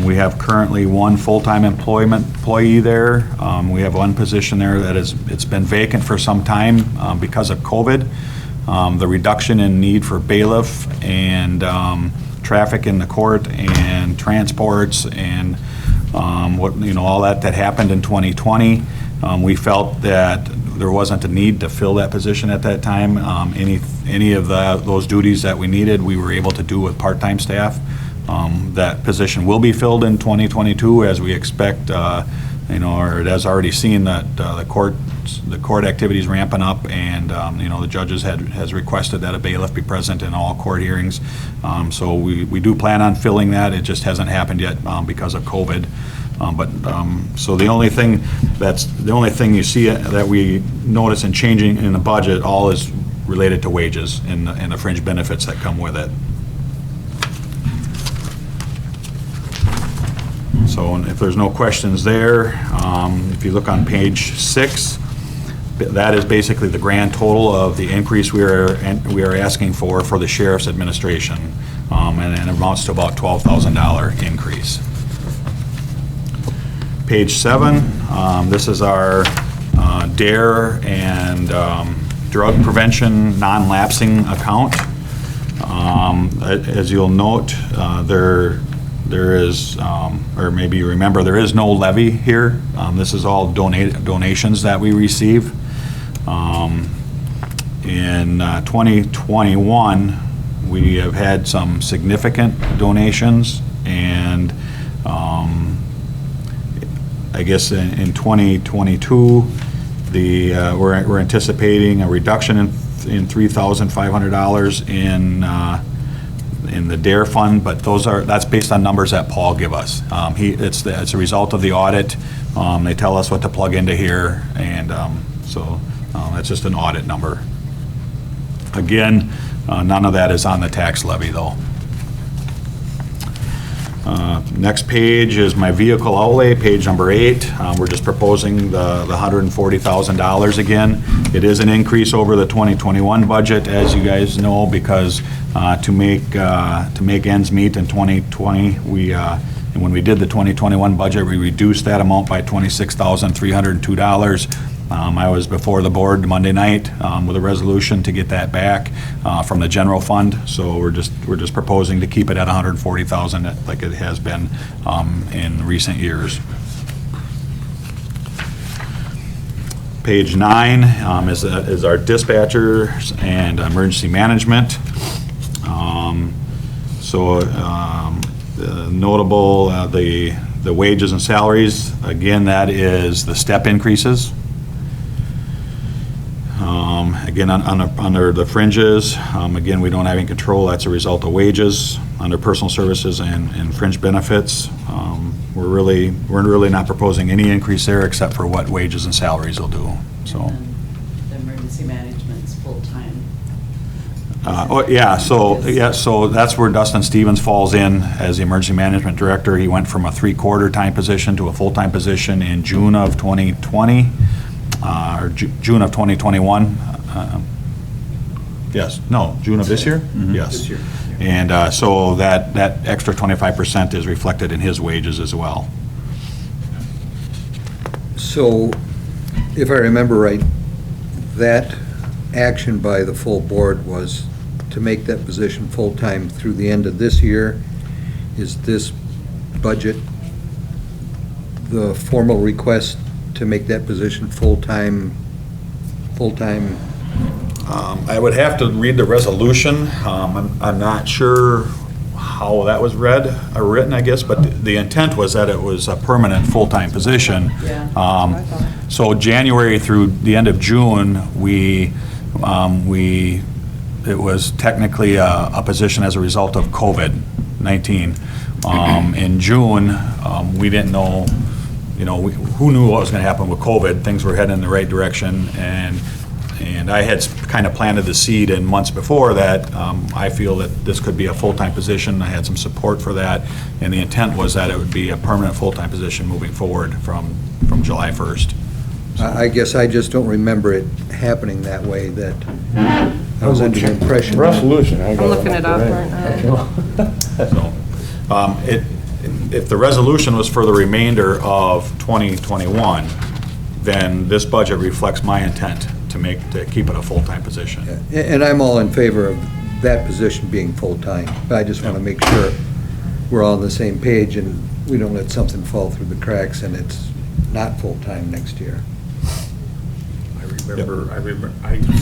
We have currently one full-time employee there. We have one position there that it's been vacant for some time because of COVID. The reduction in need for bailiff and traffic in the court and transports and all that happened in 2020. We felt that there wasn't a need to fill that position at that time. Any of those duties that we needed, we were able to do with part-time staff. That position will be filled in 2022, as we expect, or it has already seen that the court activities ramping up, and the judges has requested that a bailiff be present in all court hearings. So we do plan on filling that. It just hasn't happened yet because of COVID. So the only thing you see that we notice in changing in the budget all is related to wages and the fringe benefits that come with it. So if there's no questions there, if you look on page 6, that is basically the grand total of the increase we are asking for the sheriff's administration, and it amounts to about $12,000 increase. Page 7, this is our DARE and drug prevention non-lapsing account. As you'll note, there is, or maybe you remember, there is no levy here. This is all donations that we receive. In 2021, we have had some significant donations, and I guess in 2022, we're anticipating a reduction in $3,500 in the DARE fund, but that's based on numbers that Paul give us. It's a result of the audit. They tell us what to plug into here, and so that's just an audit number. Again, none of that is on the tax levy, though. Next page is my vehicle outlay, page number 8. We're just proposing the $140,000 again. It is an increase over the 2021 budget, as you guys know, because to make ends meet in 2020, and when we did the 2021 budget, we reduced that amount by $26,302. I was before the board Monday night with a resolution to get that back from the general fund. So we're just proposing to keep it at $140,000 like it has been in recent years. Page 9 is our dispatchers and emergency management. Notable, the wages and salaries, again, that is the step increases. Again, under the fringes, again, we don't have any control. That's a result of wages. Under personal services and fringe benefits, we're really not proposing any increase there except for what wages and salaries will do. So.
And the emergency management's full-time.
So that's where Dustin Stevens falls in as the emergency management director. He went from a 3/4 time position to a full-time position in June of 2020, or June of 2021. June of this year? Mm-hmm. Yes.
This year.
And so that extra 25% is reflected in his wages as well.
So, if I remember right, that action by the full board was to make that position full-time through the end of this year. Is this budget the formal request to make that position full-time?
I would have to read the resolution. I'm not sure how that was written, I guess, but the intent was that it was a permanent, full-time position.
Yeah.
So January through the end of June, it was technically a position as a result of COVID-19. In June, we didn't know, who knew what was going to happen with COVID? Things were heading in the right direction, and I had kind of planted the seed in months before that I feel that this could be a full-time position. I had some support for that, and the intent was that it would be a permanent full-time position moving forward from July 1st.
I guess I just don't remember it happening that way, that I was under the impression.
Resolution.
I'm looking it up right now.
So, if the resolution was for the remainder of 2021, then this budget reflects my intent to keep it a full-time position.
And I'm all in favor of that position being full-time, but I just want to make sure we're all on the same page and we don't let something fall through the cracks and it's not full-time next year.
I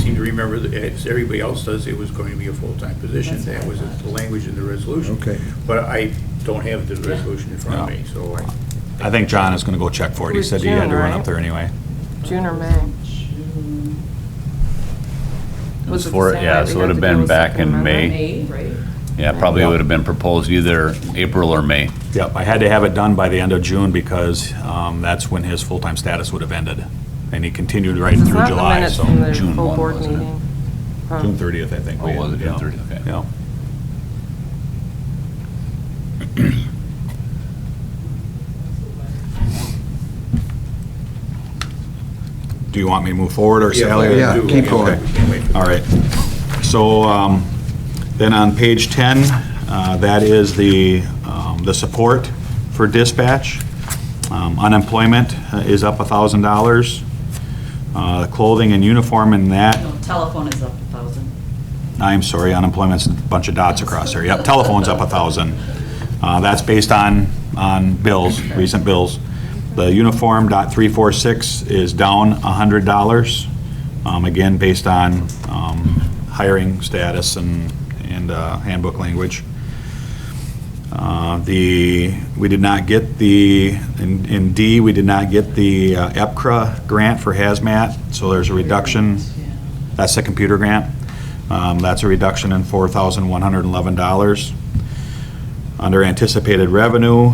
seem to remember that, as everybody else does, it was going to be a full-time position. That was the language in the resolution.
Okay.
But I don't have the resolution in front of me, so
I think John is going to go check for it. He said he had to run up there anyway.
June or May?
It was
it the
for,
same
yeah,
way
so
we
it would
had
have
to do
been
with
back in
Second
May.
May, right?
Yeah, probably would have been proposed either April or May.
Yep, I had to have it done by the end of June because that's when his full-time status would have ended. And he continued right
It's
through
not the
July,
minutes
so.
from the
June
full
1,
board
wasn't it?
meeting. Huh.
June 30th, I think.
Oh, was it June 30th? Okay.
Yeah. Do you want me to move forward, or Sally?
Yeah, keep going.
Okay. All right. So then on page 10, that is the support for dispatch. Unemployment is up $1,000. Clothing and uniform in that,
No, telephone is up 1,000.
I'm sorry, unemployment's a bunch of dots across there. Yep, telephone's up 1,000. That's based on bills, recent bills. The uniform .346 is down $100, again, based on hiring status and handbook language. We did not get in D, we did not get the EPCRA grant for hazmat, so there's a reduction. That's the computer grant. That's a reduction in $4,111. Under anticipated revenue,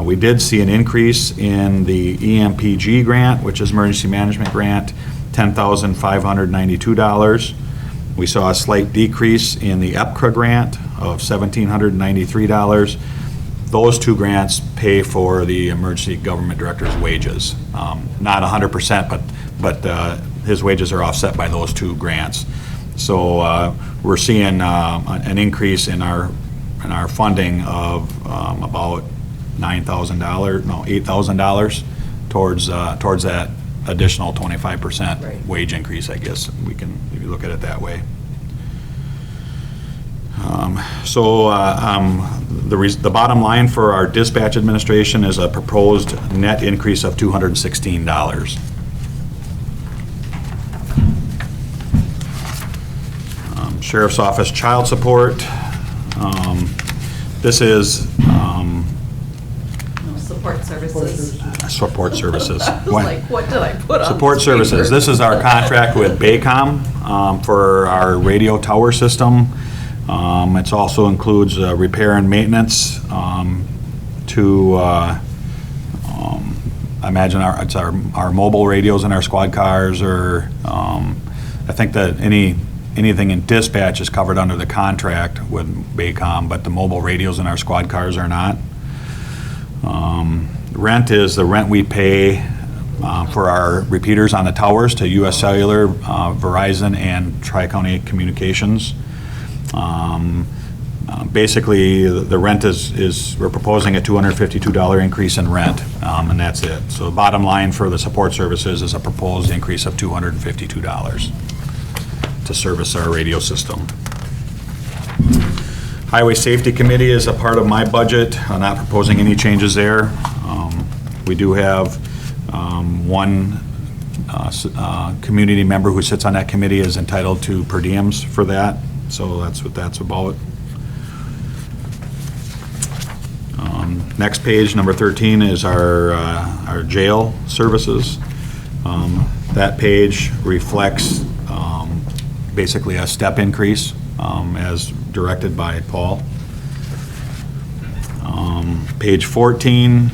we did see an increase in the EMPG grant, which is Emergency Management Grant, $10,592. We saw a slight decrease in the EPCRA grant of $1,793. Those two grants pay for the emergency government director's wages. Not 100%, but his wages are offset by those two grants. So we're seeing an increase in our funding of about $8,000 towards that additional 25% wage increase, I guess we can, if you look at it that way. The bottom line for our dispatch administration is a proposed net increase of $216. Sheriff's Office child support. This is
No, support services.
support services.
I was like, what did I put on?
Support
this
services.
paper?
This is our contract with Baycom for our radio tower system. It also includes repair and maintenance to, I imagine it's our mobile radios in our squad cars, or I think that anything in dispatch is covered under the contract with Baycom, but the mobile radios in our squad cars are not. Rent is the rent we pay for our repeaters on the towers to U.S. Cellular, Verizon, and Tri-County Communications. Basically, the rent is we're proposing a $252 increase in rent, and that's it. So the bottom line for the support services is a proposed increase of $252 to service our radio system. Highway Safety Committee is a part of my budget. I'm not proposing any changes there. We do have one community member who sits on that committee is entitled to per diems for that, so that's what that's about. Next page, number 13, is our jail services. That page reflects basically a step increase as directed by Paul. Page 14,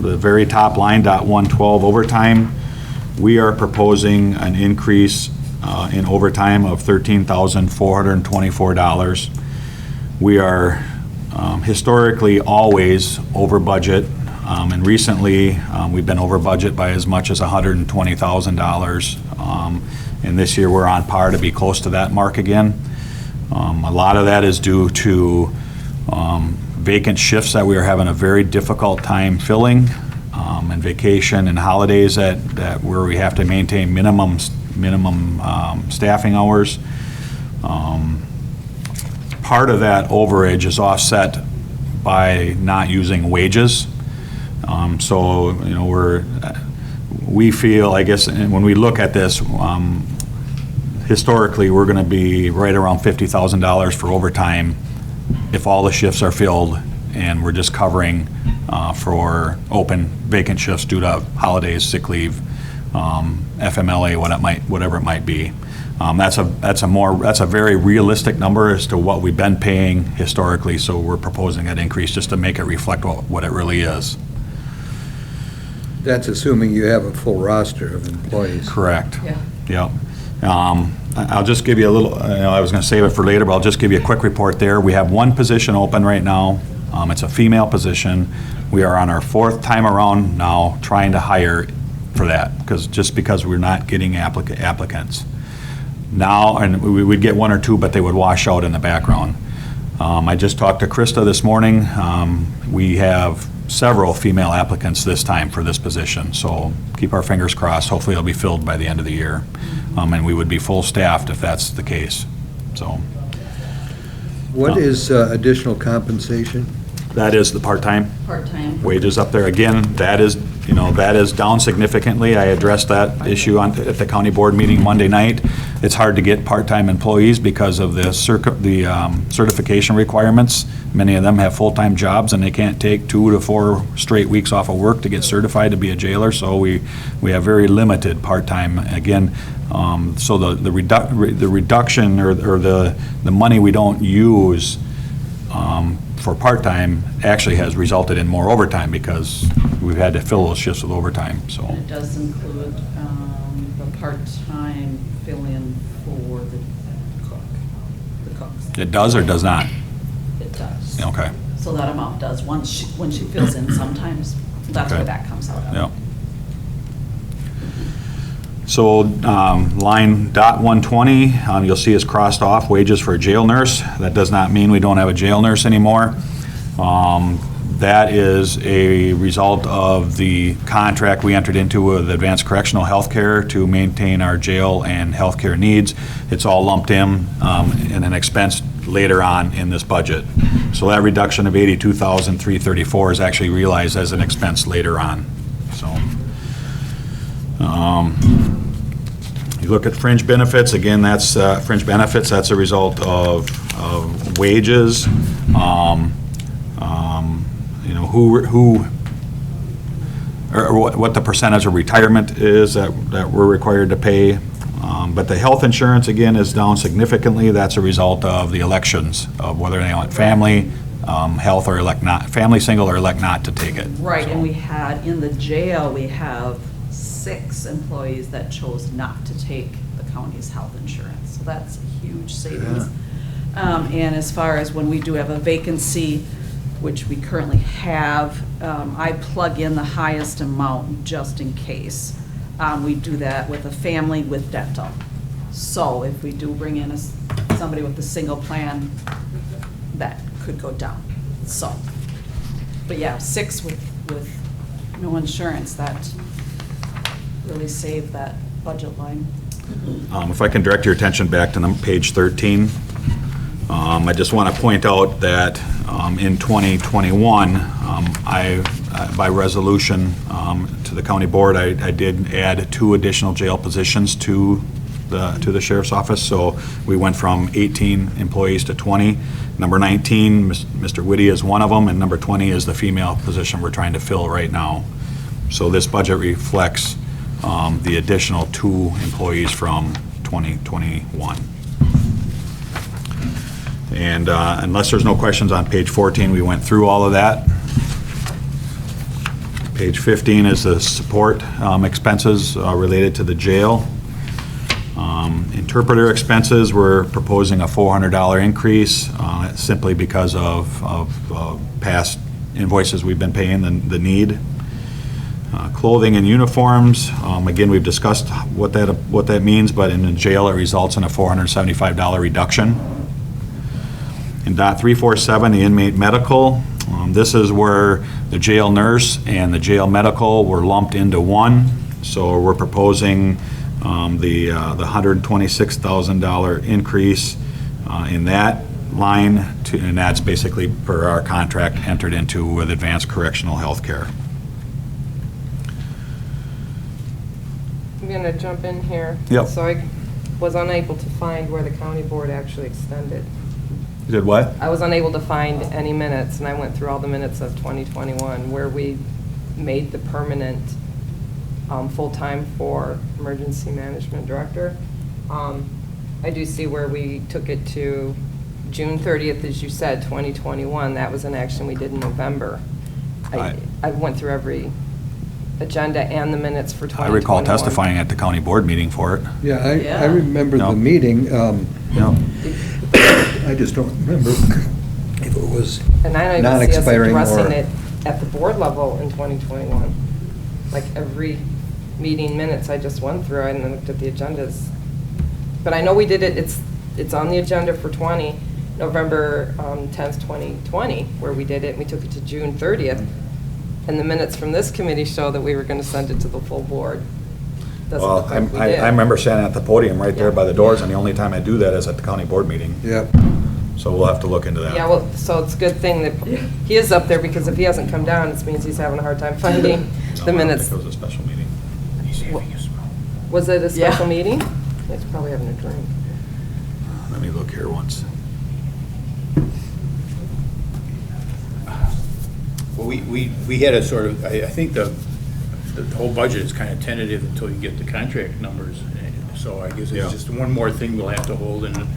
the very top line, dot 112 overtime, we are proposing an increase in overtime of $13,424. We are historically always over budget, and recently we've been over budget by as much as $120,000. And this year we're on par to be close to that mark again. A lot of that is due to vacant shifts that we are having a very difficult time filling, and vacation and holidays that where we have to maintain minimum staffing hours. Part of that overage is offset by not using wages. So, you know, we feel, I guess, and when we look at this, historically, we're going to be right around $50,000 for overtime if all the shifts are filled and we're just covering for open vacant shifts due to holidays, sick leave, FMLA, whatever it might be. That's a very realistic number as to what we've been paying historically, so we're proposing that increase just to make it reflect what it really is.
That's assuming you have a full roster of employees.
Correct.
Yeah.
Yep. I'll just give you a little, I was going to save it for later, but I'll just give you a quick report there. We have one position open right now. It's a female position. We are on our 4th time around now trying to hire for that, because we're not getting applicants. Now, and we would get 1 or 2, but they would wash out in the background. I just talked to Krista this morning. We have several female applicants this time for this position, so keep our fingers crossed. Hopefully it'll be filled by the end of the year, and we would be full staffed if that's the case. So,
what is additional compensation?
That is the part-time
Part-time.
wages up there. Again, that is down significantly. I addressed that issue at the county board meeting Monday night. It's hard to get part-time employees because of the certification requirements. Many of them have full-time jobs and they can't take 2 to 4 straight weeks off of work to get certified to be a jailer. So we have very limited part-time. Again, so the reduction or the money we don't use for part-time actually has resulted in more overtime because we've had to fill those shifts with overtime, so.
And it does include the part-time fill-in for the cooks.
It does or does not?
It does.
Okay.
So that amount does, when she fills in sometimes, that's
Okay.
where that comes out of.
Yep. So line dot 120, you'll see is crossed off, wages for a jail nurse. That does not mean we don't have a jail nurse anymore. That is a result of the contract we entered into with Advanced Correctional Healthcare to maintain our jail and healthcare needs. It's all lumped in an expense later on in this budget. So that reduction of $82,334 is actually realized as an expense later on. So. You look at fringe benefits, again, that's fringe benefits, that's a result of wages, you know, or what the percentage of retirement is that we're required to pay. But the health insurance, again, is down significantly. That's a result of the elections, of whether they want family, health, or elect not, family single, or elect not to take it.
Right,
So.
and we had, in the jail, we have 6 employees that chose not to take the county's health insurance. So that's a huge savings. And as far as when we do have a vacancy, which we currently have, I plug in the highest amount just in case. We do that with a family with dental. So if we do bring in somebody with a single plan, that could go down. So, but yeah, 6 with no insurance, that really saved that budget line.
If I can direct your attention back to page 13, I just want to point out that in 2021, by resolution to the county board, I did add 2 additional jail positions to to the sheriff's office. So we went from 18 employees to 20. Number 19, Mr. Whitty is one of them, and number 20 is the female position we're trying to fill right now. So this budget reflects the additional 2 employees from 2021. And unless there's no questions on page 14, we went through all of that. Page 15 is the support expenses related to the jail. Interpreter expenses, we're proposing a $400 increase simply because of past invoices we've been paying, the need. Clothing and uniforms, again, we've discussed what that means, but in the jail, it results in a $475 reduction. In .347, the inmate medical, this is where the jail nurse and the jail medical were lumped into one. So we're proposing the $126,000 increase in that line, and that's basically per our contract entered into with Advanced Correctional Health Care.
I'm going to jump in here.
Yep.
So I was unable to find where the county board actually extended.
You did what?
I was unable to find any minutes, and I went through all the minutes of 2021 where we made the permanent full-time for emergency management director. I do see where we took it to June 30th, as you said, 2021. That was an action we did in November. I went through every agenda and the minutes for 2021.
I recall testifying at the county board meeting for it.
Yeah, I remember the meeting. I just don't remember if it was
And I don't even see us
non-expiring
addressing
or...
it at the board level in 2021. Like every meeting minutes I just went through, and then looked at the agendas. But I know we did it, it's on the agenda for November 10th, 2020, where we did it, and we took it to June 30th. And the minutes from this committee show that we were going to send it to the full board. Doesn't
Well,
look like we
I
did.
remember standing at the podium right there by the doors, and the only time I do that is at the county board meeting.
Yep.
So we'll have to look into that.
Yeah, well, so it's a good thing that he is up there, because if he hasn't come down, it means he's having a hard time finding
No,
the
I don't
minutes.
think it was a special meeting.
Was it a special
Yeah.
meeting? He's probably having a drink.
Let me look here once.
Well, we had a sort of, I think the whole budget is kind of tentative until you get the contract numbers. So I guess
Yeah.
it's just one more thing we'll have to hold in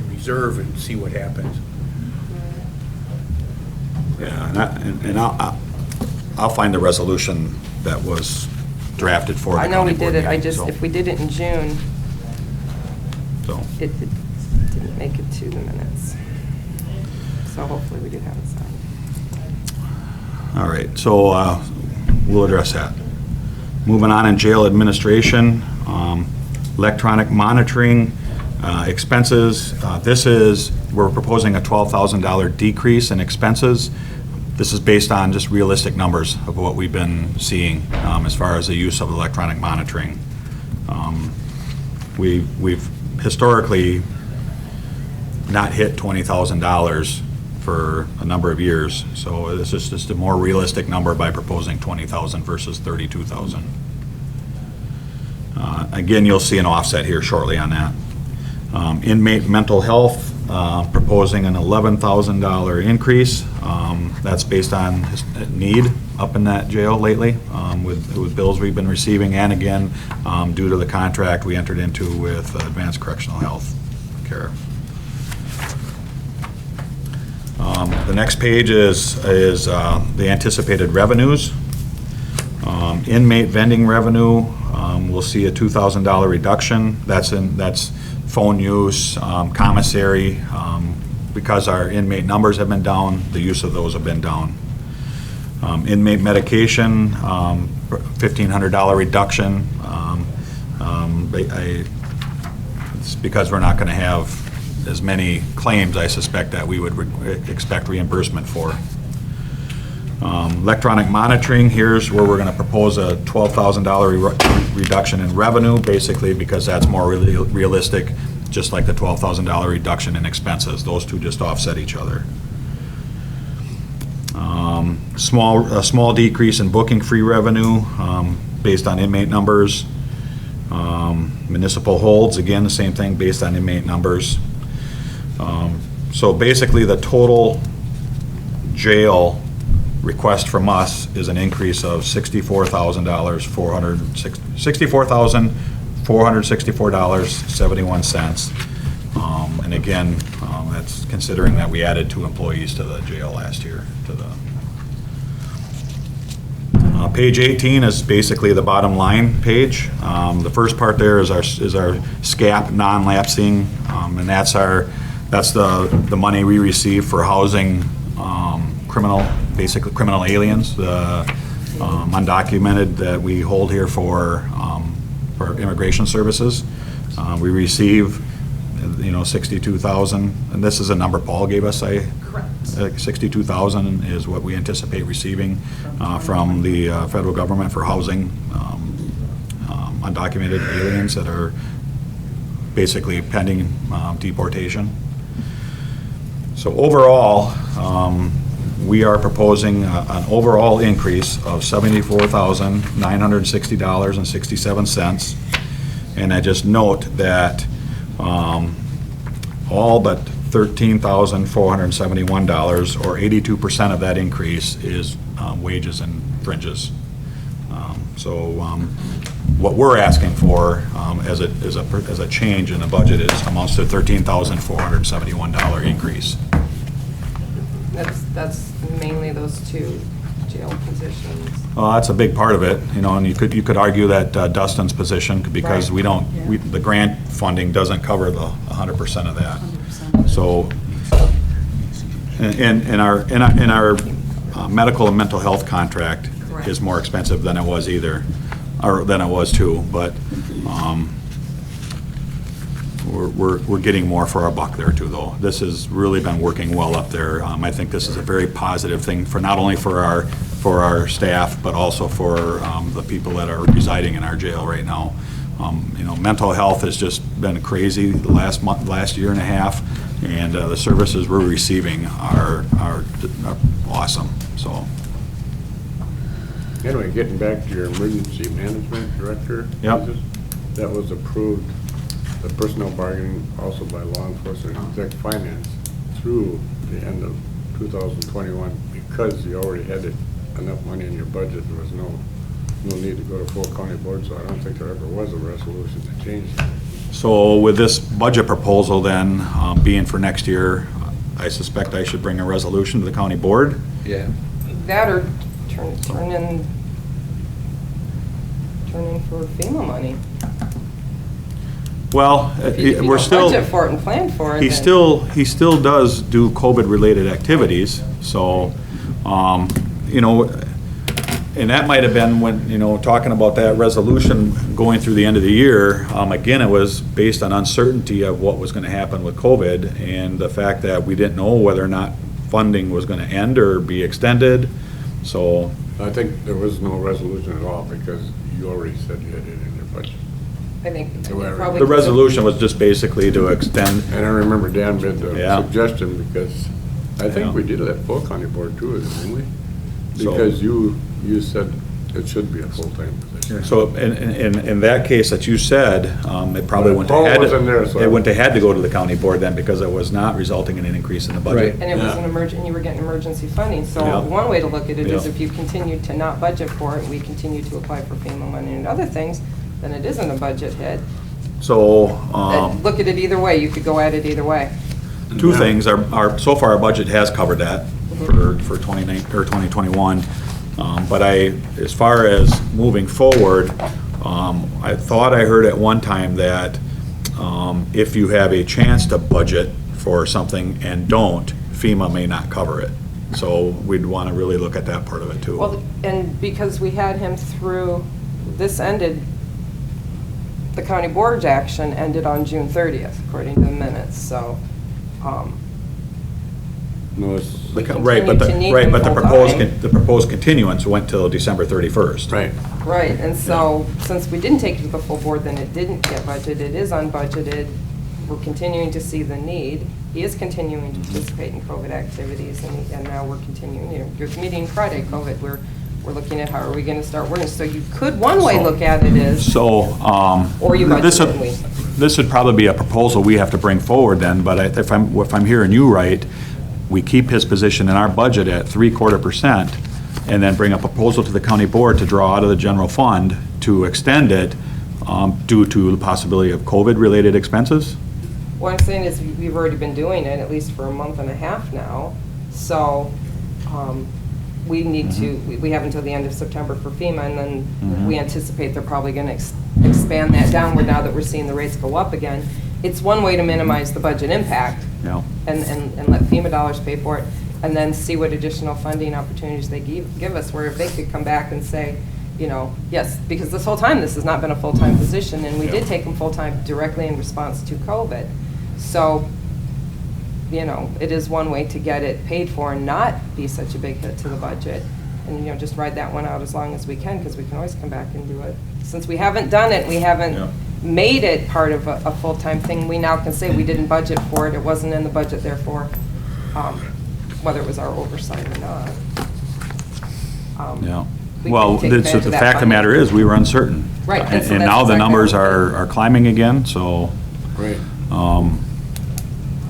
reserve and see what happens.
Yeah, and I'll find the resolution that was drafted for the
I know
county
we
board
did it, I
meeting,
just,
so-
if we did it in June,
So,
it didn't make it to the minutes. So hopefully we do have it signed.
all right, so we'll address that. Moving on in jail administration, electronic monitoring expenses. We're proposing a $12,000 decrease in expenses. This is based on just realistic numbers of what we've been seeing as far as the use of electronic monitoring. We've historically not hit $20,000 for a number of years, so this is just a more realistic number by proposing $20,000 versus $32,000. Again, you'll see an offset here shortly on that. Inmate mental health, proposing an $11,000 increase. That's based on need up in that jail lately, with bills we've been receiving, and again, due to the contract we entered into with Advanced Correctional Health Care. The next page is the anticipated revenues. Inmate vending revenue, we'll see a $2,000 reduction. That's phone use, commissary. Because our inmate numbers have been down, the use of those have been down. Inmate medication, $1,500 reduction. It's because we're not going to have as many claims, I suspect, that we would expect reimbursement for. Electronic monitoring, here's where we're going to propose a $12,000 reduction in revenue, basically because that's more realistic, just like the $12,000 reduction in expenses. Those two just offset each other. A small decrease in booking fee revenue based on inmate numbers. Municipal holds, again, the same thing, based on inmate numbers. So basically, the total jail request from us is an increase of $64,464.71. And again, that's considering that we added 2 employees to the jail last year. Page 18 is basically the bottom line page. The first part there is our SCAP non-lapsing, and that's the money we receive for housing basically criminal aliens, the undocumented that we hold here for immigration services. We receive, 62,000, and this is a number Paul gave us,
Correct.
62,000 is what we anticipate receiving from the federal government for housing undocumented aliens that are basically pending deportation. So overall, we are proposing an overall increase of $74,960.67. And I just note that all but $13,471, or 82% of that increase, is wages and fringes. What we're asking for as a change in the budget amounts to a $13,471 increase.
That's mainly those 2 jail positions.
That's a big part of it, and you could argue that Dustin's position, because
Right.
the grant funding doesn't cover the 100% of that. So, and our medical and mental health contract
Correct.
is more expensive than it was than it was too, but we're getting more for our buck there too, though. This has really been working well up there. I think this is a very positive thing for not only for our staff, but also for the people that are residing in our jail right now. Mental health has just been crazy the last year and a half, and the services we're receiving are awesome. So.
Anyway, getting back to your emergency management director.
Yep.
That was approved, the personnel bargaining also by law enforcement and exec finance through the end of 2021, because you already had enough money in your budget. There was no need to go to full county board, so I don't think there ever was a resolution to change that.
So with this budget proposal then, being for next year, I suspect I should bring a resolution to the county board.
Yeah.
That or turn in for FEMA money.
Well,
If you
we're
don't
still.
budget for it and plan for it,
He
then-
still does do COVID-related activities, so, and that might have been when, talking about that resolution going through the end of the year, again, it was based on uncertainty of what was gonna happen with COVID, and the fact that we didn't know whether or not funding was gonna end or be extended, so.
I think there was no resolution at all, because you already said you had it in your budget.
I think
Whatever.
probably.
The resolution was just basically to extend.
And I remember Dan made the
Yeah.
suggestion, because I
Yeah.
think we did it at full county board too, didn't we?
So-
Because you said it should be a full-time position.
So in that case that you said, it probably
But
wouldn't
Paul
have had
wasn't there, so
to,
I-
it wouldn't have had to go to the county board then, because it was not resulting in an increase in the budget.
Right.
And it was an and you were getting emergency funding, so
Yeah.
one way to look at it is
Yeah.
if you continue to not budget for it, and we continue to apply for FEMA money and other things, then it isn't a budget hit.
So,
Look at it either way, you could go at it either way.
two things, so far our budget has covered that for 2021. But as far as moving forward, I thought I heard at one time that if you have a chance to budget for something and don't, FEMA may not cover it. So we'd want to really look at that part of it too.
Well, and because we had him through, this ended, the county board's action ended on June 30th, according to the minutes, so,
No, it's,
we
Right, but
continue to need him full-time.
the proposed continuance went till December 31st.
right.
Right, and so, since we didn't take it to the full board, then it didn't get budgeted, it is unbudgeted, we're continuing to see the need. He is continuing to participate in COVID activities, and now we're continuing, you're meeting Friday, COVID, we're we're looking at how are we gonna start working. So you could, one way look at it is,
So,
or you
this
budget
would,
it,
this would probably be a proposal we have to bring forward then, but if I'm hearing you right, we keep his position in our budget at 3/4%, and then bring a proposal to the county board to draw out of the general fund to extend it due to the possibility of COVID-related expenses?
what I'm saying is we've already been doing it at least for a month and a half now. So, we need to, we have until the end of September for FEMA, and then we anticipate they're probably gonna expand that downward now that we're seeing the rates go up again. It's one way to minimize the budget impact.
Yeah.
And let FEMA dollars pay for it, and then see what additional funding opportunities they give us, where if they could come back and say, you know, yes, because this whole time, this has not been a full-time position, and we did take them full-time directly in response to COVID. So, you know, it is one way to get it paid for and not be such a big hit to the budget. And, you know, just ride that one out as long as we can, because we can always come back and do it. Since we haven't done it, we haven't made it part of a full-time thing, we now can say we didn't budget for it, it wasn't in the budget, therefore, whether it was our oversight or not.
Yeah.
we
Well,
can take advantage
the
of that
fact of the matter
funding.
is, we were uncertain.
Right, and so
And
that's
now the
exactly
numbers
what we're
are climbing again, so.
Great.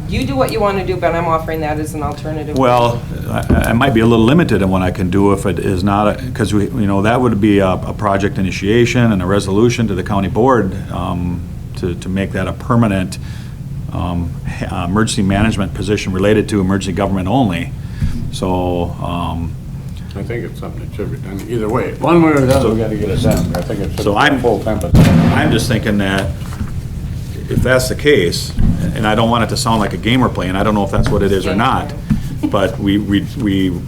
You do what you want to do, but I'm offering that as an alternative.
Well, I might be a little limited in what I can do if it is not, because we, you know, that would be a project initiation and a resolution to the county board to make that a permanent emergency management position related to emergency government only. So,
I think it's something that should be done either way. One way or the other, we gotta get it done. I think it should
So
be
I'm-
a full-time position.
I'm just thinking that if that's the case, and I don't want it to sound like a game we're playing, I don't know if that's what it is or not, but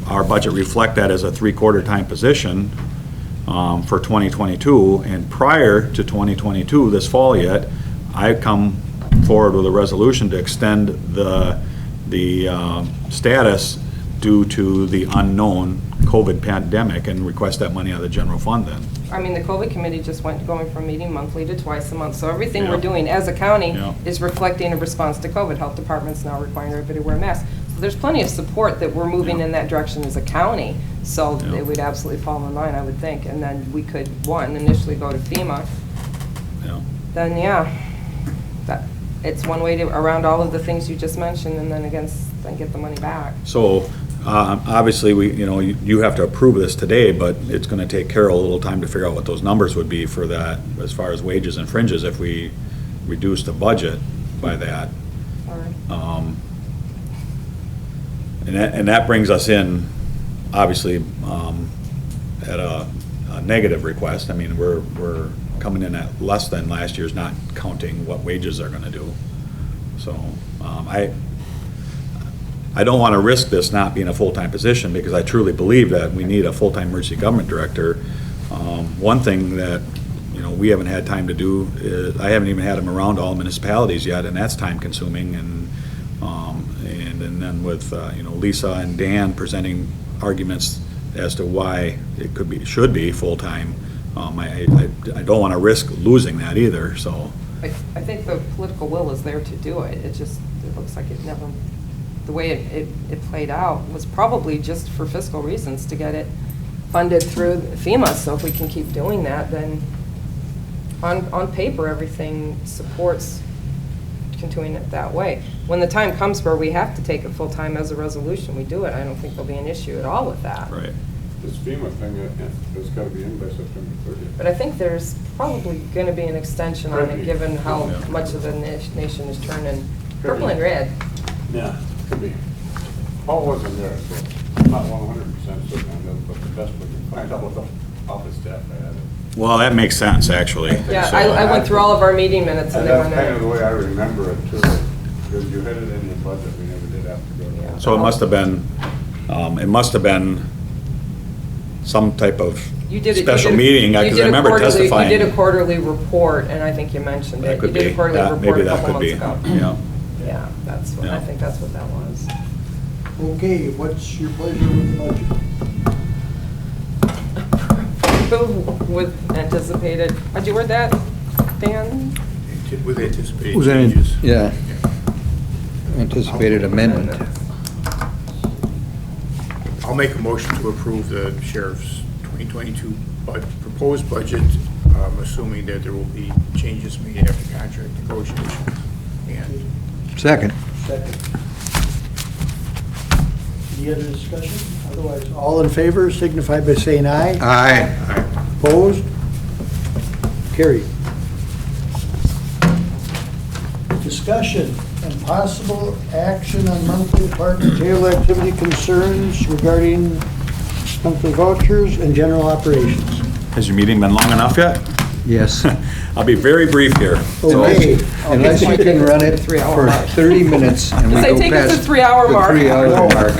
our budget reflect that as a 3/4 time position for 2022, and prior to 2022, this fall yet, I come forward with a resolution to extend the status due to the unknown COVID pandemic and request that money out of the general fund then.
I mean, the COVID committee just going from meeting monthly to twice a month. So everything
Yeah.
we're doing as a county
Yeah.
is reflecting a response to COVID. Health department's now requiring everybody to wear masks. So there's plenty of support that we're moving
Yeah.
in that direction as a county. So
Yeah.
it would absolutely fall in line, I would think. And then we could, initially go to FEMA.
Yeah.
Then, it's one way to, around all of the things you just mentioned, and then get the money back.
So, obviously, you have to approve this today, but it's gonna take Carol a little time to figure out what those numbers would be for that, as far as wages and fringes, if we reduce the budget by that.
All right.
And that brings us in, obviously, at a negative request. I mean, we're coming in at less than last year's, not counting what wages are gonna do. So, I don't want to risk this not being a full-time position, because I truly believe that we need a full-time emergency government director. One thing that, we haven't had time to do is, I haven't even had them around all municipalities yet, and that's time-consuming, and then with, Lisa and Dan presenting arguments as to why it should be full-time, I don't want to risk losing that either, so.
I think the political will is there to do it. It looks like it never, the way it played out was probably just for fiscal reasons, to get it funded through FEMA. So if we can keep doing that, then on paper, everything supports continuing it that way. When the time comes where we have to take it full-time as a resolution, we do it. I don't think there'll be an issue at all with that.
Right.
This FEMA thing, it's gotta be in by September 30th.
But I think there's probably going to be an extension on it, given how much of the nation is turning purple and red.
Yeah, could be. Paul wasn't there, so I'm not 100% certain on this, but the best we can find out with the office staff I had.
Well, that makes sense, actually.
Yeah,
So-
I went through all of our meeting minutes, and they
That's
went
kind of the
in.
way I remember it too, because you had it in your budget, we never did have to go to that.
So it must have been some type of
You did it-
special meeting, because I remember testifying.
You did a quarterly report, and I think you mentioned
That
it.
could
You did
be.
a quarterly
Yeah,
report
maybe
a
that
couple
could be.
months ago.
Yeah.
Yeah, I
Yeah.
think that's what that was.
Okay, what's your pleasure with the budget?
With anticipated, how'd you word that, Dan?
With anticipated
Was that
changes.
Yeah. Anticipated amendment.
I'll make a motion to approve the sheriff's 2022 proposed budget, assuming that there will be changes made after contract negotiations. And
Second.
Second. Any other discussion? Otherwise, all in favor signify by saying aye.
Aye.
Opposed? Carried. Discussion and possible action on monthly department jail activity concerns regarding monthly vouchers and general operations.
Has your meeting been long enough yet?
Yes.
I'll be very brief here.
Okay.
Unless you can run it for 30 minutes and we
Say,
go
take us
past
to 3-hour
the
mark.
3-hour
No.
mark.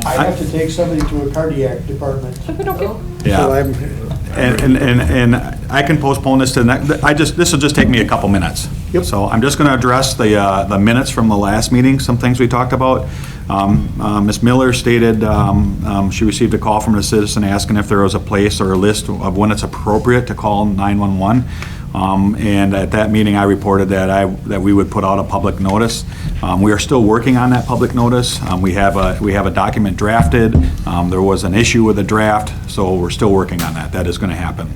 I have to take somebody to a cardiac department.
Yeah.
So I'm,
And I can postpone this to the next, this will just take me a couple minutes.
Yep.
So I'm just going to address the minutes from the last meeting, some things we talked about. Ms. Miller stated she received a call from a citizen asking if there was a place or a list of when it's appropriate to call 911. And at that meeting, I reported that we would put out a public notice. We are still working on that public notice. We have a document drafted. There was an issue with the draft, so we're still working on that. That is going to happen.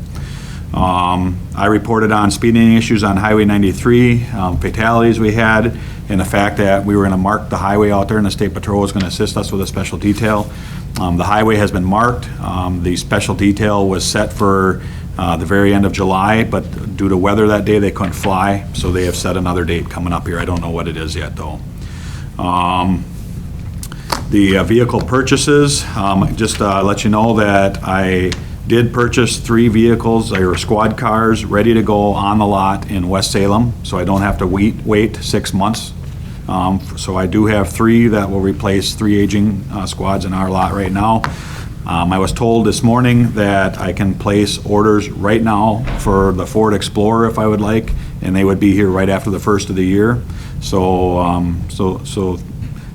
I reported on speeding issues on Highway 93, fatalities we had, and the fact that we were going to mark the highway out there and the State Patrol was going to assist us with a special detail. The highway has been marked. The special detail was set for the very end of July, but due to weather that day, they couldn't fly, so they have set another date coming up here. I don't know what it is yet, though. The vehicle purchases, just let you know that I did purchase 3 vehicles, they were squad cars, ready to go on the lot in West Salem, so I don't have to wait 6 months. So I do have 3 that will replace 3 aging squads in our lot right now. I was told this morning that I can place orders right now for the Ford Explorer if I would like, and they would be here right after the first of the year. So,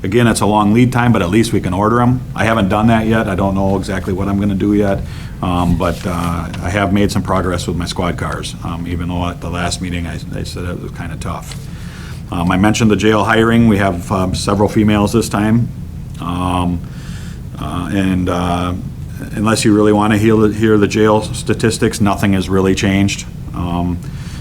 again, it's a long lead time, but at least we can order them. I haven't done that yet. I don't know exactly what I'm going to do yet, but I have made some progress with my squad cars, even though at the last meeting I said it was kind of tough. I mentioned the jail hiring. We have several females this time. And unless you really want to hear the jail statistics, nothing has really changed.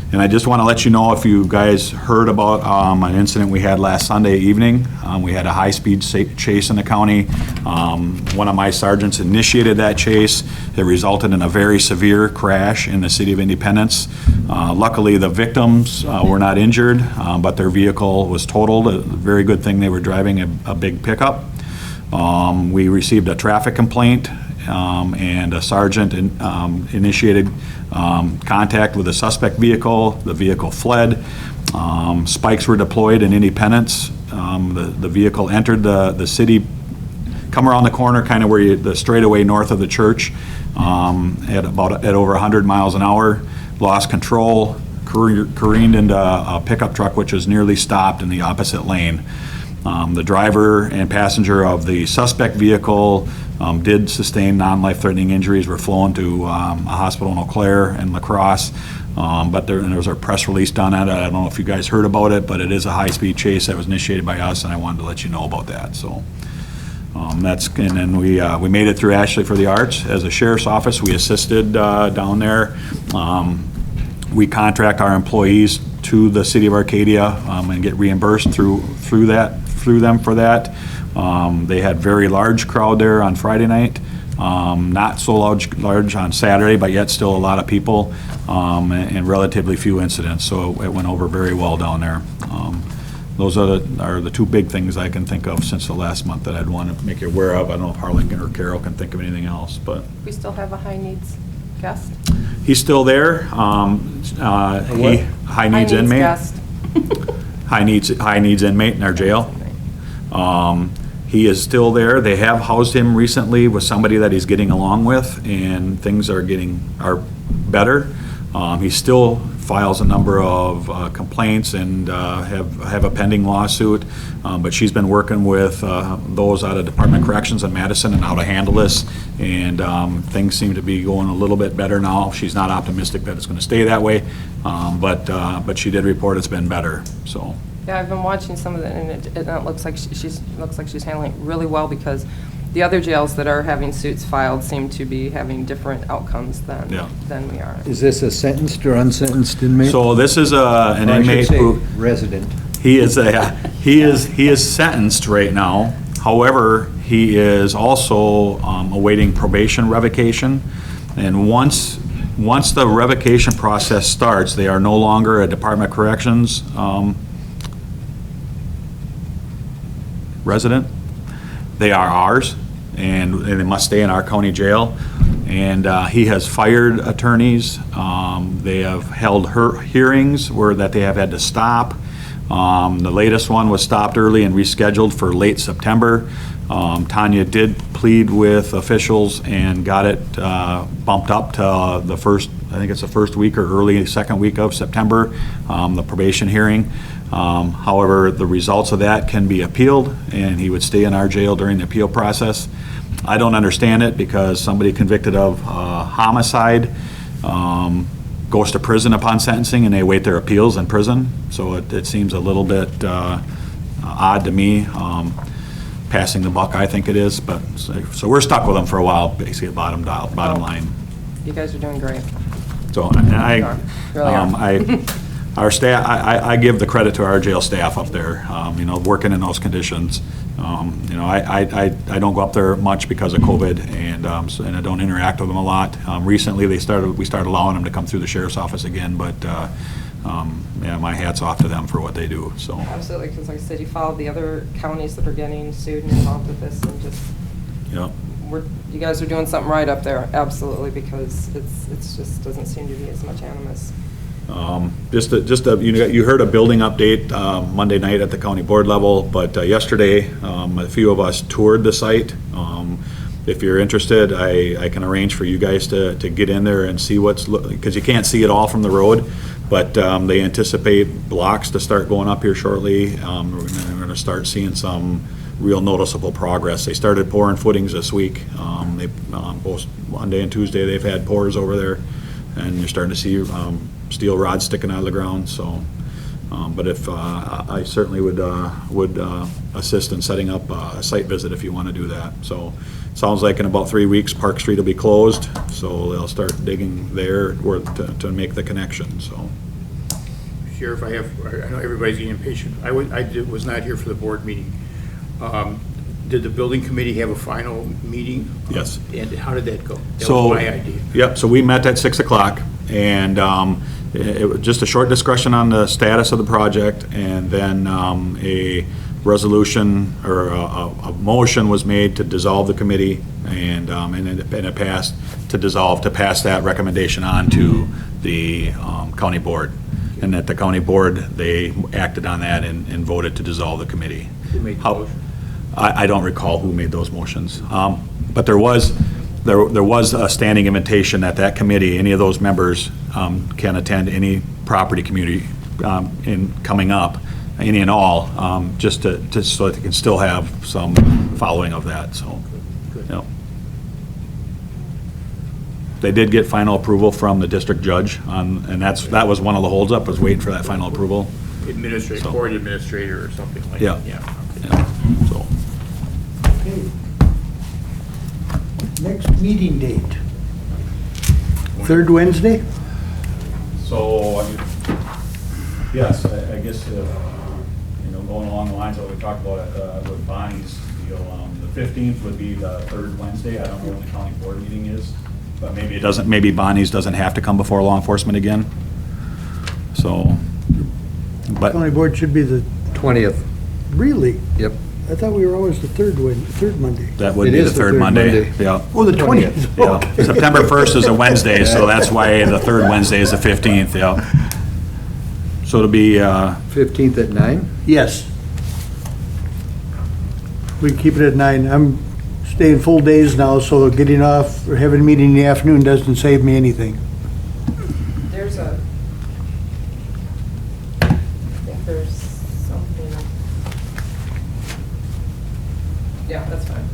And I just want to let you know, if you guys heard about an incident we had last Sunday evening. We had a high-speed chase in the county. One of my sergeants initiated that chase. It resulted in a very severe crash in the city of Independence. Luckily, the victims were not injured, but their vehicle was totaled. A very good thing they were driving a big pickup. We received a traffic complaint, and a sergeant initiated contact with a suspect vehicle. The vehicle fled. Spikes were deployed in Independence. The vehicle entered the city, come around the corner, kind of where the straightaway north of the church, at over 100 miles an hour. Lost control, careened into a pickup truck which was nearly stopped in the opposite lane. The driver and passenger of the suspect vehicle did sustain non-life-threatening injuries, were flown to a hospital in Eau Claire and La Crosse, but there was a press release done on it. I don't know if you guys heard about it, but it is a high-speed chase that was initiated by us, and I wanted to let you know about that. So and then we made it through Ashley for the Arts. As a sheriff's office, we assisted down there. We contract our employees to the city of Arcadia and get reimbursed through them for that. They had very large crowd there on Friday night, not so large on Saturday, but yet still a lot of people, and relatively few incidents, so it went over very well down there. Those are the 2 big things I can think of since the last month that I'd want to make you aware of. I don't know if Harlan or Carol can think of anything else, but.
We still have a high needs guest?
He's still there. High needs inmate.
Guest.
High needs inmate in our jail. He is still there. They have housed him recently with somebody that he's getting along with, and things are better. He still files a number of complaints and have a pending lawsuit, but she's been working with those out of Department of Corrections in Madison and how to handle this, and things seem to be going a little bit better now. She's not optimistic that it's going to stay that way, but she did report it's been better. So.
Yeah, I've been watching some of it, and it looks like she's handling it really well, because the other jails that are having suits filed seem to be having different outcomes
Yeah.
than we are.
Is this a sentenced or unsentenced inmate?
So this is an
Or I should
inmate
say
who,
resident.
he is sentenced right now. However, he is also awaiting probation revocation. And once the revocation process starts, they are no longer a Department of Corrections resident. They are ours, and they must stay in our county jail. And he has fired attorneys. They have held hearings that they have had to stop. The latest one was stopped early and rescheduled for late September. Tanya did plead with officials and got it bumped up to the first, I think it's the first week or early second week of September, the probation hearing. However, the results of that can be appealed, and he would stay in our jail during the appeal process. I don't understand it, because somebody convicted of homicide goes to prison upon sentencing, and they await their appeals in prison. So it seems a little bit odd to me, passing the buck, I think it is. But so we're stuck with them for a while, basically, bottom line.
You guys are doing great.
So
Really
our staff, I give the credit to our jail staff up there, working in those conditions. I don't go up there much because of COVID, and I don't interact with them a lot. Recently, we started allowing them to come through the sheriff's office again, but my hat's off to them for what they do. So
Absolutely, because like I said, you followed the other counties that are getting sued and involved with this, and just,
yeah.
you guys are doing something right up there, absolutely, because it's just doesn't seem to be as much animus.
You heard a building update Monday night at the county board level, but yesterday, a few of us toured the site. If you're interested, I can arrange for you guys to get in there and see because you can't see it all from the road, but they anticipate blocks to start going up here shortly. We're going to start seeing some real noticeable progress. They started pouring footings this week. Both Monday and Tuesday, they've had pours over there, and you're starting to see steel rods sticking out of the ground. So, but if I certainly would assist in setting up a site visit if you want to do that. So, it sounds like in about 3 weeks, Park Street will be closed, so they'll start digging there to make the connection. So,
Sheriff, I know everybody's getting impatient. I was not here for the board meeting. Did the building committee have a final meeting?
Yes.
And how did that go? That
so,
was my idea.
Yep, so we met at 6 o'clock, and it was just a short discussion on the status of the project, and then a resolution or a motion was made to dissolve the committee, and it passed to pass that recommendation on to the county board. And at the county board, they acted on that and voted to dissolve the committee.
Who made the motion?
I don't recall who made those motions, but there was a standing invitation that committee, any of those members can attend any property community in coming up, any and all, just so that they can still have some following of that. So, yeah. They did get final approval from the district judge, and that was one of the holdup, was waiting for that final approval.
Court administrator or something like
Yeah.
that.
Yeah. So.
Okay. Next meeting date? Third Wednesday?
So, yes, I guess, going along the lines of what we talked about with Bonnie's deal, the 15th would be the third Wednesday. I don't know when the county board meeting is, but maybe Bonnie's doesn't have to come before law enforcement again. So, but.
County board should be the,
20th.
really?
Yep.
I thought we were always the third Monday.
That would
It
be
is
the
the
third
third
Monday.
Monday.
Yeah.
Oh, the 20th.
Yeah.
Okay.
September 1st is a Wednesday, so that's why the third Wednesday is the 15th, yeah. So it'll be,
15th at 9?
Yes. We can keep it at 9. I'm staying full days now, so getting off or having a meeting in the afternoon doesn't save me anything.
There's I think there's something. Yeah, that's fine.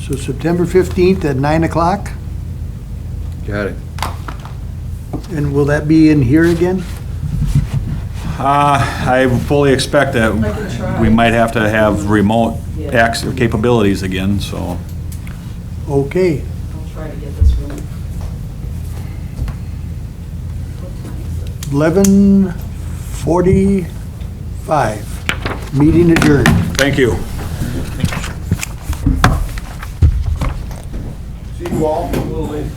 So September 15th at 9 o'clock?
Got it.
And will that be in here again?
I fully expect that
I can try.
we might have to have remote access capabilities again, so.
Okay.
I'll try to get this room.
11:45. Meeting adjourned.
Thank you.
See you all a little late.